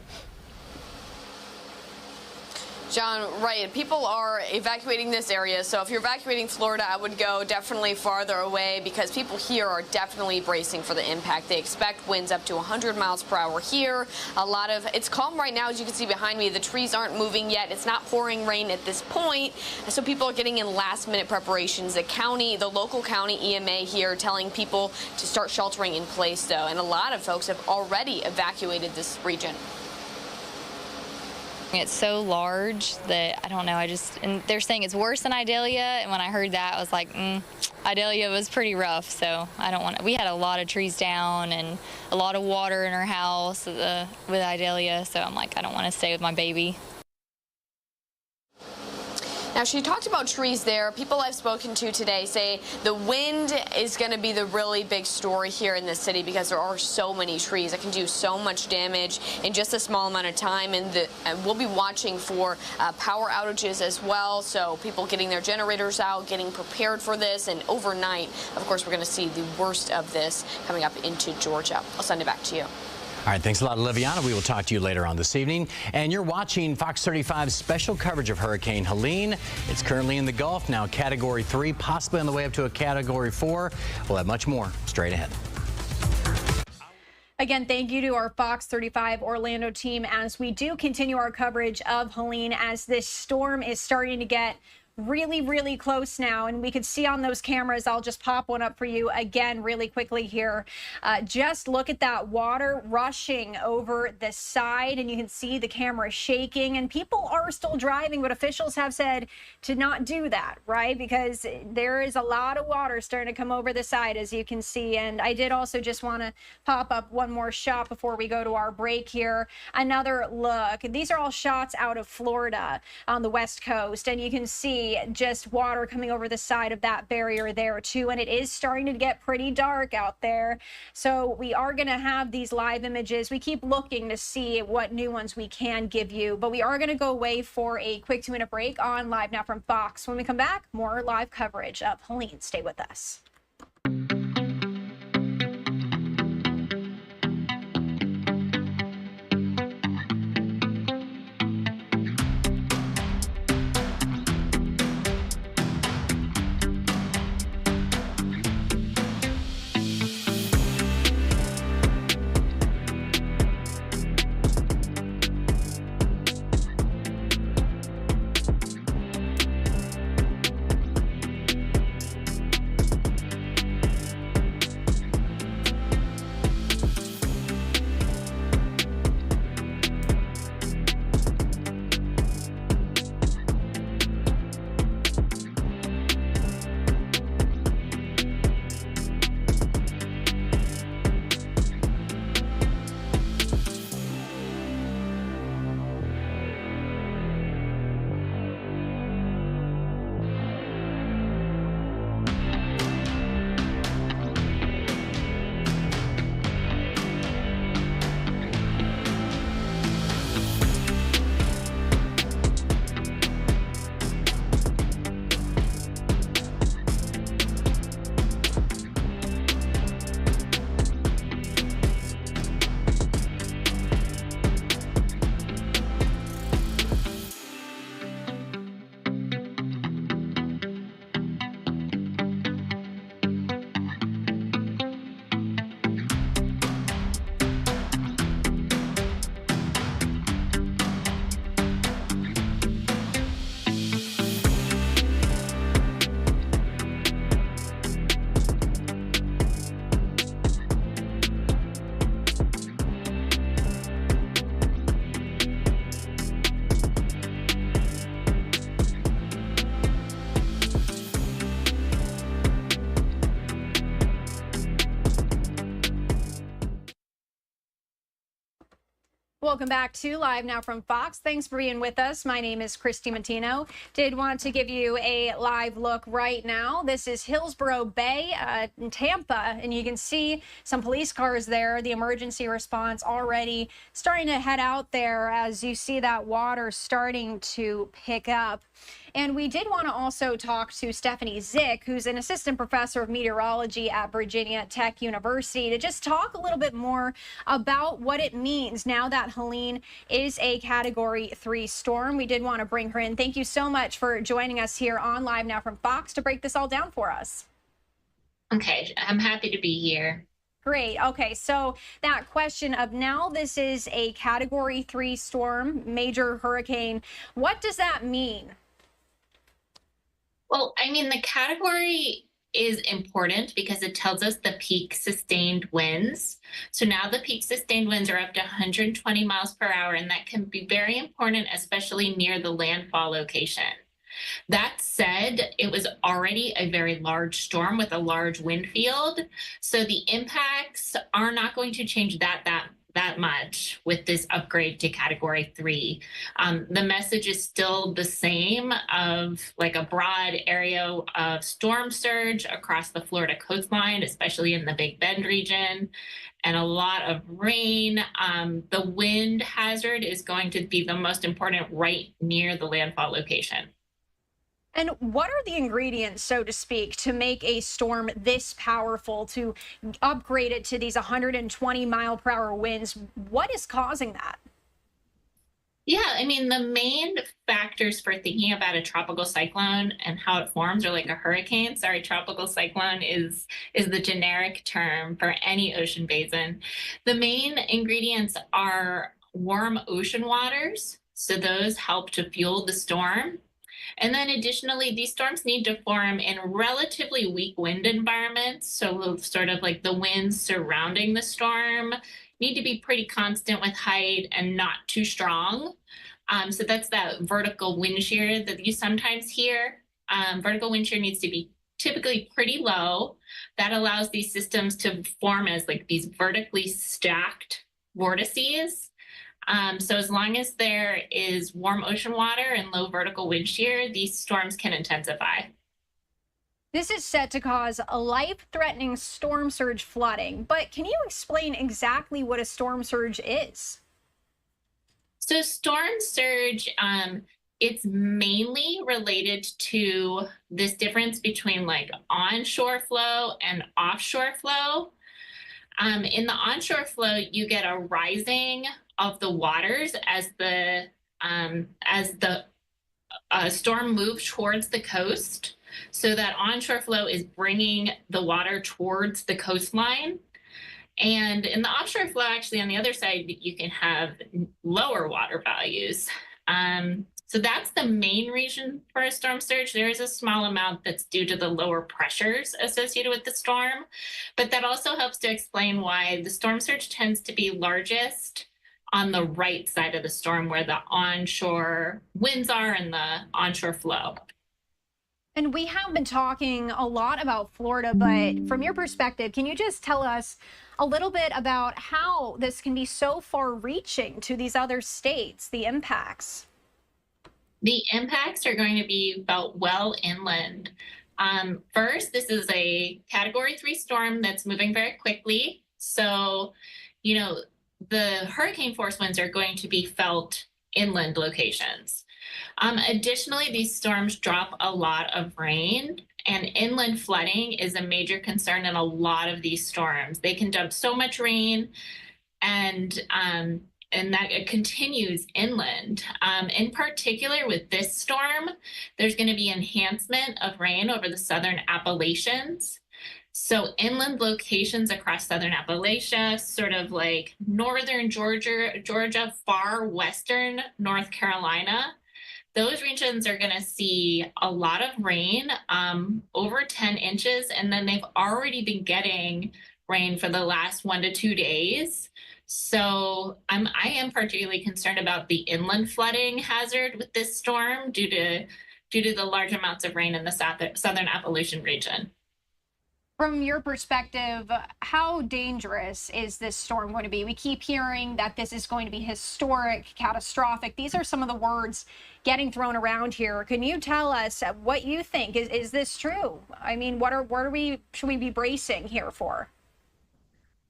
John, right. People are evacuating this area. So if you're evacuating Florida, I would go definitely farther away, because people here are definitely bracing for the impact. They expect winds up to 100 miles per hour here. It's calm right now, as you can see behind me. The trees aren't moving yet. It's not pouring rain at this point. So people are getting in last-minute preparations. The local county EMA here telling people to start sheltering in place, though. And a lot of folks have already evacuated this region. It's so large that I don't know. And they're saying it's worse than Idalia. And when I heard that, I was like, Idalia was pretty rough. So I don't want to. We had a lot of trees down and a lot of water in our house with Idalia. So I'm like, I don't want to stay with my baby. Now, she talked about trees there. People I've spoken to today say the wind is going to be the really big story here in the city, because there are so many trees that can do so much damage in just a small amount of time. And we'll be watching for power outages as well. So people getting their generators out, getting prepared for this. And overnight, of course, we're going to see the worst of this coming up into Georgia. I'll send it back to you. All right, thanks a lot, Oliviana. We will talk to you later on this evening. And you're watching Fox 35's special coverage of Hurricane Helene. It's currently in the Gulf, now Category 3, possibly on the way up to a Category 4. We'll have much more straight ahead. Again, thank you to our Fox 35 Orlando team as we do continue our coverage of Helene as this storm is starting to get really, really close now, and we could see on those cameras. I'll just pop one up for you again really quickly here. Just look at that water rushing over the side, and you can see the camera shaking, and people are still driving, but officials have said to not do that, right? Because there is a lot of water starting to come over the side, as you can see. And I did also just want to pop up one more shot before we go to our break here. Another look. These are all shots out of Florida on the West Coast, and you can see just water coming over the side of that barrier there too, and it is starting to get pretty dark out there. So we are going to have these live images. We keep looking to see what new ones we can give you, but we are going to go away for a quick 2-minute break on Live Now from Fox. When we come back, more live coverage of Helene. Stay with us. Welcome back to Live Now from Fox. Thanks for being with us. My name is Christy Matino. Did want to give you a live look right now. This is Hillsborough Bay in Tampa, and you can see some police cars there. The emergency response already starting to head out there as you see that water starting to pick up. And we did want to also talk to Stephanie Zick, who's an assistant professor of meteorology at Virginia Tech University, to just talk a little bit more about what it means now that Helene is a Category 3 storm. We did want to bring her in. Thank you so much for joining us here on Live Now from Fox to break this all down for us. Okay, I'm happy to be here. Great. Okay, so that question of now this is a Category 3 storm, major hurricane. What does that mean? Well, I mean, the category is important because it tells us the peak sustained winds. So now the peak sustained winds are up to 120 miles per hour, and that can be very important, especially near the landfall location. That said, it was already a very large storm with a large wind field. So the impacts are not going to change that much with this upgrade to Category 3. The message is still the same of like a broad area of storm surge across the Florida coastline, especially in the Big Bend region, and a lot of rain. The wind hazard is going to be the most important right near the landfall location. And what are the ingredients, so to speak, to make a storm this powerful, to upgrade it to these 120 mile per hour winds? What is causing that? Yeah, I mean, the main factors for thinking about a tropical cyclone and how it forms are like a hurricane. Sorry, tropical cyclone is the generic term for any ocean basin. The main ingredients are warm ocean waters. So those help to fuel the storm. And then additionally, these storms need to form in relatively weak wind environments. So sort of like the winds surrounding the storm need to be pretty constant with height and not too strong. So that's that vertical wind shear that you sometimes hear. Vertical wind shear needs to be typically pretty low. That allows these systems to form as like these vertically stacked vortices. So as long as there is warm ocean water and low vertical wind shear, these storms can intensify. This is set to cause a life-threatening storm surge flooding, but can you explain exactly what a storm surge is? So storm surge, it's mainly related to this difference between like onshore flow and offshore flow. In the onshore flow, you get a rising of the waters as the storm moves towards the coast. So that onshore flow is bringing the water towards the coastline. And in the offshore flow, actually, on the other side, you can have lower water values. So that's the main reason for a storm surge. There is a small amount that's due to the lower pressures associated with the storm, but that also helps to explain why the storm surge tends to be largest on the right side of the storm where the onshore winds are and the onshore flow. And we have been talking a lot about Florida, but from your perspective, can you just tell us a little bit about how this can be so far reaching to these other states, the impacts? The impacts are going to be felt well inland. First, this is a Category 3 storm that's moving very quickly. So, you know, the hurricane force winds are going to be felt inland locations. Additionally, these storms drop a lot of rain, and inland flooding is a major concern in a lot of these storms. They can dump so much rain, and that it continues inland. In particular with this storm, there's going to be enhancement of rain over the southern Appalachians. So inland locations across southern Appalachia, sort of like northern Georgia, far western North Carolina, those regions are going to see a lot of rain, over 10 inches, and then they've already been getting rain for the last 1 to 2 days. So I am particularly concerned about the inland flooding hazard with this storm due to the large amounts of rain in the southern Appalachian region. From your perspective, how dangerous is this storm going to be? We keep hearing that this is going to be historic, catastrophic. These are some of the words getting thrown around here. Can you tell us what you think? Is this true? I mean, should we be bracing here for?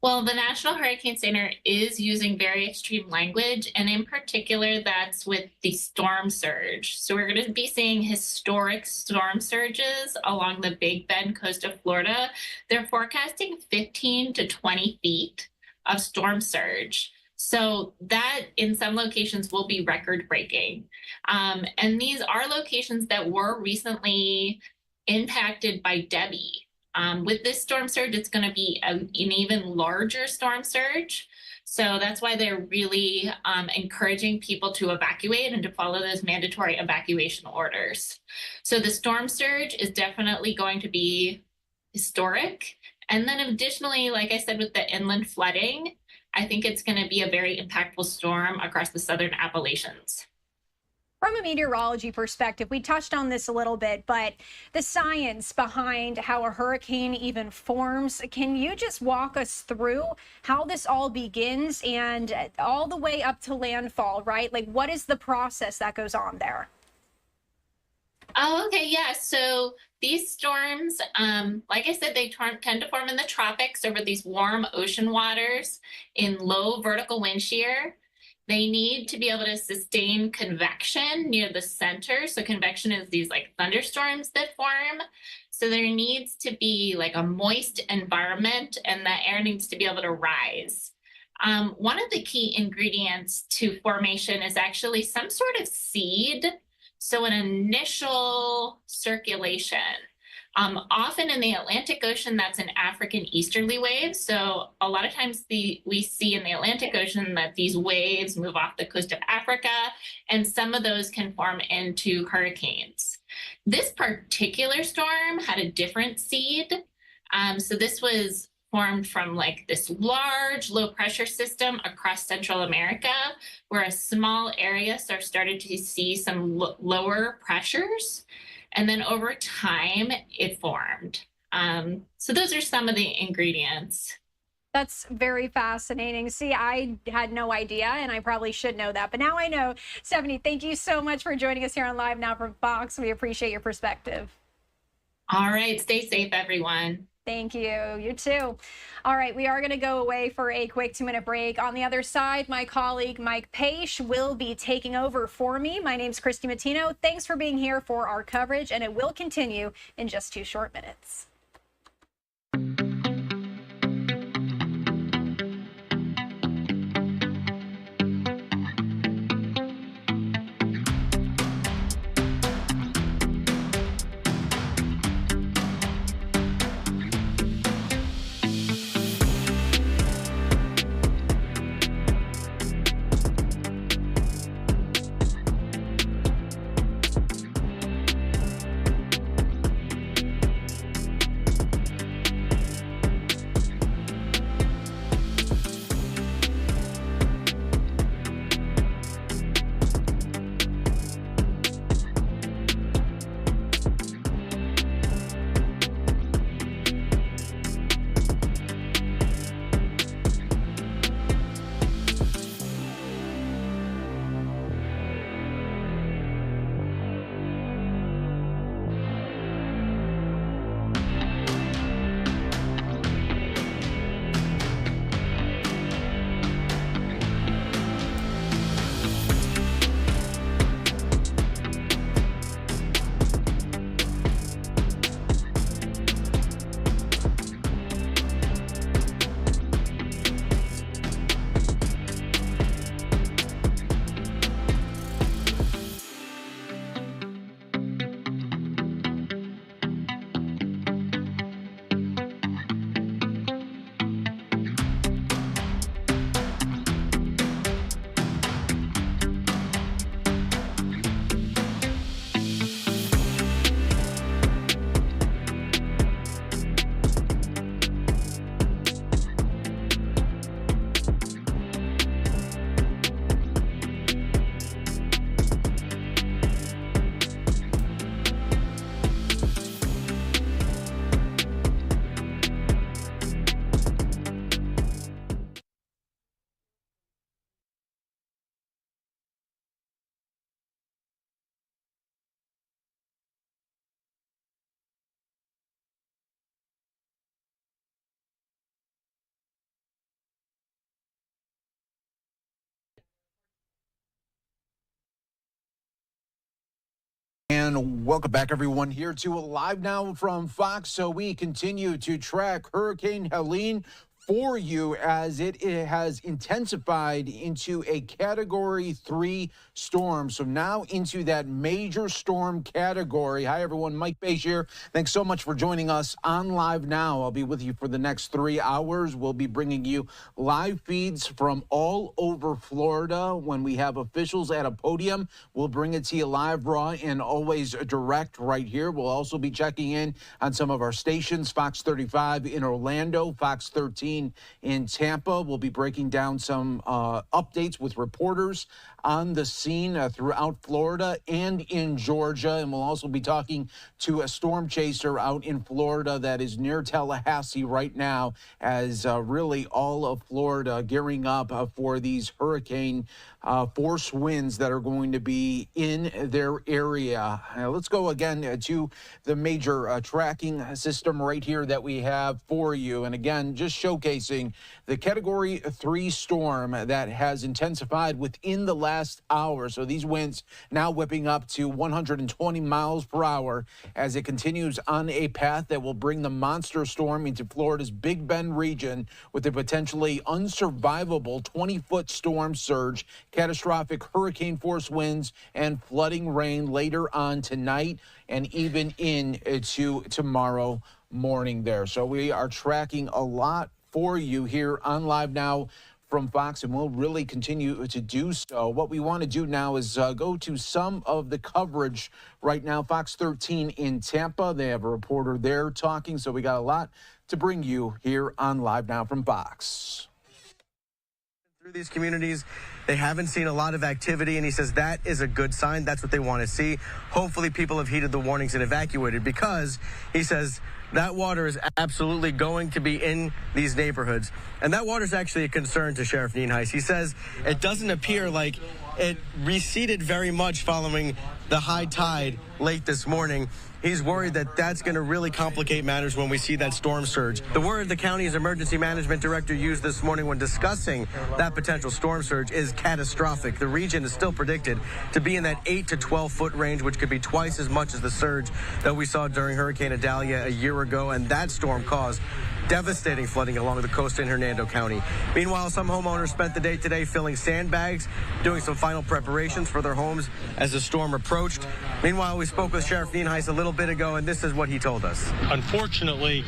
Well, the National Hurricane Center is using very extreme language, and in particular, that's with the storm surge. So we're going to be seeing historic storm surges along the Big Bend coast of Florida. They're forecasting 15 to 20 feet of storm surge. So that in some locations will be record breaking. And these are locations that were recently impacted by Debbie. With this storm surge, it's going to be an even larger storm surge. So that's why they're really encouraging people to evacuate and to follow those mandatory evacuation orders. So the storm surge is definitely going to be historic. And then additionally, like I said, with the inland flooding, I think it's going to be a very impactful storm across the southern Appalachians. From a meteorology perspective, we touched on this a little bit, but the science behind how a hurricane even forms, can you just walk us through how this all begins and all the way up to landfall, right? Like, what is the process that goes on there? Oh, okay, yeah. So these storms, like I said, they tend to form in the tropics over these warm ocean waters in low vertical wind shear. They need to be able to sustain convection near the center. So convection is these like thunderstorms that form. So there needs to be like a moist environment, and the air needs to be able to rise. One of the key ingredients to formation is actually some sort of seed. So an initial circulation. Often in the Atlantic Ocean, that's an African easterly wave. So a lot of times we see in the Atlantic Ocean that these waves move off the coast of Africa, and some of those can form into hurricanes. This particular storm had a different seed. So this was formed from like this large low pressure system across Central America, where a small area started to see some lower pressures. And then over time, it formed. So those are some of the ingredients. That's very fascinating. See, I had no idea, and I probably should know that, but now I know. Stephanie, thank you so much for joining us here on Live Now from Fox. We appreciate your perspective. All right, stay safe, everyone. Thank you. You too. All right, we are going to go away for a quick 2-minute break. On the other side, my colleague Mike Paish will be taking over for me. My name's Christy Mattino. Thanks for being here for our coverage, and it will continue in just 2 short minutes. And welcome back, everyone, here to Live Now from Fox. So we continue to track Hurricane Helene for you as it has intensified into a Category 3 storm. So now into that major storm category. Hi, everyone. Mike Paish here. Thanks so much for joining us on Live Now. I'll be with you for the next 3 hours. We'll be bringing you live feeds from all over Florida. When we have officials at a podium, we'll bring it to you live, raw, and always direct right here. We'll also be checking in on some of our stations, Fox 35 in Orlando, Fox 13 in Tampa. We'll be breaking down some updates with reporters on the scene throughout Florida and in Georgia. And we'll also be talking to a storm chaser out in Florida that is near Tallahassee right now, as really all of Florida gearing up for these hurricane force winds that are going to be in their area. Let's go again to the major tracking system right here that we have for you. And again, just showcase showcasing the Category 3 storm that has intensified within the last hour. So these winds now whipping up to 120 miles per hour as it continues on a path that will bring the monster storm into Florida's Big Bend region with a potentially unsurvivable 20-foot storm surge, catastrophic hurricane force winds, and flooding rain later on tonight and even into tomorrow morning there. So we are tracking a lot for you here on Live Now from Fox, and we'll really continue to do so. What we want to do now is go to some of the coverage right now. Fox 13 in Tampa, they have a reporter there talking, so we got a lot to bring you here on Live Now from Fox. Through these communities, they haven't seen a lot of activity, and he says that is a good sign. That's what they want to see. Hopefully people have heeded the warnings and evacuated, because he says that water is absolutely going to be in these neighborhoods. And that water is actually a concern to Sheriff Nienhuis. He says it doesn't appear like it receded very much following the high tide late this morning. He's worried that that's going to really complicate matters when we see that storm surge. The word the county's emergency management director used this morning when discussing that potential storm surge is catastrophic. The region is still predicted to be in that 8 to 12-foot range, which could be twice as much as the surge that we saw during Hurricane Idalia a year ago, and that storm caused devastating flooding along the coast in Hernando County. Meanwhile, some homeowners spent the day today filling sandbags, doing some final preparations for their homes as the storm approached. Meanwhile, we spoke with Sheriff Nienhuis a little bit ago, and this is what he told us. Unfortunately,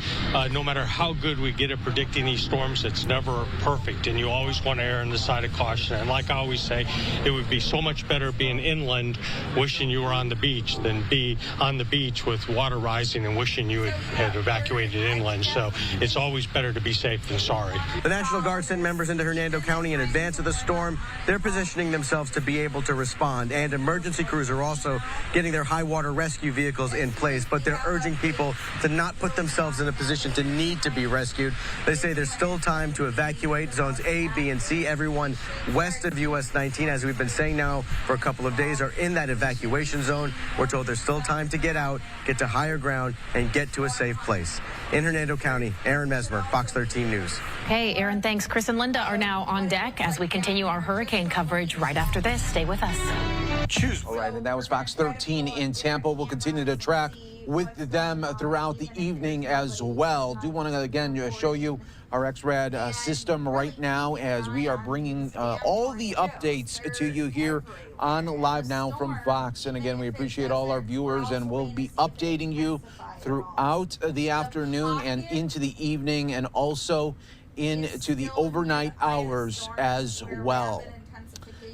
no matter how good we get at predicting these storms, it's never perfect, and you always want to err on the side of caution. And like I always say, it would be so much better being inland, wishing you were on the beach, than be on the beach with water rising and wishing you had evacuated inland. So it's always better to be safe than sorry. The National Guard sent members into Hernando County in advance of the storm. They're positioning themselves to be able to respond, and emergency crews are also getting their high water rescue vehicles in place, but they're urging people to not put themselves in a position to need to be rescued. They say there's still time to evacuate zones A, B, and C. Everyone west of US 19, as we've been saying now for a couple of days, are in that evacuation zone. We're told there's still time to get out, get to higher ground, and get to a safe place. In Hernando County, Aaron Mesmer, Fox 13 News. Hey, Aaron, thanks. Chris and Linda are now on deck as we continue our hurricane coverage right after this. Stay with us. All right, and that was Fox 13 in Tampa. We'll continue to track with them throughout the evening as well. Do want to, again, show you our XRAD system right now as we are bringing all the updates to you here on Live Now from Fox. And again, we appreciate all our viewers, and we'll be updating you throughout the afternoon and into the evening, and also into the overnight hours as well.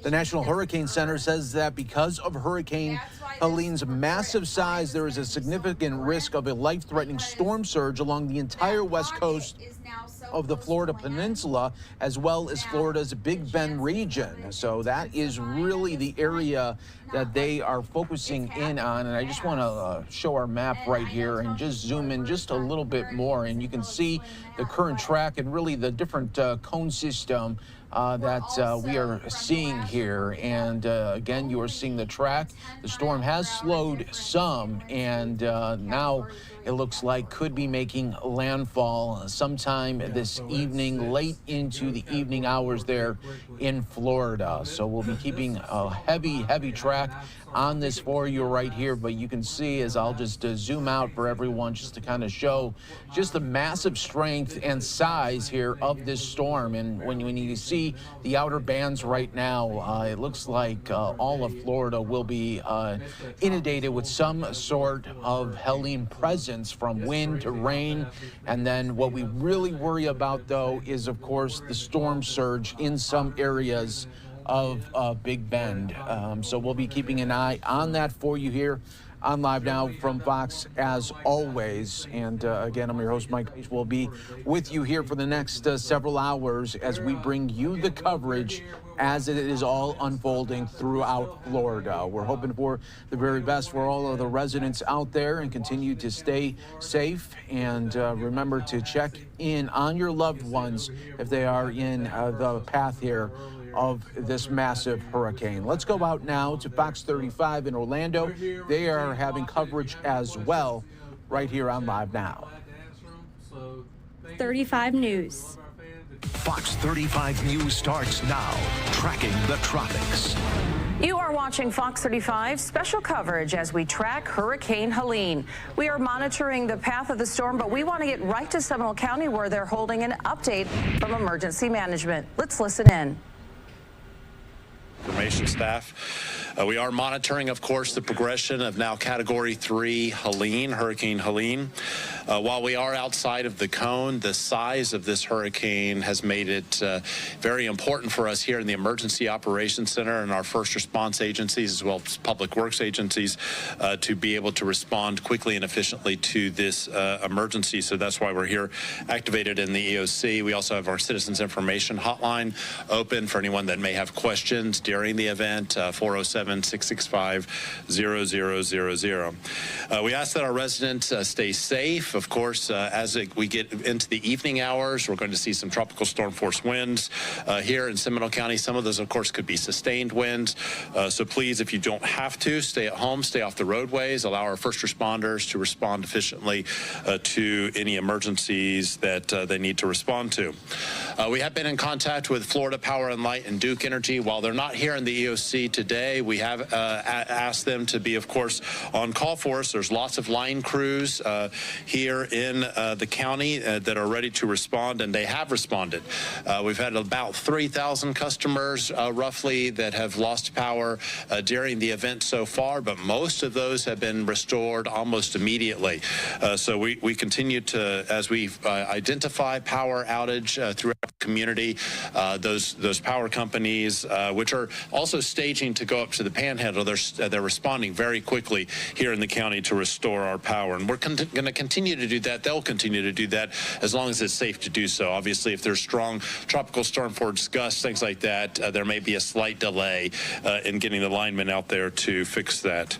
The National Hurricane Center says that because of Hurricane Helene's massive size, there is a significant risk of a life-threatening storm surge along the entire west coast of the Florida Peninsula, as well as Florida's Big Bend region. So that is really the area that they are focusing in on. And I just want to show our map right here and just zoom in just a little bit more. And you can see the current track and really the different cone system that we are seeing here. And again, you are seeing the track. The storm has slowed some, and now it looks like could be making landfall sometime this evening, late into the evening hours there in Florida. So we'll be keeping a heavy track on this for you right here, but you can see as I'll just zoom out for everyone just to kind of show just the massive strength and size here of this storm. And when you see the outer bands right now, it looks like all of Florida will be inundated with some sort of Helene presence, from wind to rain. And then what we really worry about, though, is of course the storm surge in some areas of Big Bend. So we'll be keeping an eye on that for you here on Live Now from Fox as always. And again, I'm your host, Mike. We'll be with you here for the next several hours as we bring you the coverage as it is all unfolding throughout Florida. We're hoping for the very best for all of the residents out there, and continue to stay safe. And remember to check in on your loved ones if they are in the path here of this massive hurricane. Let's go out now to Fox 35 in Orlando. They are having coverage as well right here on Live Now. 35 News. Fox 35 News starts now, tracking the tropics. You are watching Fox 35 special coverage as we track Hurricane Helene. We are monitoring the path of the storm, but we want to get right to Seminole County where they're holding an update from emergency management. Let's listen in. Information staff. We are monitoring, of course, the progression of now Category 3 Helene, Hurricane Helene. While we are outside of the cone, the size of this hurricane has made it very important for us here in the Emergency Operations Center and our first response agencies, as well as public works agencies, to be able to respond quickly and efficiently to this emergency. So that's why we're here activated in the EOC. We also have our Citizens Information Hotline open for anyone that may have questions during the event, 407-665-0000. We ask that our residents stay safe. Of course, as we get into the evening hours, we're going to see some tropical storm force winds here in Seminole County. Some of those, of course, could be sustained winds. So please, if you don't have to, stay at home, stay off the roadways, allow our first responders to respond efficiently to any emergencies that they need to respond to. We have been in contact with Florida Power and Light and Duke Energy. While they're not here in the EOC today, we have asked them to be, of course, on call for us. There's lots of line crews here in the county that are ready to respond, and they have responded. We've had about 3,000 customers roughly that have lost power during the event so far, but most of those have been restored almost immediately. So we continue to, as we identify power outage throughout the community, those power companies, which are also staging to go up to the Panhandle, they're responding very quickly here in the county to restore our power. And we're going to continue to do that. They'll continue to do that as long as it's safe to do so. Obviously, if there's strong tropical storm force gusts, things like that, there may be a slight delay in getting the linemen out there to fix that.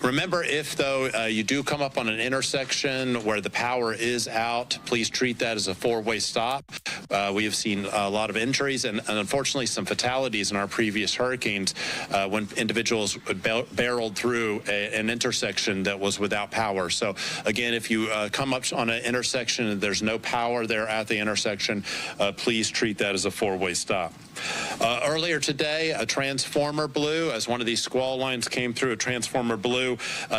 Remember, if, though, you do come up on an intersection where the power is out, please treat that as a four-way stop. We have seen a lot of injuries and unfortunately, some fatalities in our previous hurricanes when individuals barreled through an intersection that was without power. So, again, if you come up on an intersection and there's no power there at the intersection, please treat that as a four-way stop. Earlier today, a transformer blew as one of these squall lines came through. A transformer blew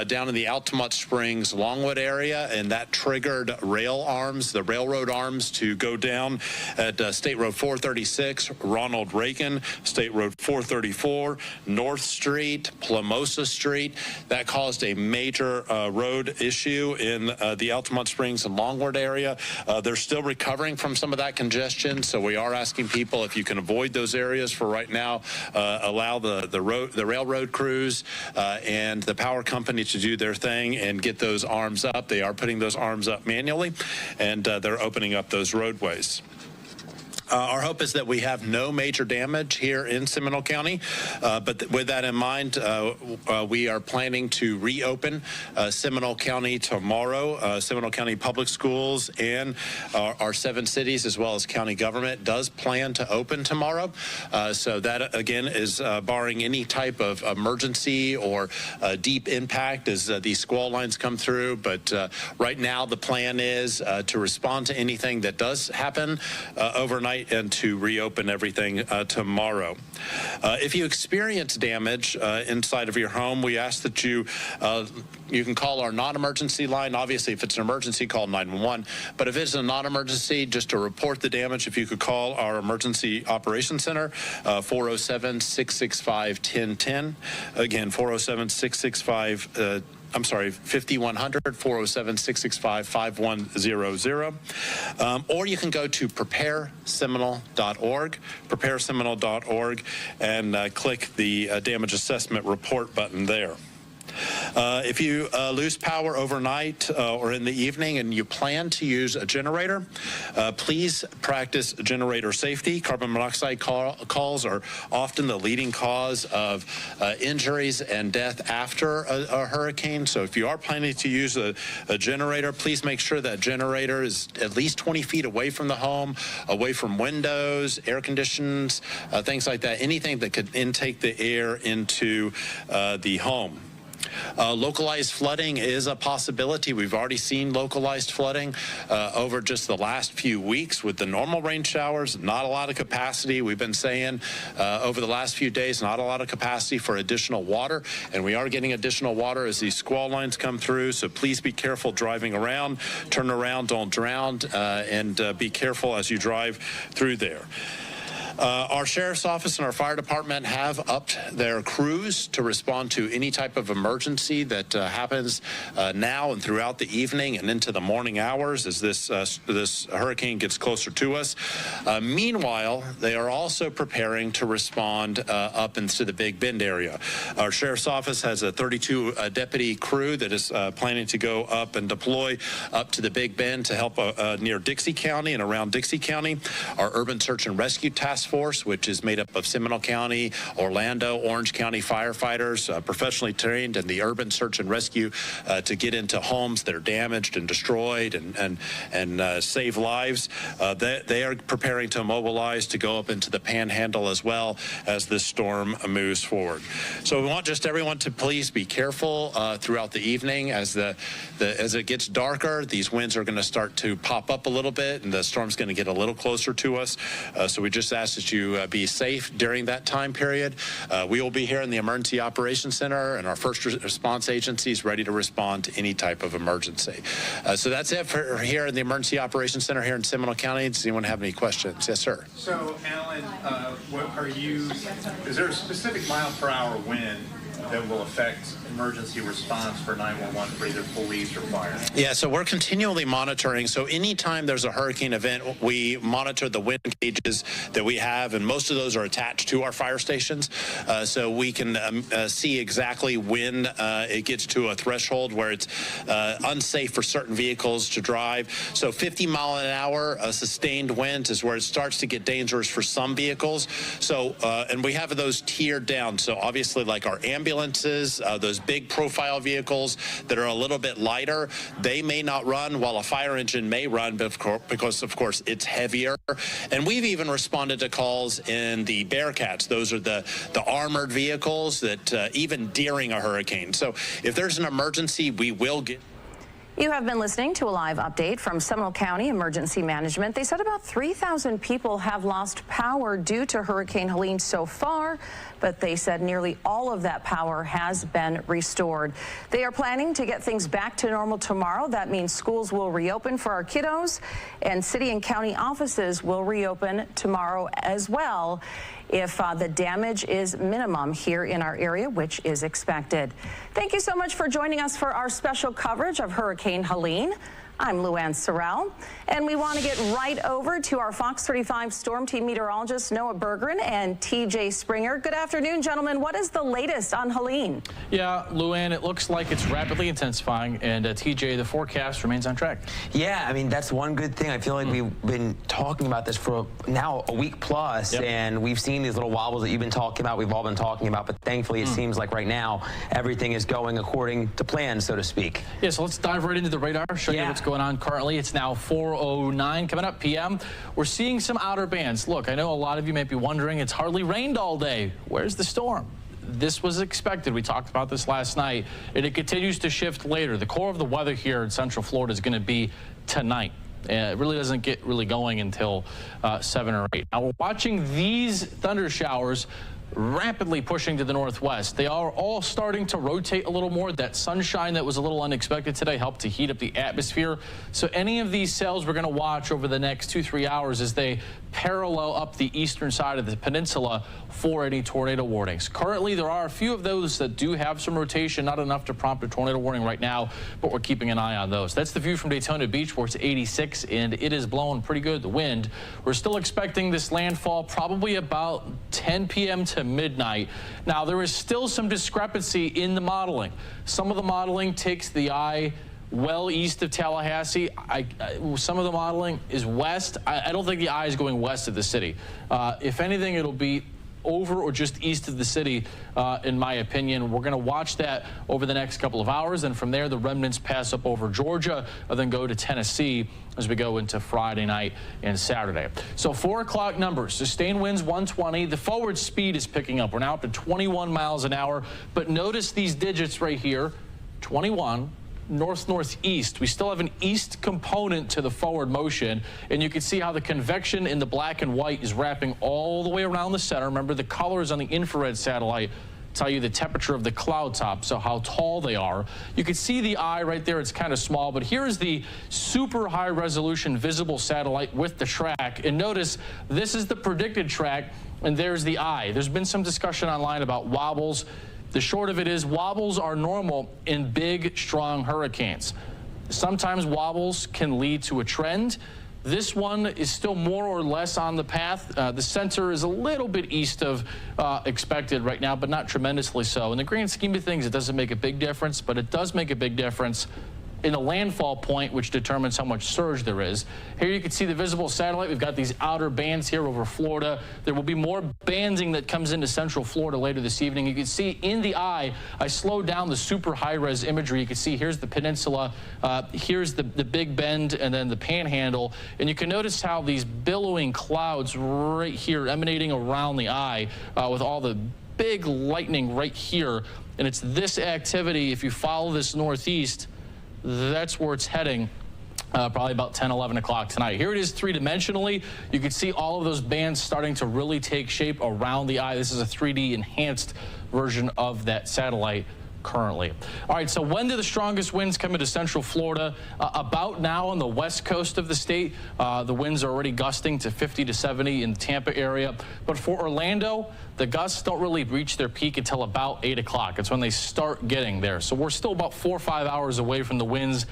down in the Altamont Springs Longwood area, and that triggered rail arms, the railroad arms, to go down at State Road 436, Ronald Reagan, State Road 434, North Street, Plamosa Street. That caused a major road issue in the Altamont Springs and Longwood area. They're still recovering from some of that congestion, so we are asking people, if you can avoid those areas for right now, allow the railroad crews and the power company to do their thing and get those arms up. They are putting those arms up manually, and they're opening up those roadways. Our hope is that we have no major damage here in Seminole County, but with that in mind, we are planning to reopen Seminole County tomorrow. Seminole County Public Schools and our 7 cities, as well as county government, does plan to open tomorrow. So that, again, is barring any type of emergency or deep impact as these squall lines come through. But right now, the plan is to respond to anything that does happen overnight and to reopen everything tomorrow. If you experience damage inside of your home, we ask that you can call our non-emergency line. Obviously, if it's an emergency, call 911. But if it's a non-emergency, just to report the damage, if you could call our Emergency Operations Center, 407-665-1010. Again, 407-665 5100, 407-665-5100. Or you can go to prepareseminole.org, and click the damage assessment report button there. If you lose power overnight or in the evening and you plan to use a generator, please practice generator safety. Carbon monoxide calls are often the leading cause of injuries and death after a hurricane. So if you are planning to use a generator, please make sure that generator is at least 20 feet away from the home, away from windows, air conditions, things like that, anything that could intake the air into the home. Localized flooding is a possibility. We've already seen localized flooding over just the last few weeks with the normal rain showers. Not a lot of capacity. We've been saying over the last few days, not a lot of capacity for additional water, and we are getting additional water as these squall lines come through. So please be careful driving around. Turn around, don't drown, and be careful as you drive through there. Our sheriff's office and our fire department have upped their crews to respond to any type of emergency that happens now and throughout the evening and into the morning hours as this hurricane gets closer to us. Meanwhile, they are also preparing to respond up into the Big Bend area. Our sheriff's office has a 32 deputy crew that is planning to go up and deploy up to the Big Bend to help near Dixie County and around Dixie County. Our urban search and rescue task force, which is made up of Seminole County, Orlando, Orange County firefighters, professionally trained in the urban search and rescue to get into homes that are damaged and destroyed and save lives. They are preparing to mobilize to go up into the Panhandle as well as this storm moves forward. So we want just everyone to please be careful throughout the evening as it gets darker. These winds are going to start to pop up a little bit, and the storm's going to get a little closer to us. So we just ask that you be safe during that time period. We will be here in the Emergency Operations Center and our first response agencies ready to respond to any type of emergency. So that's it for here in the Emergency Operations Center here in Seminole County. Does anyone have any questions? Yes, sir. So, Alan, is there a specific mile per hour wind that will affect emergency response for 911 for either police or fire? Yeah, so we're continually monitoring. So anytime there's a hurricane event, we monitor the wind gauges that we have, and most of those are attached to our fire stations. So we can see exactly when it gets to a threshold where it's unsafe for certain vehicles to drive. So 50 mile an hour sustained wind is where it starts to get dangerous for some vehicles. So, and we have those tiered down. So obviously like our ambulances, those big profile vehicles that are a little bit lighter, they may not run while a fire engine may run because of course it's heavier. And we've even responded to calls in the Bearcats. Those are the armored vehicles that even during a hurricane. So if there's an emergency, we will get. You have been listening to a live update from Seminole County Emergency Management. They said about 3,000 people have lost power due to Hurricane Helene so far, but they said nearly all of that power has been restored. They are planning to get things back to normal tomorrow. That means schools will reopen for our kiddos, and city and county offices will reopen tomorrow as well if the damage is minimum here in our area, which is expected. Thank you so much for joining us for our special coverage of Hurricane Helene. I'm Luann Sorrell, and we want to get right over to our Fox 35 Storm Team meteorologist Noah Berggren and TJ Springer. Good afternoon, gentlemen. What is the latest on Helene? Yeah, Luann, it looks like it's rapidly intensifying, and TJ, the forecast remains on track. Yeah, I mean, that's one good thing. I feel like we've been talking about this for now a week plus, and we've seen these little wobbles that you've been talking about, we've all been talking about, but thankfully it seems like right now everything is going according to plan, so to speak. Yeah, so let's dive right into the radar, show you what's going on currently. It's now 4:09 coming up p.m. We're seeing some outer bands. Look, I know a lot of you may be wondering, it's hardly rained all day. Where's the storm? This was expected. We talked about this last night, and it continues to shift later. The core of the weather here in Central Florida is going to be tonight. It really doesn't get really going until 7 or 8. Now we're watching these thunder showers rapidly pushing to the northwest. They are all starting to rotate a little more. That sunshine that was a little unexpected today helped to heat up the atmosphere. So any of these cells we're going to watch over the next 2-3 hours as they parallel up the eastern side of the peninsula for any tornado warnings. Currently, there are a few of those that do have some rotation, not enough to prompt a tornado warning right now, but we're keeping an eye on those. That's the view from Daytona Beach, where it's 86, and it is blowing pretty good, the wind. We're still expecting this landfall probably about 10 p.m. to midnight. Now, there is still some discrepancy in the modeling. Some of the modeling takes the eye well east of Tallahassee. Some of the modeling is west. I don't think the eye is going west of the city. If anything, it'll be over or just east of the city, in my opinion. We're going to watch that over the next couple of hours, and from there the remnants pass up over Georgia and then go to Tennessee as we go into Friday night and Saturday. So 4 o'clock numbers: sustained winds 120. The forward speed is picking up. We're now up to 21 miles an hour, but notice these digits right here: 21. North-northeast. We still have an east component to the forward motion, and you can see how the convection in the black and white is wrapping all the way around the center. Remember, the colors on the infrared satellite tell you the temperature of the cloud top, so how tall they are. You can see the eye right there. It's kind of small, but here is the super high resolution visible satellite with the track, and notice this is the predicted track, and there's the eye. There's been some discussion online about wobbles. The short of it is, wobbles are normal in big, strong hurricanes. Sometimes wobbles can lead to a trend. This one is still more or less on the path. The center is a little bit east of expected right now, but not tremendously so. In the grand scheme of things, it doesn't make a big difference, but it does make a big difference in a landfall point, which determines how much surge there is. Here you can see the visible satellite. We've got these outer bands here over Florida. There will be more banding that comes into central Florida later this evening. You can see in the eye, I slowed down the super high-res imagery. You can see here's the peninsula, here's the Big Bend, and then the Panhandle. And you can notice how these billowing clouds right here emanating around the eye with all the big lightning right here. And it's this activity, if you follow this northeast, that's where it's heading, probably about 10, 11 o'clock tonight. Here it is three-dimensionally. You can see all of those bands starting to really take shape around the eye. This is a 3D enhanced version of that satellite currently. All right, so when do the strongest winds come into central Florida? About now on the west coast of the state. The winds are already gusting to 50 to 70 in the Tampa area. But for Orlando, the gusts don't really reach their peak until about 8 o'clock. It's when they start getting there. So we're still about 4 or 5 hours away from the winds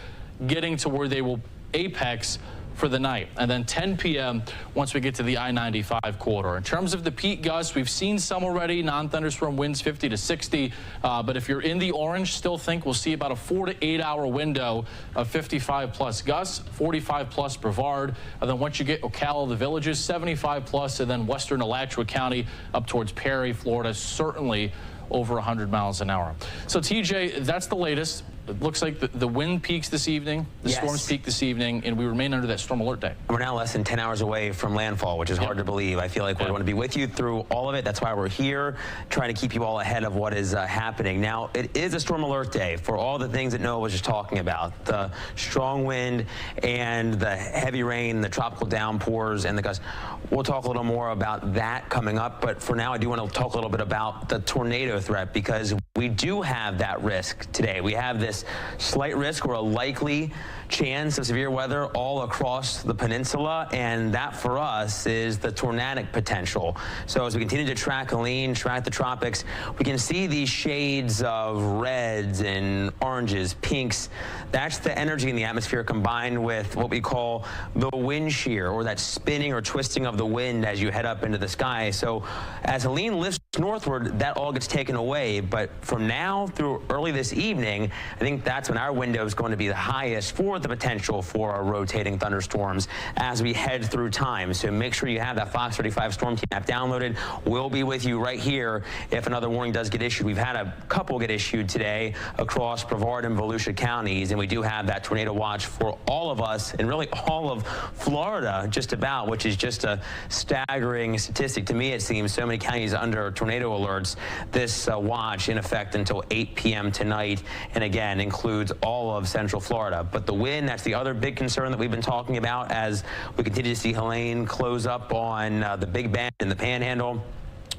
getting to where they will apex for the night, and then 10 p.m. once we get to the I-95 corridor. In terms of the peak gusts, we've seen some already, non-thunderstorm winds 50 to 60, but if you're in the orange, still think we'll see about a 4 to 8 hour window of 55 plus gusts, 45 plus Brevard, and then once you get Ocala, the Villages, 75 plus, and then western Alachua County up towards Perry, Florida, certainly over 100 miles an hour. So TJ, that's the latest. It looks like the wind peaks this evening, the storms peak this evening, and we remain under that storm alert day. We're now less than 10 hours away from landfall, which is hard to believe. I feel like we're going to be with you through all of it. That's why we're here, trying to keep you all ahead of what is happening. Now, it is a storm alert day for all the things that Noah was just talking about. The strong wind and the heavy rain, the tropical downpours, and the gusts. We'll talk a little more about that coming up, but for now, I do want to talk a little bit about the tornado threat, because we do have that risk today. We have this slight risk or a likely chance of severe weather all across the peninsula, and that for us is the tornadic potential. So as we continue to track Helene, track the tropics, we can see these shades of reds and oranges, pinks. That's the energy in the atmosphere combined with what we call the wind shear, or that spinning or twisting of the wind as you head up into the sky. So as Helene lifts northward, that all gets taken away, but from now through early this evening, I think that's when our window is going to be the highest for the potential for our rotating thunderstorms as we head through time. So make sure you have that Fox 35 Storm Team app downloaded. We'll be with you right here if another warning does get issued. We've had a couple get issued today across Brevard and Volusia counties, and we do have that tornado watch for all of us and really all of Florida just about, which is just a staggering statistic. To me, it seems so many counties under tornado alerts. This watch in effect until 8 p.m. tonight, and again includes all of central Florida. But the wind, that's the other big concern that we've been talking about as we continue to see Helene close up on the Big Bend and the Panhandle.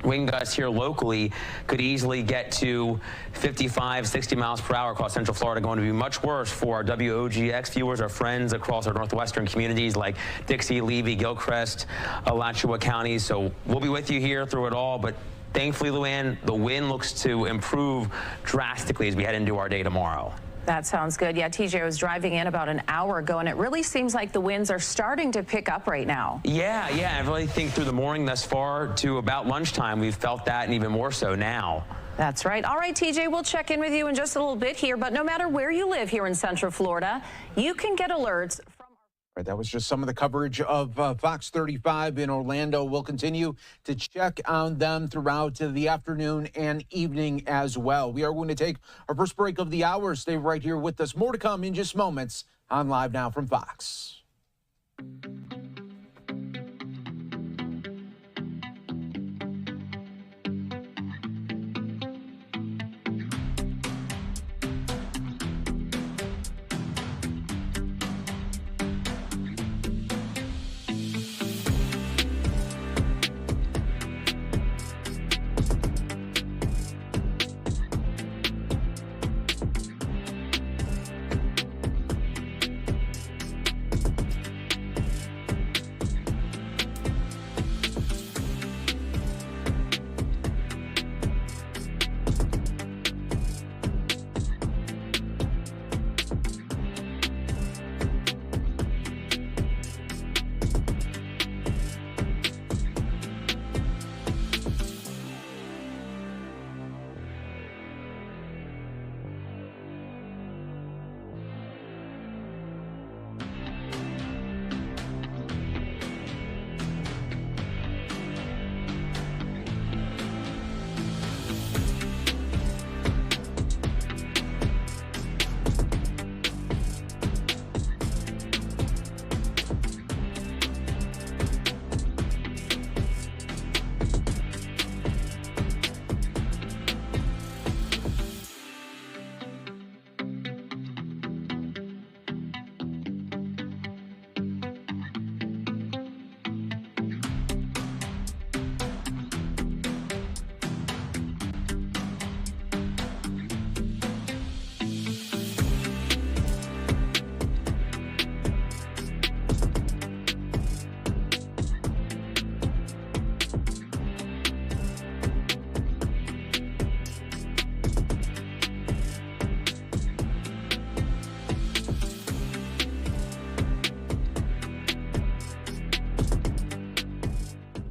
Wind gusts here locally could easily get to 55, 60 miles per hour across central Florida, going to be much worse for our WOGX viewers, our friends across our northwestern communities like Dixie, Levy, Gilchrist, Alachua counties. So we'll be with you here through it all, but thankfully, Luann, the wind looks to improve drastically as we head into our day tomorrow. That sounds good. Yeah, TJ, was driving in about an hour ago, and it really seems like the winds are starting to pick up right now. Yeah, I really think through the morning thus far to about lunchtime, we've felt that, and even more so now. That's right. All right, TJ, we'll check in with you in just a little bit here, but no matter where you live here in Central Florida, you can get alerts from Right, that was just some of the coverage of Fox 35 in Orlando. We'll continue to check on them throughout the afternoon and evening as well. We are going to take our first break of the hour. Stay right here with us. More to come in just moments on Live Now from Fox.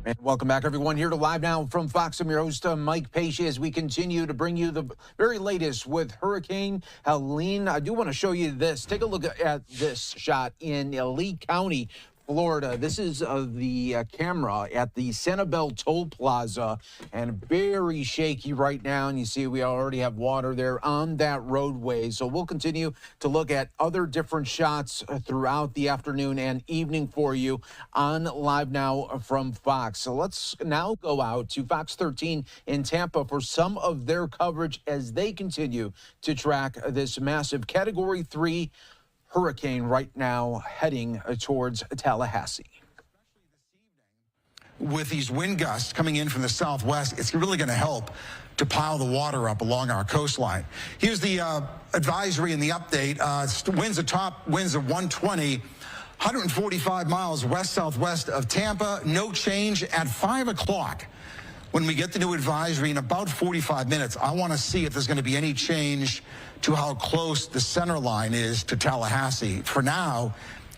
And welcome back, everyone, here to Live Now from Fox. I'm your host, Mike Page, as we continue to bring you the very latest with Hurricane Helene. I do want to show you this. Take a look at this shot in Lee County, Florida. This is the camera at the Sanibel Toll Plaza, and very shaky right now. And you see we already have water there on that roadway. So we'll continue to look at other different shots throughout the afternoon and evening for you on Live Now from Fox. So let's now go out to Fox 13 in Tampa for some of their coverage as they continue to track this massive Category 3 hurricane right now heading towards Tallahassee. With these wind gusts coming in from the southwest, it's really going to help to pile the water up along our coastline. Here's the advisory and the update. Winds of 120, 145 miles west-southwest of Tampa. No change at 5 o'clock. When we get the new advisory in about 45 minutes, I want to see if there's going to be any change to how close the center line is to Tallahassee. For now,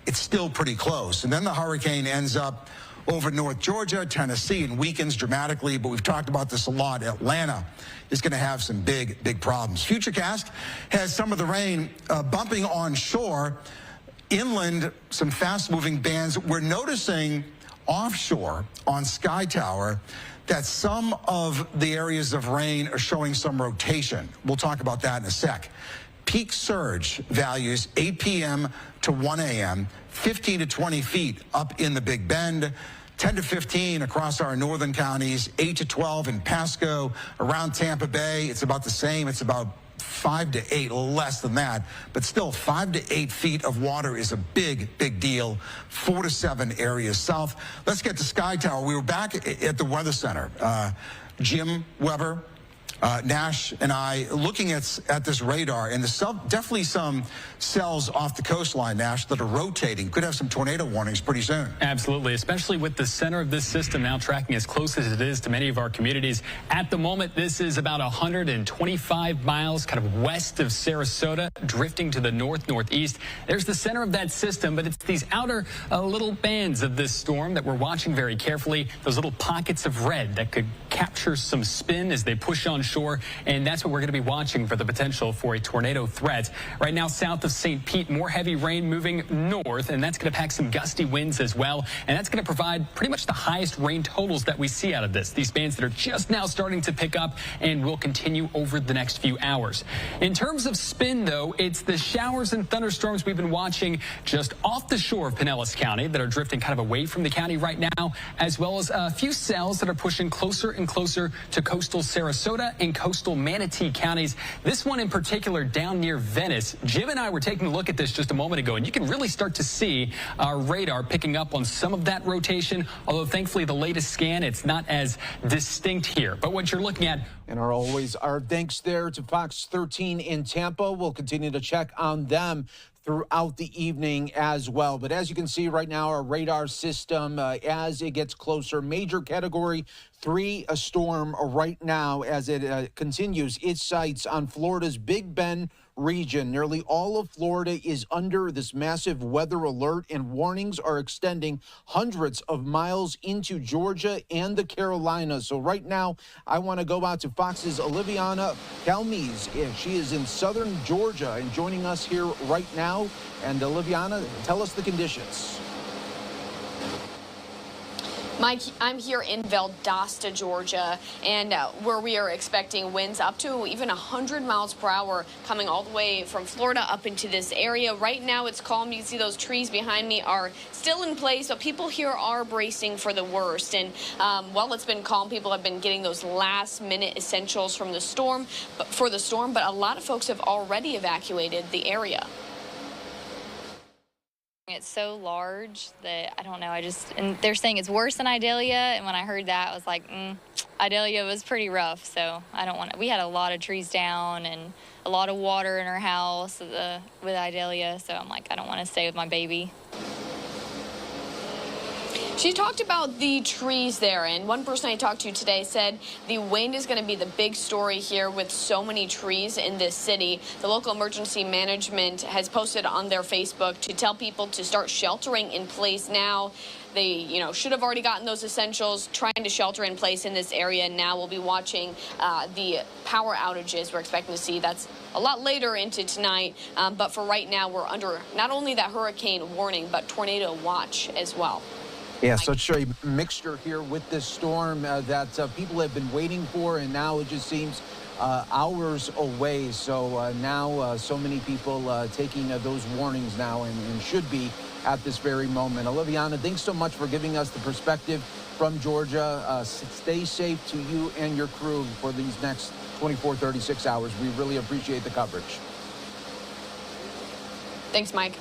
it's still pretty close. And then the hurricane ends up over North Georgia, Tennessee, and weakens dramatically. But we've talked about this a lot. Atlanta is going to have some big problems. Futurecast has some of the rain bumping on shore. Inland, some fast-moving bands. We're noticing offshore on Sky Tower that some of the areas of rain are showing some rotation. We'll talk about that in a sec. Peak surge values 8 p.m. to 1 a.m., 15 to 20 feet up in the Big Bend, 10 to 15 across our northern counties, 8 to 12 in Pasco. Around Tampa Bay, it's about the same. It's about 5 to 8, less than that, but still 5 to 8 feet of water is a big deal. 4 to 7 areas south. Let's get to Sky Tower. We were back at the Weather Center. Jim Weber, Nash, and I looking at this radar, and there's definitely some cells off the coastline, Nash, that are rotating. Could have some tornado warnings pretty soon. Absolutely, especially with the center of this system now tracking as close as it is to many of our communities. At the moment, this is about 125 miles kind of west of Sarasota, drifting to the northeast. There's the center of that system, but it's these outer little bands of this storm that we're watching very carefully. Those little pockets of red that could capture some spin as they push on shore, and that's what we're going to be watching for the potential for a tornado threat. Right now, south of St. Pete, more heavy rain moving north, and that's going to pack some gusty winds as well, and that's going to provide pretty much the highest rain totals that we see out of this. These bands that are just now starting to pick up and will continue over the next few hours. In terms of spin, though, it's the showers and thunderstorms we've been watching just off the shore of Pinellas County that are drifting kind of away from the county right now, as well as a few cells that are pushing closer and closer to coastal Sarasota and coastal Manatee counties. This one in particular down near Venice. Jim and I were taking a look at this just a moment ago, and you can really start to see our radar picking up on some of that rotation, although thankfully the latest scan, it's not as distinct here. But what you're looking at. And our thanks there to Fox 13 in Tampa. We'll continue to check on them throughout the evening as well. But as you can see right now, our radar system, as it gets closer, major category 3 a storm right now as it continues its sights on Florida's Big Bend region. Nearly all of Florida is under this massive weather alert, and warnings are extending hundreds of miles into Georgia and the Carolinas. So right now, I want to go out to Fox's Oliviana Calmes. She is in southern Georgia and joining us here right now. And Oliviana, tell us the conditions. Mike, I'm here in Valdosta, Georgia, and where we are expecting winds up to even 100 miles per hour coming all the way from Florida up into this area. Right now, it's calm. You can see those trees behind me are still in place, but people here are bracing for the worst. And while it's been calm, people have been getting those last-minute essentials from the storm, but a lot of folks have already evacuated the area. It's so large that I don't know. And they're saying it's worse than Idalia. And when I heard that, I was like, Idalia was pretty rough. So I don't want to. We had a lot of trees down and a lot of water in our house with Idalia. So I'm like, I don't want to stay with my baby. She talked about the trees there, and one person I talked to today said the wind is going to be the big story here with so many trees in this city. The local emergency management has posted on their Facebook to tell people to start sheltering in place now. They, should have already gotten those essentials, trying to shelter in place in this area. Now we'll be watching the power outages we're expecting to see. That's a lot later into tonight, but for right now, we're under not only that hurricane warning, but tornado watch as well. Yeah, such a mixture here with this storm that people have been waiting for, and now it just seems hours away. So now so many people taking those warnings now and should be at this very moment. Oliviana, thanks so much for giving us the perspective from Georgia. Stay safe to you and your crew for these next 24, 36 hours. We really appreciate the coverage. Thanks, Mike.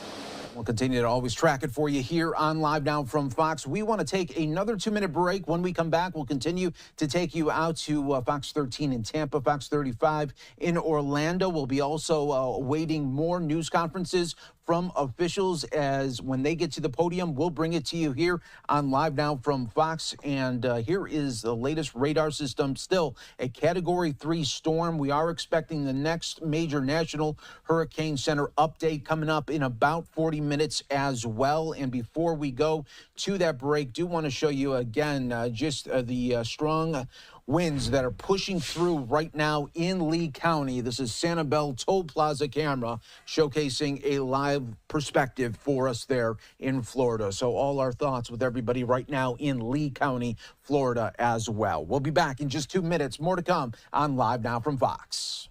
We'll continue to always track it for you here on Live Now from Fox. We want to take another 2-minute break. When we come back, we'll continue to take you out to Fox 13 in Tampa, Fox 35 in Orlando. We'll be also awaiting more news conferences from officials as when they get to the podium, we'll bring it to you here on Live Now from Fox. And here is the latest radar system, still a Category 3 storm. We are expecting the next major National Hurricane Center update coming up in about 40 minutes as well. And before we go to that break, do want to show you again just the strong winds that are pushing through right now in Lee County. This is Sanibel Toll Plaza camera showcasing a live perspective for us there in Florida. So all our thoughts with everybody right now in Lee County, Florida as well. We'll be back in just 2 minutes. More to come on Live Now from Fox.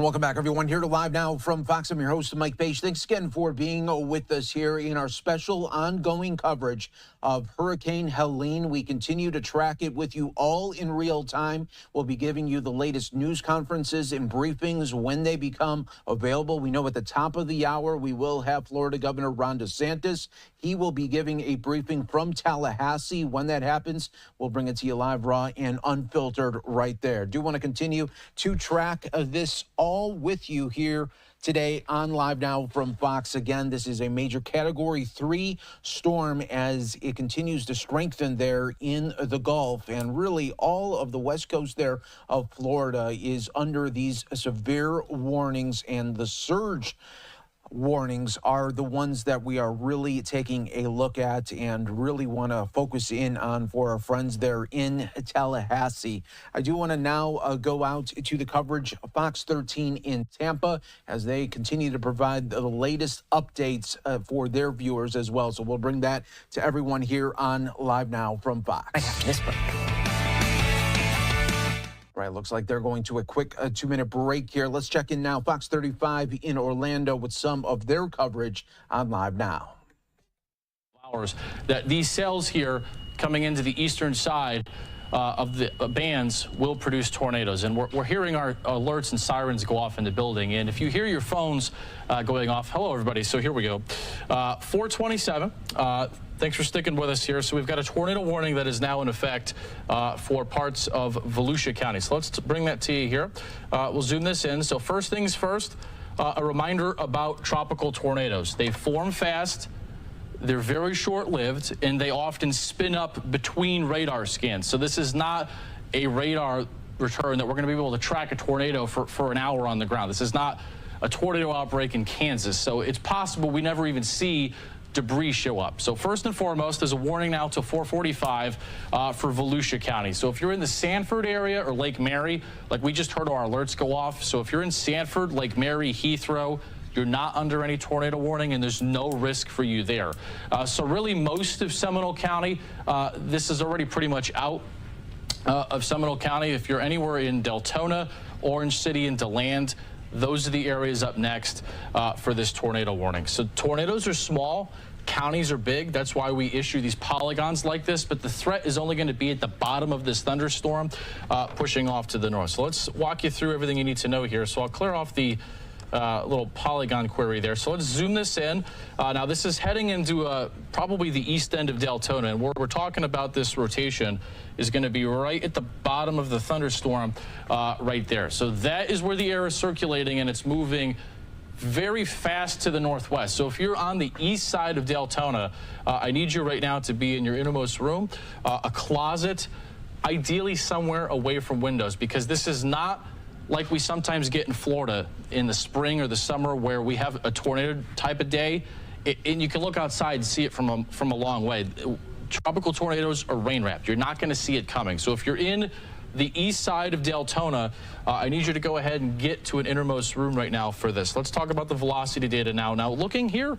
welcome back, everyone. Here to Live Now from Fox. I'm your host, Mike Page. Thanks again for being with us here in our special ongoing coverage of Hurricane Helene. We continue to track it with you all in real time. We'll be giving you the latest news conferences and briefings when they become available. We know at the top of the hour, we will have Florida Governor Ron DeSantis. He will be giving a briefing from Tallahassee. When that happens, we'll bring it to you live, raw, and unfiltered right there. Do want to continue to track this all with you here today on Live Now from Fox. Again, this is a major Category 3 storm as it continues to strengthen there in the Gulf. And really all of the west coast there of Florida is under these severe warnings, and the surge warnings are the ones that we are really taking a look at and really want to focus in on for our friends there in Tallahassee. I do want to now go out to the coverage of Fox 13 in Tampa as they continue to provide the latest updates for their viewers as well. So we'll bring that to everyone here on Live Now from Fox. Right after this break. Right, looks like they're going to a quick 2-minute break here. Let's check in now. Fox 35 in Orlando with some of their coverage on Live Now. That these cells here coming into the eastern side of the bands will produce tornadoes, and we're hearing our alerts and sirens go off in the building. And if you hear your phones going off, hello everybody. So here we go. 427. Thanks for sticking with us here. So we've got a tornado warning that is now in effect for parts of Volusia County. So let's bring that to you here. We'll zoom this in. So first things first, a reminder about tropical tornadoes. They form fast. They're very short-lived, and they often spin up between radar scans. So this is not a radar return that we're going to be able to track a tornado for an hour on the ground. This is not a tornado outbreak in Kansas. So it's possible we never even see debris show up. So first and foremost, there's a warning now till 4:45 for Volusia County. So if you're in the Sanford area or Lake Mary, like we just heard our alerts go off. So if you're in Sanford, Lake Mary, Heathrow, you're not under any tornado warning, and there's no risk for you there. So really most of Seminole County, this is already pretty much out of Seminole County. If you're anywhere in Deltona, Orange City, and DeLand, those are the areas up next for this tornado warning. So tornadoes are small, counties are big. That's why we issue these polygons like this, but the threat is only going to be at the bottom of this thunderstorm pushing off to the north. So let's walk you through everything you need to know here. So I'll clear off the little polygon query there. So let's zoom this in. Now this is heading into probably the east end of Deltona, and we're talking about this rotation is going to be right at the bottom of the thunderstorm right there. So that is where the air is circulating, and it's moving very fast to the northwest. So if you're on the east side of Deltona, I need you right now to be in your innermost room, a closet, ideally somewhere away from windows, because this is not like we sometimes get in Florida in the spring or the summer where we have a tornado type of day, and you can look outside and see it from a long way. Tropical tornadoes are rain wrapped. You're not going to see it coming. So if you're in the east side of Deltona, I need you to go ahead and get to an innermost room right now for this. Let's talk about the velocity data now. Now looking here,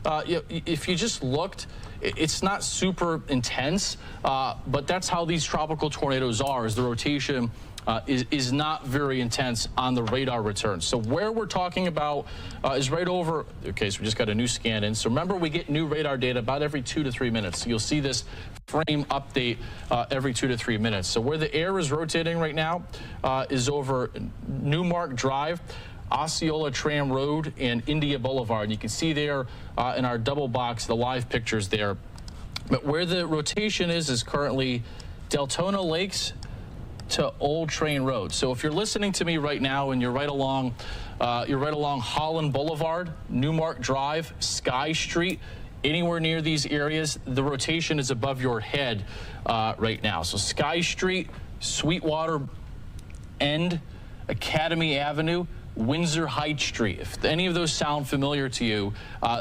if you just looked, it's not super intense, but that's how these tropical tornadoes are, is the rotation is not very intense on the radar return. So where we're talking about is right over, okay, so we just got a new scan in. So remember, we get new radar data about every 2 to 3 minutes. So you'll see this frame update every 2 to 3 minutes. So where the air is rotating right now is over Newmark Drive, Osceola Tram Road, and India Boulevard. And you can see there in our double box the live pictures there. But where the rotation is currently Deltona Lakes to Old Train Road. So if you're listening to me right now and you're right along Holland Boulevard, Newmark Drive, Sky Street, anywhere near these areas, the rotation is above your head right now. So Sky Street, Sweetwater End, Academy Avenue, Windsor Heights Street. If any of those sound familiar to you,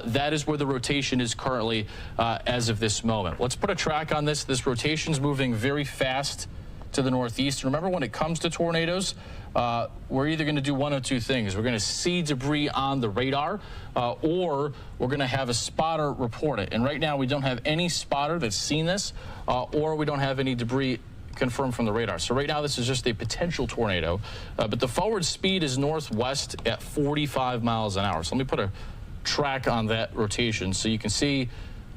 that is where the rotation is currently as of this moment. Let's put a track on this. This rotation's moving very fast to the northeast. Remember, when it comes to tornadoes, we're either going to do one of two things. We're going to see debris on the radar, or we're going to have a spotter report it. And right now, we don't have any spotter that's seen this, or we don't have any debris confirmed from the radar. So right now this is just a potential tornado, but the forward speed is northwest at 45 miles an hour. So let me put a track on that rotation so you can see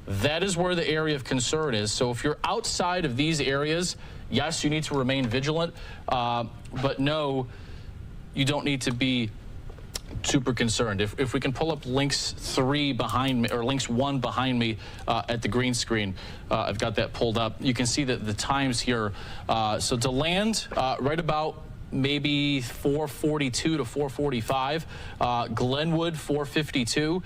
that is where the area of concern is. So if you're outside of these areas, yes, you need to remain vigilant, but no, you don't need to be super concerned. If we can pull up links 3 behind me, or links 1 behind me at the green screen, I've got that pulled up. You can see that the times here. So to land right about maybe 4:42 to 4:45, Glenwood 4:52.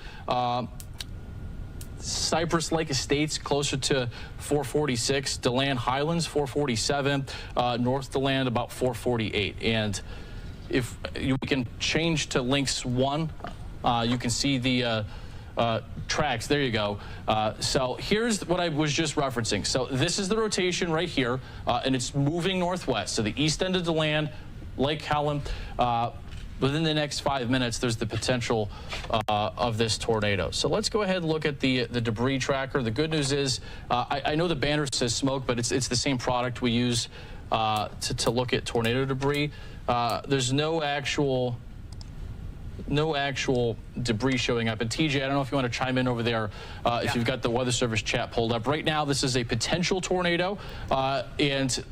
Cypress Lake Estates closer to 4:46, DeLand Highlands 4:47, North DeLand about 4:48. And if we can change to links 1, you can see the tracks. There you go. So here's what I was just referencing. So this is the rotation right here, and it's moving northwest. So the east end of DeLand, Lake Helen. Within the next 5 minutes, there's the potential of this tornado. So let's go ahead and look at the debris tracker. The good news is, I know the banner says smoke, but it's the same product we use to look at tornado debris. There's no actual debris showing up. And TJ, I don't know if you want to chime in over there if you've got the Weather Service chat pulled up. Right now, this is a potential tornado, and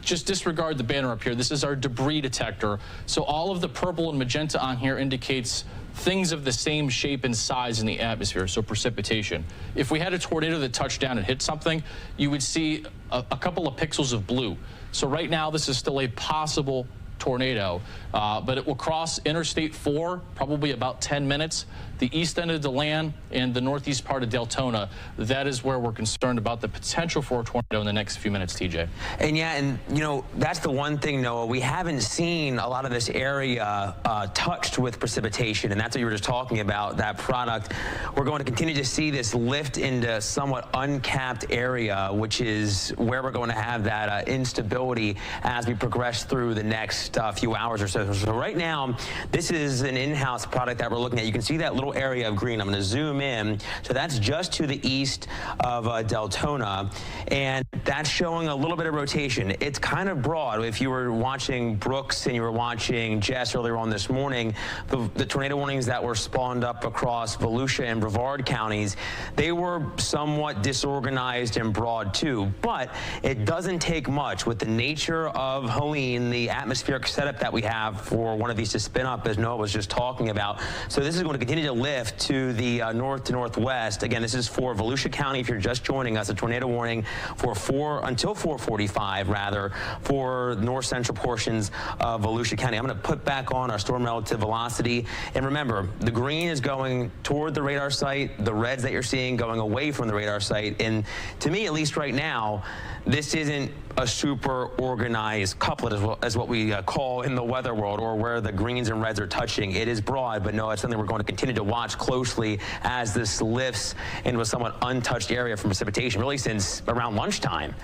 just disregard the banner up here. This is our debris detector. So all of the purple and magenta on here indicates things of the same shape and size in the atmosphere, so precipitation. If we had a tornado that touched down and hit something, you would see a couple of pixels of blue. So right now, this is still a possible tornado, but it will cross Interstate 4, probably about 10 minutes. The east end of DeLand and the northeast part of Deltona, that is where we're concerned about the potential for a tornado in the next few minutes, TJ. And yeah, and you know, that's the one thing, Noah, we haven't seen a lot of this area touched with precipitation, and that's what you were just talking about, that product. We're going to continue to see this lift into somewhat uncapped area, which is where we're going to have that instability as we progress through the next few hours or so. So right now, this is an in-house product that we're looking at. You can see that little area of green. I'm going to zoom in. So that's just to the east of Deltona, and that's showing a little bit of rotation. It's kind of broad. If you were watching Brooks and you were watching Jess earlier on this morning, the tornado warnings that were spawned up across Volusia and Brevard counties, they were somewhat disorganized and broad too, but it doesn't take much with the nature of Helene, the atmospheric setup that we have for one of these to spin up, as Noah was just talking about. So this is going to continue to lift to the north to northwest. Again, this is for Volusia County. If you're just joining us, a tornado warning for until 4:45, rather, for north central portions of Volusia County. I'm going to put back on our storm relative velocity. And remember, the green is going toward the radar site, the reds that you're seeing going away from the radar site. And to me, at least right now, this isn't a super organized couplet, as what we call in the weather world, or where the greens and reds are touching. It is broad, but no, it's something we're going to continue to watch closely as this lifts into a somewhat untouched area from precipitation, really since around lunchtime.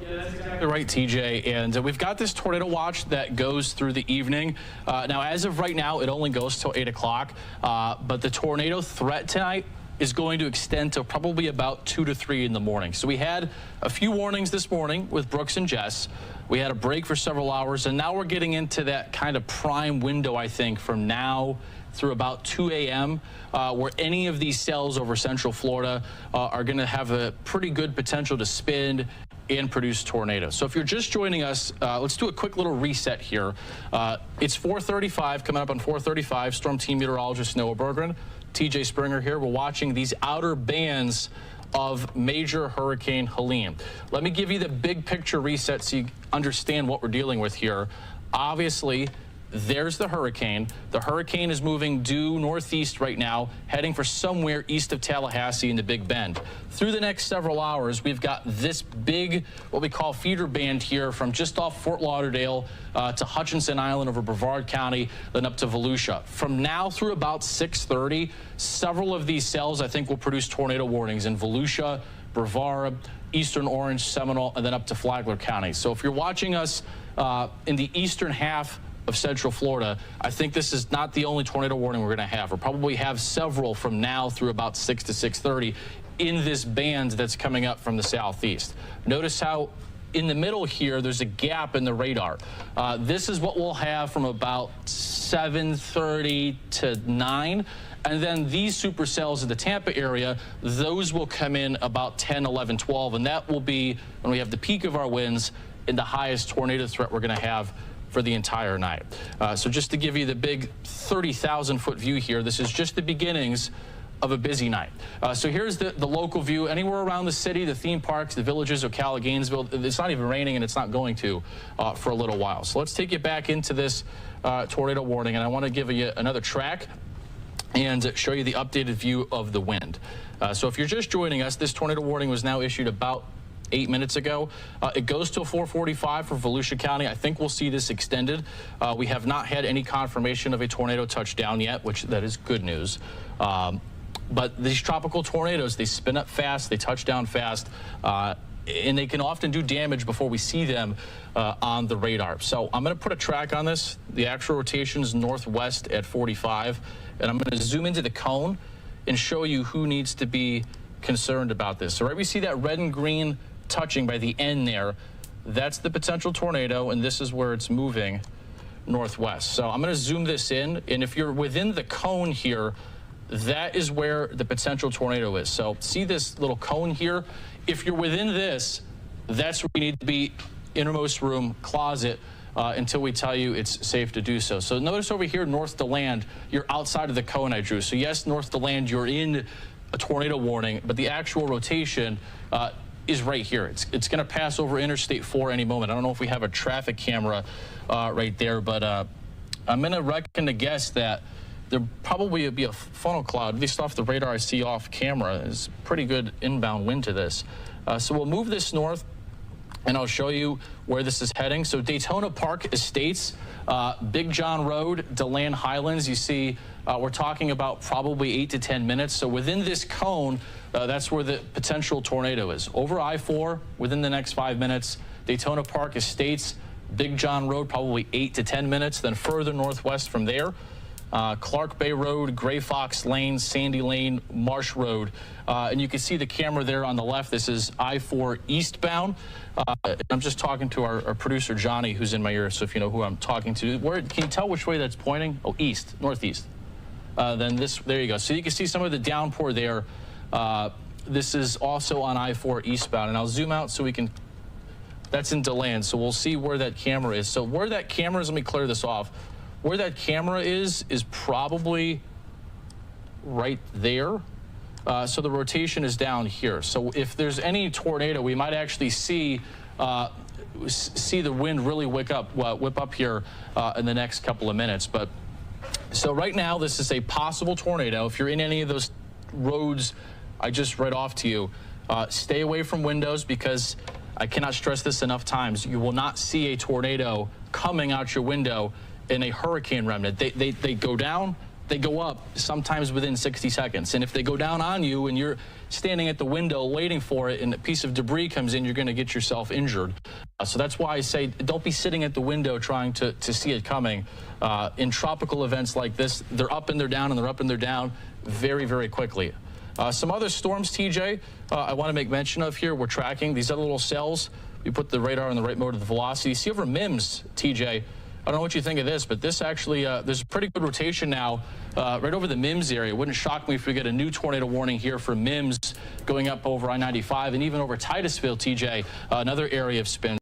Yeah, that's exactly right, TJ. And we've got this tornado watch that goes through the evening. Now, as of right now, it only goes till 8 o'clock. But the tornado threat tonight is going to extend to probably about 2 to 3 in the morning. So we had a few warnings this morning with Brooks and Jess. We had a break for several hours, and now we're getting into that kind of prime window, I think, from now through about 2 a.m., where any of these cells over Central Florida are going to have a pretty good potential to spin and produce tornadoes. So if you're just joining us, let's do a quick little reset here. It's 4:35, coming up on 4:35. Storm Team Meteorologist Noah Berggren, TJ Springer here. We're watching these outer bands of major Hurricane Helene. Let me give you the big picture reset so you understand what we're dealing with here. Obviously, there's the hurricane. The hurricane is moving due northeast right now, heading for somewhere east of Tallahassee in the Big Bend. Through the next several hours, we've got this big, what we call feeder band here from just off Fort Lauderdale to Hutchinson Island over Brevard County, then up to Volusia. From now through about 6:30, several of these cells, I think, will produce tornado warnings in Volusia, Brevard, Eastern Orange, Seminole, and then up to Flagler County. So if you're watching us in the eastern half of Central Florida, I think this is not the only tornado warning we're going to have. We'll probably have several from now through about 6 to 6:30 in this band that's coming up from the southeast. Notice how in the middle here, there's a gap in the radar. This is what we'll have from about 7:30 to 9. And then these supercells in the Tampa area, those will come in about 10, 11, 12. And that will be when we have the peak of our winds and the highest tornado threat we're going to have for the entire night. So just to give you the big 30,000-foot view here, this is just the beginnings of a busy night. So here's the local view. Anywhere around the city, the theme parks, the villages, Ocala, Gainesville, it's not even raining, and it's not going to for a little while. So let's take you back into this tornado warning, and I want to give you another track and show you the updated view of the wind. So if you're just joining us, this tornado warning was now issued about 8 minutes ago. It goes till 4:45 for Volusia County. I think we'll see this extended. We have not had any confirmation of a tornado touchdown yet, which that is good news. But these tropical tornadoes, they spin up fast, they touch down fast, and they can often do damage before we see them on the radar. So I'm going to put a track on this. The actual rotation is northwest at 45, and I'm going to zoom into the cone and show you who needs to be concerned about this. So right, we see that red and green touching by the end there. That's the potential tornado, and this is where it's moving northwest. So I'm going to zoom this in, and if you're within the cone here, that is where the potential tornado is. So see this little cone here? If you're within this, that's where you need to be, innermost room, closet, until we tell you it's safe to do so. So notice over here, north to land, you're outside of the cone I drew. So yes, north to land, you're in a tornado warning, but the actual rotation is right here. It's going to pass over Interstate 4 any moment. I don't know if we have a traffic camera right there, but I'm going to reckon to guess that there probably would be a funnel cloud, at least off the radar I see off camera. Is pretty good inbound wind to this. So we'll move this north, and I'll show you where this is heading. So Daytona Park Estates, Big John Road, DeLand Highlands, you see we're talking about probably 8 to 10 minutes. So within this cone, that's where the potential tornado is. Over I-4, within the next 5 minutes, Daytona Park Estates, Big John Road, probably 8 to 10 minutes. Then further northwest from there, Clark Bay Road, Gray Fox Lane, Sandy Lane, Marsh Road. And you can see the camera there on the left. This is I-4 eastbound. I'm just talking to our producer, Johnny, who's in my ear, so if you know who I'm talking to. Can you tell which way that's pointing? Oh, east, northeast. Then this, there you go. So you can see some of the downpour there. This is also on I-4 eastbound. And I'll zoom out so we can, that's in DeLand. So we'll see where that camera is. So where that camera is, let me clear this off. Where that camera is probably right there. So the rotation is down here. So if there's any tornado, we might actually see the wind really whip up here in the next couple of minutes. But so right now, this is a possible tornado. If you're in any of those roads I just read off to you, stay away from windows, because I cannot stress this enough times. You will not see a tornado coming out your window in a hurricane remnant. They go down, they go up, sometimes within 60 seconds. And if they go down on you and you're standing at the window waiting for it and a piece of debris comes in, you're going to get yourself injured. So that's why I say don't be sitting at the window trying to see it coming. In tropical events like this, they're up and they're down and they're up and they're down very, very quickly. Some other storms, TJ, I want to make mention of here. We're tracking these other little cells. We put the radar in the right mode of the velocity. See over MIMS, TJ, I don't know what you think of this, but this actually, there's a pretty good rotation now right over the MIMS area. It wouldn't shock me if we get a new tornado warning here for MIMS going up over I-95 and even over Titusville, TJ, another area of spin.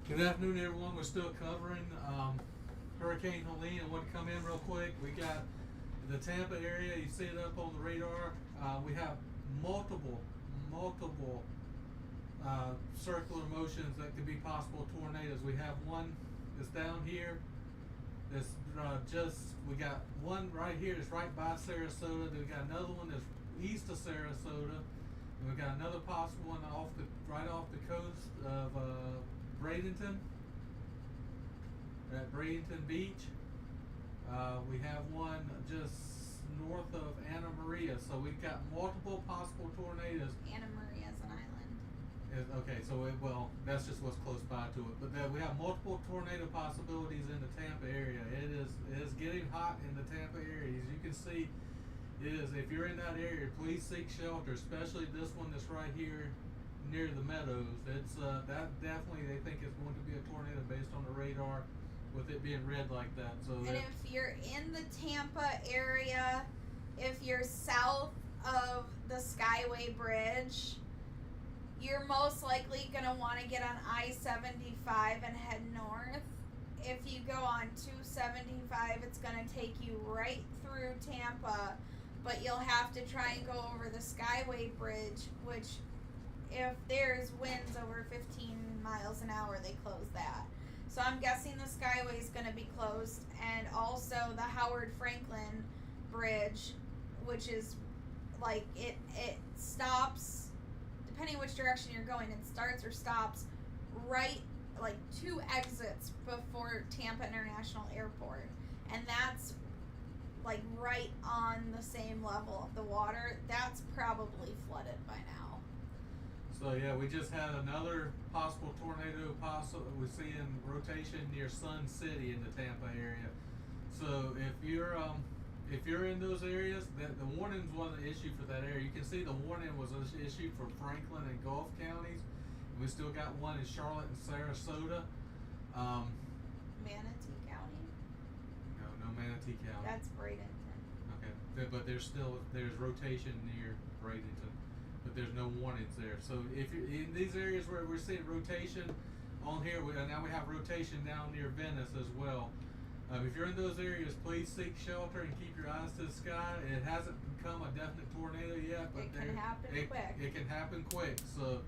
Good afternoon, everyone. We're still covering Hurricane Helene. I want to come in real quick. We got the Tampa area. You see it up on the radar. We have multiple circular motions that could be possible tornadoes. We have one that's down here. That's we got one right here. It's right by Sarasota. Then we got another one that's east of Sarasota. And we got another possible one right off the coast of Bradenton, at Bradenton Beach. We have one just north of Anna Maria. So we've got multiple possible tornadoes. Anna Maria is an island. Okay, so that's just what's close by to it. But we have multiple tornado possibilities in the Tampa area. It is getting hot in the Tampa area. As you can see, if you're in that area, please seek shelter, especially this one that's right here near the meadows. It's that definitely they think it's going to be a tornado based on the radar with it being red like that. So and if you're in the Tampa area, if you're south of the Skyway Bridge, you're most likely going to want to get on I-75 and head north. If you go on 275, it's going to take you right through Tampa, but you'll have to try and go over the Skyway Bridge, which if there's winds over 15 miles an hour, they close that. So I'm guessing the Skyway is going to be closed, and also the Howard Franklin Bridge, which is like it stops depending which direction you're going. It starts or stops right like 2 exits before Tampa International Airport, and that's like right on the same level of the water. That's probably flooded by now. So yeah, we just had another possible tornado we see in rotation near Sun City in the Tampa area. So if you're in those areas, the warnings wasn't issued for that area. You can see the warning was issued for Franklin and Gulf counties. And we still got one in Charlotte and Sarasota. Manatee County? No Manatee County. That's Bradenton. Okay, but there's rotation near Bradenton, but there's no warnings there. So if you're in these areas where we're seeing rotation on here, now we have rotation down near Venice as well. If you're in those areas, please seek shelter and keep your eyes to the sky. It hasn't become a definite tornado yet, but it can happen quick. It can happen quick. So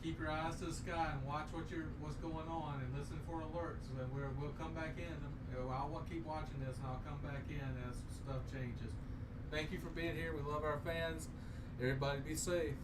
keep your eyes to the sky and watch what's going on and listen for alerts. And we'll come back in. I'll keep watching this, and I'll come back in as stuff changes. Thank you for being here. We love our fans. Everybody be safe.